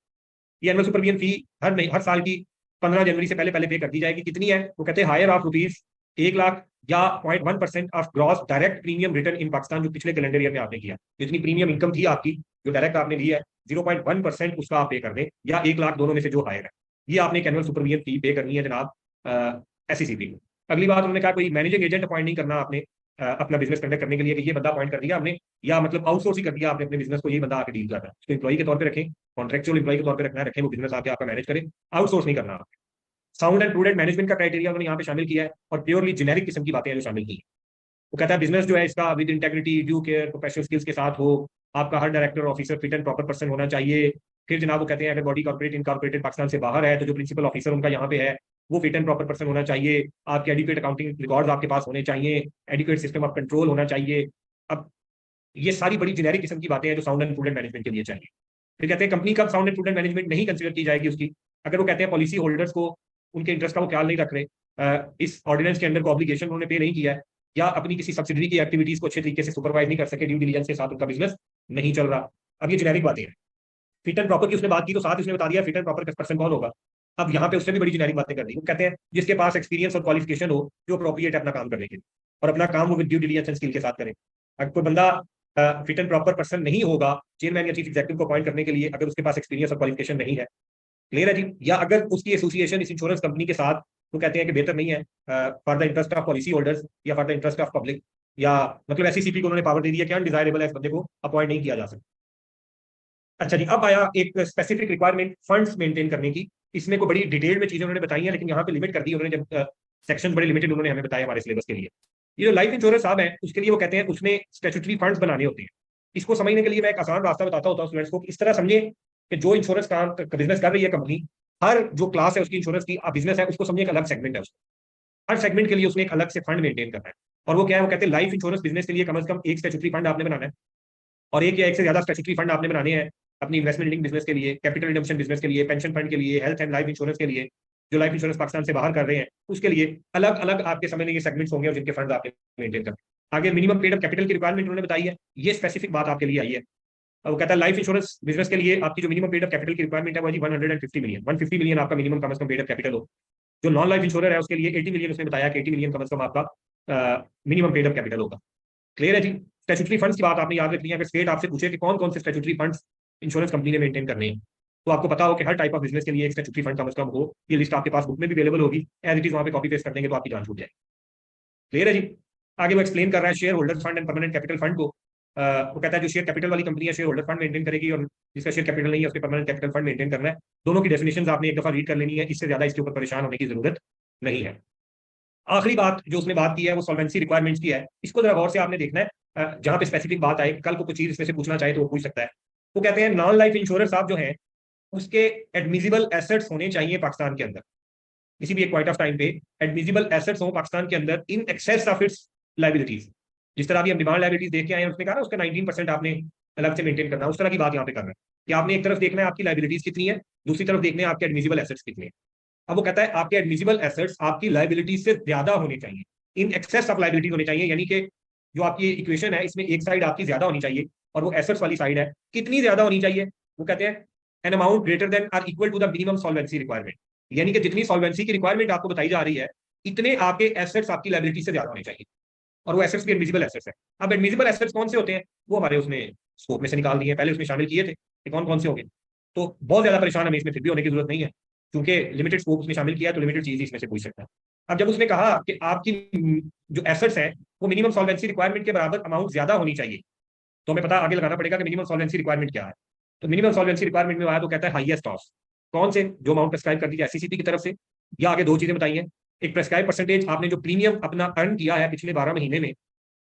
ये एनुअल सुपरविजन फी हर साल की 15 जनवरी से पहले पे कर दी जाएगी। कितनी है वो कहते हैं हायर ऑफ ₹1 लाख या 0.1% of gross direct premium return in Pakistan, जो पिछले कैलेंडर ईयर में आपने किया। जितनी प्रीमियम इनकम थी आपकी जो डायरेक्ट आपने ली है 0.1% उसका आप पे कर दें, या 1 लाख, दोनों में से जो हायर है। ये आपने एक एनुअल सुपरविजन फी पे करनी है जनाब SCCP को। अगली बात उन्होंने कहा कोई मैनेजिंग एजेंट अपॉइंट नहीं करना आपने अपना बिजनेस कंडक्ट करने के लिए कि ये बंदा अपॉइंट कर दिया हमने, या मतलब आउटसोर्स ही कर दिया आपने अपने बिजनेस को, ये बंदा आके डील कर रहा है, उसको एम्प्लॉई के तौर पे रखें, कॉन्ट्रेक्चुअल एम्प्लॉई के तौर पे रखना है, रखें, वो बिजनेस आके आपका मैनेज करे, आउटसोर्स नहीं करना आपने। साउंड एंड प्रूडेंट मैनेजमेंट का क्राइटेरिया उन्होंने यहाँ पे शामिल किया है, और प्योरली जेनेरिक किस्म की बातें जो शामिल की है। वो कहता है बिजनेस जो है इसका with integrity, due care, professional skills के साथ हो, आपका हर director officer fit and proper person होना चाहिए। फिर जनाब वो कहते हैं अगर बॉडी कॉर्पोरेट इनकॉर्पोरेटेड पाकिस्तान से बाहर है तो जो प्रिंसिपल ऑफिसर उनका यहाँ पे है वो फिट एंड प्रॉपर पर्सन होना चाहिए। आपके एडुकेट अकाउंटिंग रिकॉर्ड्स आपके पास होने चाहिए, एडुकेट सिस्टम ऑफ कंट्रोल होना चाहिए। अब ये सारी बड़ी जेनेरिक किस्म की बातें हैं जो साउंड एंड प्रूडेंट मैनेजमेंट के लिए चाहिए। फिर कहते हैं कंपनी का साउंड एंड प्रूडेंट मैनेजमेंट नहीं कंसिडर की जाएगी उसकी अगर वो कहते हैं पॉलिसी होल्डर्स को उनके इंटरेस्ट का वो ख्याल नहीं रख रहे, इस ऑर्डिनेंस के अंदर को ऑब्लिगेशन उन्होंने पे नहीं किया है, या अपनी किसी सब्सिडरी की एक्टिविटीज को अच्छे तरीके से सुपरवाइज नहीं कर सके, ड्यू डिलीजेंस के साथ उनका बिजनेस नहीं चल रहा। अब ये जेनेरिक बातें हैं। फिट एंड प्रॉपर की उसने बात की तो साथ उसने बता दिया फिट एंड प्रॉपर पर्सन कौन होगा। अब यहाँ पे उसने भी बड़ी जेनेरिक बातें कर दी। वो कहते हैं जिसके पास एक्सपीरियंस और क्वालिफिकेशन हो जो अप्रोप्रिएट अपना काम करने के लिए, और अपना काम वो with due diligence and skill के साथ करे। अगर कोई बंदा फिट एंड प्रॉपर पर्सन नहीं होगा चेयरमैन या चीफ एग्जीक्यूटिव को अपॉइंट करने के लिए, अगर उसके पास एक्सपीरियंस और क्वालिफिकेशन नहीं है, क्लियर है जी, या अगर उसकी एसोसिएशन इस इंश्योरेंस कंपनी के साथ तो कहते हैं कि बेहतर नहीं है for the interest of policy holders या for the interest of public, या मतलब ऐसी सीपी को उन्होंने पावर दे दी है कि अनडिजायरेबल है, इस बंदे को अपॉइंट नहीं किया जा सकता। अच्छा जी, अब आया एक स्पेसिफिक रिक्वायरमेंट फंड्स मेंटेन करने की। इसमें कोई बड़ी डिटेल में चीजें उन्होंने बताई हैं, लेकिन यहाँ पे लिमिट कर दी उन्होंने, जब सेक्शन बड़े लिमिटेड उन्होंने हमें बताया हमारे सिलेबस के लिए। ये जो लाइफ इंश्योरेंस साहब है, उसके लिए वो कहते हैं उसमें स्टैट्यूटरी फंड्स बनाने होते हैं। इसको समझने के लिए मैं एक आसान रास्ता बताता होता हूँ स्टूडेंट्स को, इस तरह समझे कि जो इंश्योरेंस काम बिजनेस कर रही है कंपनी, हर जो क्लास है उसकी इंश्योरेंस की बिजनेस है, उसको समझे एक अलग सेगमेंट है उसका। हर सेगमेंट के लिए उसने एक अलग से फंड मेंटेन करना है। और वो क्या है, वो कहते हैं लाइफ इंश्योरेंस बिजनेस के लिए कम से कम एक स्टैट्यूटरी फंड आपने बनाना है, और एक या एक से ज्यादा स्टैट्यूटरी फंड आपने बनाने हैं अपनी इन्वेस्टमेंट लिंक बिजनेस के लिए, कैपिटल रिडम्पशन बिजनेस के लिए, पेंशन फंड के लिए, हेल्थ एंड लाइफ इंश्योरेंस के लिए, जो लाइफ इंश्योरेंस पाकिस्तान से बाहर कर रहे हैं उसके लिए अलग अलग आपके समय में ये सेगमेंट्स होंगे और जिनके फंड आपने मेंटेन करने। आगे मिनिमम पेड अप कैपिटल की रिक्वायरमेंट उन्होंने बताई है, ये स्पेसिफिक बात आपके लिए आई है। और वो कहता है लाइफ इंश्योरेंस बिजनेस के लिए आपकी जो मिनिमम पेड अप कैपिटल की रिक्वायरमेंट है वो जी 150 मिलियन, 150 मिलियन आपका मिनिमम कम से कम पेड अप कैपिटल हो। जो नॉन लाइफ इंश्योरर है उसके लिए 80 मिलियन, उसने बताया कि 80 मिलियन कम से कम आपका मिनिमम पेड अप कैपिटल होगा। क्लियर है जी। स्टैट्यूटरी फंड्स की बात आपने याद रखनी है। अगर स्टेट आपसे पूछे कि कौन कौन से स्टैट्यूटरी फंड्स इंश्योरेंस कंपनी ने मेंटेन करने हैं, तो आपको पता हो कि हर टाइप ऑफ बिजनेस के लिए एक स्टैट्यूटरी फंड कम से कम हो। ये लिस्ट आपके पास बुक में भी अवेलेबल होगी, एज इट इज वहां पे कॉपी पेस्ट कर देंगे तो आपकी जान छूट जाए। क्लियर है जी। आगे वो एक्सप्लेन कर रहा है share holder fund and permanent capital fund को। वो कहता है जो शेयर कैपिटल वाली कंपनी है शेयर होल्डर फंड मेंटेन करेगी, और जिसका शेयर कैपिटल नहीं है उसके परमानेंट कैपिटल फंड मेंटेन करना है। दोनों की डेफिनेशन आपने एक दफा रीड कर लेनी है, इससे ज्यादा इसके ऊपर परेशान होने की जरूरत नहीं है। आखिरी बात जो उसने बात की है वो सॉल्वेंसी रिक्वायरमेंट्स की है। इसको जरा गौर से आपने देखना है, जहां पे स्पेसिफिक बात आए, कल को कुछ चीज इसमें से पूछना चाहे तो वो पूछ सकता है। वो कहते हैं नॉन लाइफ इंश्योरेंस साहब जो है उसके एडमिजिबल एसेट्स होने चाहिए पाकिस्तान के अंदर, किसी भी एक पॉइंट ऑफ टाइम पे एडमिजिबल एसेट्स हो पाकिस्तान के अंदर in excess of its liabilities. जिस तरह अभी हम डिमांड लाइबिलिटीज देख के आए हैं, उसने कहा ना उसका 19% आपने अलग से मेंटेन करना है, उस तरह की बात यहाँ पे कर रहे हैं कि आपने एक तरफ देखना है आपकी लाइबिलिटीज कितनी है, दूसरी तरफ देखना है आपके एडमिजिबल एसेट्स कितने हैं। अब वो कहता है आपके एडमिजिबल एसेट्स आपकी लाइबिलिटीज से ज्यादा होने चाहिए, इन एक्सेस ऑफ लाइबिलिटीज होने चाहिए। यानी कि जो आपकी इक्वेशन है इसमें एक साइड आपकी ज्यादा होनी चाहिए और वो एसेट्स वाली साइड है, कितनी ज्यादा होनी चाहिए। वो कहते हैं an amount greater than or equal to the minimum solvency requirement. यानी कि जितनी सॉल्वेंसी की रिक्वायरमेंट आपको बताई जा रही है, इतने आपके एसेट्स आपकी लाइबिलिटी से ज्यादा होने चाहिए, और वो एसेट्स भी एडमिजिबल एसेट्स है। अब एडमिजिबल एसेट्स कौन से होते हैं वो हमारे उसने स्कोप में से निकाल दिए, पहले उसमें शामिल किए थे कि कौन कौन से होंगे। तो बहुत ज्यादा परेशान हमें इसमें फिर भी होने की जरूरत नहीं है, क्योंकि लिमिटेड स्कोप उसने शामिल किया है तो लिमिटेड चीज इसमें से पूछ सकता है। अब जब उसने कहा कि आपकी जो एसेट्स है वो मिनिमम सॉल्वेंसी रिक्वायरमेंट के बराबर अमाउंट ज्यादा होनी चाहिए, तो हमें पता आगे लगाना पड़ेगा कि मिनिमम सॉल्वेंसी रिक्वायरमेंट क्या है। तो मिनिमम सॉल्वेंसी रिक्वायरमेंट में आया तो कहता है हाईएस्ट ऑफ, कौन से जो अमाउंट प्रेस्क्राइब कर दी जाए एससीसीपी की तरफ से, या आगे दो चीजें बताई हैं। एक प्रेस्क्राइब परसेंटेज, आपने जो प्रीमियम अपना अर्न किया है पिछले 12 महीने में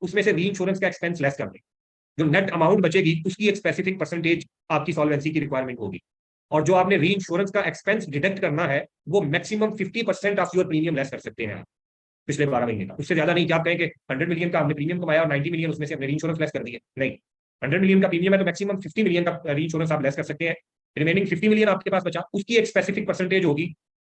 उसमें से री इंश्योरेंस का एक्सपेंस लेस कर दें, जो नेट अमाउंट बचेगी उसकी एक स्पेसिफिक परसेंटेज आपकी सॉल्वेंसी की रिक्वायरमेंट होगी। और जो आपने री इंश्योरेंस का एक्सपेंस डिडक्ट करना है वो maximum 50% of your premium less कर सकते हैं आप पिछले 12 महीने का, उससे ज्यादा नहीं। कि आप कहें कि 100 मिलियन का हमने प्रीमियम कमाया और 90 मिलियन उसमें से हमने री इंश्योरेंस लेस कर दिया, नहीं। 100 मिलियन का प्रीमियम है तो मैक्सिमम 50 मिलियन का री इंश्योरेंस आप लेस कर सकते हैं। रिमेनिंग 50 मिलियन आपके पास बचा, उसकी एक स्पेसिफिक परसेंटेज होगी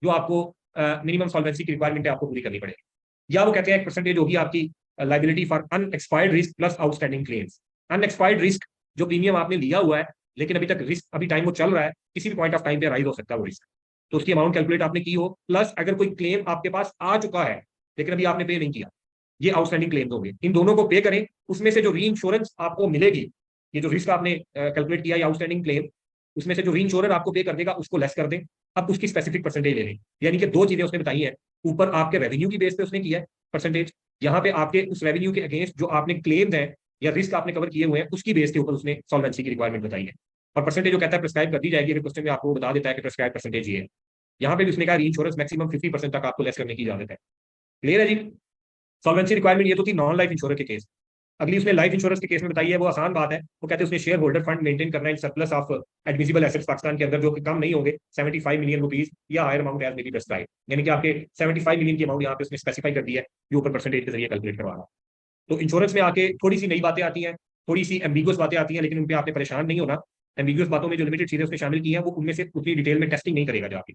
जो आपको मिनिमम सॉल्वेंसी की रिक्वायरमेंट है आपको पूरी करनी पड़ेगी। या वो कहते हैं एक परसेंटेज होगी आपकी liability for unexpired risk plus outstanding claims. Unexpired risk जो प्रीमियम आपने लिया हुआ है लेकिन अभी तक रिस्क, अभी टाइम वो चल रहा है, किसी भी पॉइंट ऑफ टाइम पे राइज हो सकता है वो रिस्क, तो उसकी अमाउंट कैलकुलेट आपने की हो, प्लस अगर कोई क्लेम आपके पास आ चुका है लेकिन अभी आपने पे नहीं किया, ये आउटस्टैंडिंग क्लेम्स होंगे। इन दोनों को पे करें, उसमें से जो री इंश्योरेंस आपको मिलेगी, ये जो रिस्क आपने कैलकुलेट किया या आउटस्टैंडिंग क्लेम, उसमें से जो री इंश्योरर आपको पे कर देगा उसको लेस कर दें। अब उसकी स्पेसिफिक परसेंटेज ले लें। यानी कि दो चीजें उसने बताई हैं, ऊपर आपके रेवेन्यू की बेस पे उसने किया है परसेंटेज, यहाँ पे आपके उस रेवेन्यू के अगेंस्ट जो आपने क्लेम्स हैं या रिस्क आपने कवर किए हुए हैं उसकी बेस के ऊपर उसने सॉल्वेंसी की रिक्वायरमेंट बताई है। और परसेंटेज जो कहता है प्रेस्क्राइब कर दी जाएगी, अगर क्वेश्चन में आपको बता देता है कि प्रेस्क्राइब परसेंटेज ये है, यहाँ पे भी उसने कहा री इंश्योरेंस मैक्सिमम 50% तक आपको लेस करने की इजाजत है। क्लियर है जी। सॉल्वेंसी रिक्वायरमेंट ये तो थी नॉन लाइफ इंश्योरेंस के केस। अगली उसने लाइफ इंश्योरेंस के केस में बताई है, वो आसान बात है। वो कहते हैं उसने शेयर होल्डर फंड मेंटेन करना है in surplus of admissible assets Pakistan के अंदर जो कि कम नहीं होंगे 75 मिलियन रुपीज या higher amount as may be prescribe. यानी कि आपके 75 मिलियन की अमाउंट यहाँ पे उसने स्पेसिफाई कर दी है, ये ऊपर परसेंटेज के जरिए कैलकुलेट करवा रहा। तो इंश्योरेंस में आके थोड़ी सी नई बातें आती हैं, थोड़ी सी एम्बिगुअस बातें आती हैं, लेकिन उन पर आपने परेशान नहीं होना। एम्बिगुअस बातों में जो लिमिटेड चीजें उसने शामिल की हैं वो उनमें से उतनी डिटेल में टेस्टिंग नहीं करेगा जाके।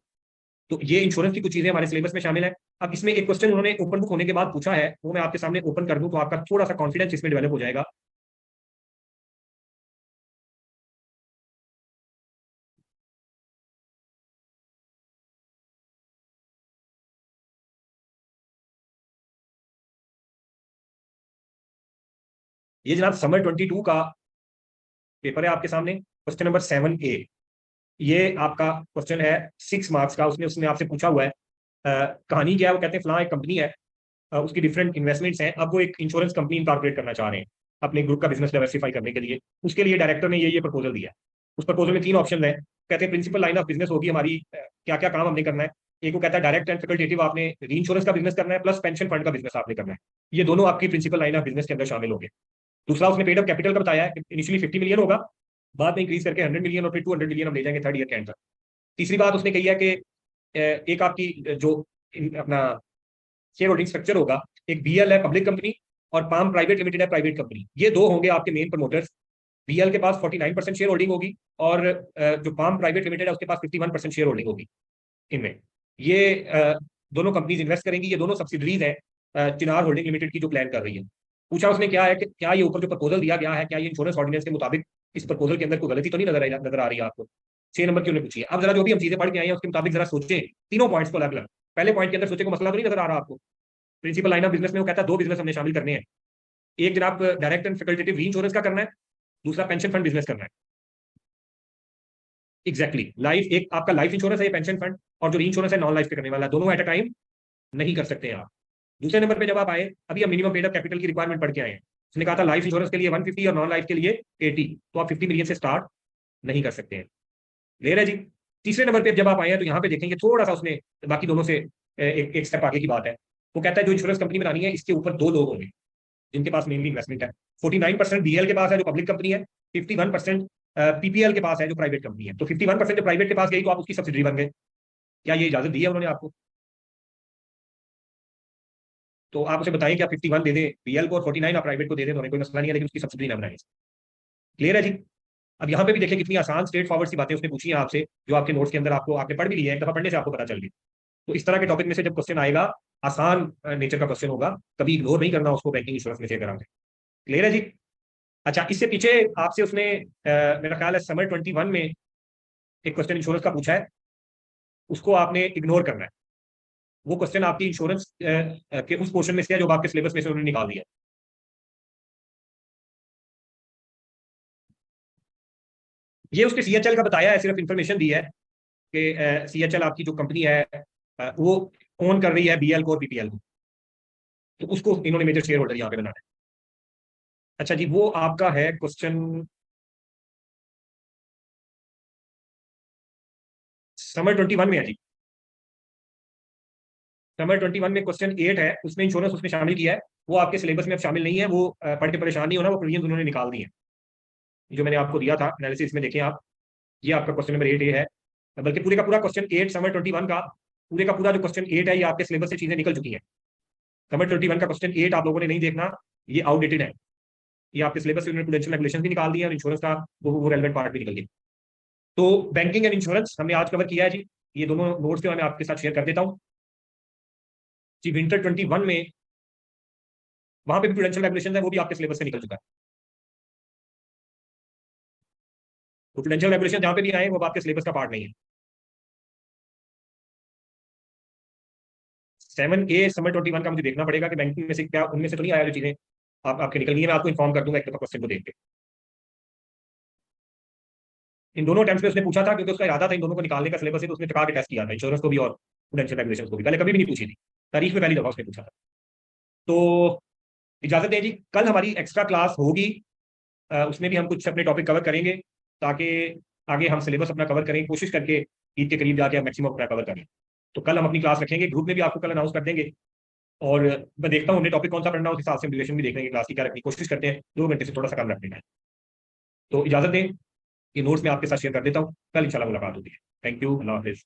तो ये इंश्योरेंस की कुछ चीजें हमारे सिलेबस में शामिल है। अब इसमें एक क्वेश्चन उन्होंने ओपन बुक होने के बाद पूछा है, वो मैं आपके सामने ओपन कर दूं तो आपका थोड़ा सा कॉन्फिडेंस इसमें डेवलप हो जाएगा। ये जनाब समर 22 का पेपर है आपके सामने, क्वेश्चन नंबर 7A। ये आपका क्वेश्चन है 6 मार्क्स का, उसने आपसे पूछा हुआ है कहानी क्या है, वो कहते हैं फलां एक कंपनी है, उसकी डिफरेंट इन्वेस्टमेंट्स हैं, अब वो एक इंश्योरेंस कंपनी इनकॉर्पोरेट करना चाह रहे हैं अपने ग्रुप का बिजनेस डाइवर्सिफाई करने के लिए। उसके लिए डायरेक्टर ने ये प्रपोजल दिया है। उस प्रपोजल में 3 ऑप्शन है। कहते हैं प्रिंसिपल लाइन ऑफ बिजनेस होगी हमारी, क्या क्या काम हमने करना है। एक वो कहता है डायरेक्ट एंड फैकल्टेटिव, आपने री इंश्योरेंस का बिजनेस करना है प्लस पेंशन फंड का बिजनेस आपने करना है। ये दोनों आपकी प्रिंसिपल लाइन ऑफ बिजनेस के अंदर शामिल होंगे। दूसरा उसने पेड अप कैपिटल का बताया है, इनिशियली 50 मिलियन होगा, बाद में इंक्रीज करके 100 मिलियन और फिर 200 मिलियन हम ले जाएंगे 3rd ईयर के एंड तक। तीसरी बात उसने कही है कि एक आपकी जो अपना शेयर होल्डिंग स्ट्रक्चर होगा, एक बीएल है पब्लिक कंपनी और पाम प्राइवेट लिमिटेड है प्राइवेट कंपनी, ये दो होंगे आपके मेन प्रमोटर्स। बीएल के पास 49% शेयर होल्डिंग होगी और जो पाम प्राइवेट लिमिटेड है उसके पास 51% शेयर होल्डिंग होगी इनमें। ये दोनों कंपनीज इन्वेस्ट करेंगी, ये दोनों सब्सिडरीज है चिनार होल्डिंग लिमिटेड की जो प्लान कर रही है। पूछा उसने क्या है कि क्या ये ऊपर जो प्रपोजल दिया गया है, क्या ये इंश्योरेंस ऑर्डिनेंस के मुताबिक इस प्रपोजल के अंदर कोई गलती तो नहीं नजर आ रही है आपको। 6 नंबर की उन्हें पूछी है। अब जरा जो भी हम चीजें पढ़ के आए हैं उसके मुताबिक जरा सोचें तीनों पॉइंट्स को अलग अलग। पहले पॉइंट के अंदर सोचे को मसला तो नहीं नजर आ रहा आपको। प्रिंसिपल लाइन ऑफ बिजनेस में वो कहता है 2 बिजनेस हमने शामिल करने हैं, एक जनाब डायरेक्ट एंड फैकल्टेटिव री इंश्योरेंस का करना है, दूसरा पेंशन फंड बिजनेस करना है। एग्जैक्टली लाइफ, एक आपका लाइफ इंश्योरेंस है, ये पेंशन फंड, और जो री इंश्योरेंस है नॉन लाइफ पे करने वाला है, दोनों एट अ टाइम नहीं कर सकते हैं आप। दूसरे नंबर पे जब आप आए, अभी हम मिनिमम पेड अप कैपिटल की रिक्वायरमेंट पढ़ के आए हैं। उसने कहा था लाइफ इंश्योरेंस के लिए 150 और नॉन लाइफ के लिए 80, तो आप 50 मिलियन से स्टार्ट नहीं कर सकते हैं। क्लियर है जी। तीसरे नंबर पे जब आप आए हैं तो यहाँ पे देखेंगे थोड़ा सा उसने बाकी दोनों से एक स्टेप आगे की बात है। वो कहता है जो इंश्योरेंस कंपनी बनानी है इसके ऊपर 2 लोग होंगे जिनके पास मेनली इन्वेस्टमेंट है। 49% बीएल के पास है जो पब्लिक कंपनी है, 51% पीपीएल के पास है जो प्राइवेट कंपनी है। तो 51% जो प्राइवेट के पास गई तो आप उसकी सब्सिडरी बन गए। क्या ये इजाजत दी है उन्होंने आपको? तो आप उसे बताइए कि आप 51 दे दें बीएल को और 49 आप प्राइवेट को दे दें, तो हमें कोई मसला नहीं है, लेकिन उसकी सब्सिडी ना बनाए। क्लियर है जी। अब यहाँ पे भी देखिए कितनी आसान स्ट्रेट फॉरवर्ड सी बातें उसने पूछी है आपसे, जो आपके नोट्स के अंदर आपको आपने पढ़ भी लिया है, एक दफा पढ़ने से आपको पता चल गई। तो इस तरह के टॉपिक में से जब क्वेश्चन आएगा, आसान नेचर का क्वेश्चन होगा, कभी इग्नोर नहीं करना उसको बैंकिंग इंश्योरेंस में से अगर आगे। क्लियर है जी। अच्छा, इससे पीछे आपसे उसने मेरा ख्याल है समर 21 में एक क्वेश्चन इंश्योरेंस का पूछा है, उसको आपने इग्नोर करना है। वो क्वेश्चन आपकी इंश्योरेंस के उस पोर्शन में से है जो आपके सिलेबस में से उन्होंने निकाल दिया। ये उसके सीएचएल का बताया है, सिर्फ इंफॉर्मेशन दी है कि सीएचएल आपकी जो कंपनी है वो ओन कर रही है बीएल को और पीपीएल को, तो उसको इन्होंने मेजर शेयर होल्डर यहाँ पे बनाना है। अच्छा जी, वो आपका है क्वेश्चन समर 21 में है जी। समर 21 में क्वेश्चन 8 है, उसमें इंश्योरेंस उसने शामिल किया है। वो आपके सिलेबस में अब शामिल नहीं है, वो पढ़ के परेशान नहीं होना, वो प्रोविजन उन्होंने निकाल दी है जो मैंने आपको दिया था एनालिसिस में। देखें आप, ये आपका क्वेश्चन नंबर 8 ए है, बल्कि पूरे का पूरा क्वेश्चन 8 समर 21 का पूरे का पूरा जो क्वेश्चन 8 है, ये आपके सिलेबस से चीजें निकल चुकी हैं। समर 21 का क्वेश्चन 8 आप लोगों ने नहीं देखना, ये आउटडेटेड है। ये आपके सिलेबस से उन्होंने प्रूडेंशियल रेगुलेशन भी निकाल दिया और इंश्योरेंस का वो रेलेवेंट पार्ट भी निकल गया। तो बैंकिंग एंड इंश्योरेंस हमने आज कवर किया है जी। ये दोनों नोट्स जो मैं आपके साथ शेयर कर देता हूँ जी। विंटर 21 में वहां पे भी प्रूडेंशियल रेगुलेशन है, वो भी आपके सिलेबस से निकल चुका है। तो प्रूडेंशियल रेगुलेशन जहां पे भी आए वो आपके सिलेबस का पार्ट नहीं है। 7A समर 21 का मुझे देखना पड़ेगा कि बैंकिंग में से क्या उनमें से तो नहीं आया जो चीजें आपके निकल गई है। मैं आपको इन्फॉर्म कर दूंगा एक दफा क्वेश्चन को देख के। इन दोनों अटेम्प्ट्स में उसने पूछा था क्योंकि उसका इरादा था इन दोनों को निकालने का सिलेबस से, तो उसने टका के टेस्ट किया था इंश्योरेंस को भी और प्रूडेंशियल रेगुलेशन को भी। पहले कभी भी नहीं पूछी थी, तारीख में पहली दफा उसने पूछा था। तो इजाजत दें जी, कल हमारी एक्स्ट्रा क्लास होगी, उसमें भी हम कुछ अपने टॉपिक कवर करेंगे ताकि आगे हम सिलेबस अपना कवर करें, कोशिश करके ईद के करीब जाके मैक्सिमम अपना कवर करें। तो कल हम अपनी क्लास रखेंगे, ग्रुप में भी आपको कल अनाउंस कर देंगे। और मैं देखता हूँ हमने टॉपिक कौन सा पढ़ना है, उस हिसाब से ड्यूरेशन भी देख लेंगे क्लास की क्या रखनी, कोशिश करते हैं 2 घंटे से थोड़ा सा कम रखने का। तो इजाजत दें, ये नोट्स मैं आपके साथ शेयर कर देता हूँ, कल इंशाल्लाह मुलाकात होती है। Thank you, Allah Hafiz.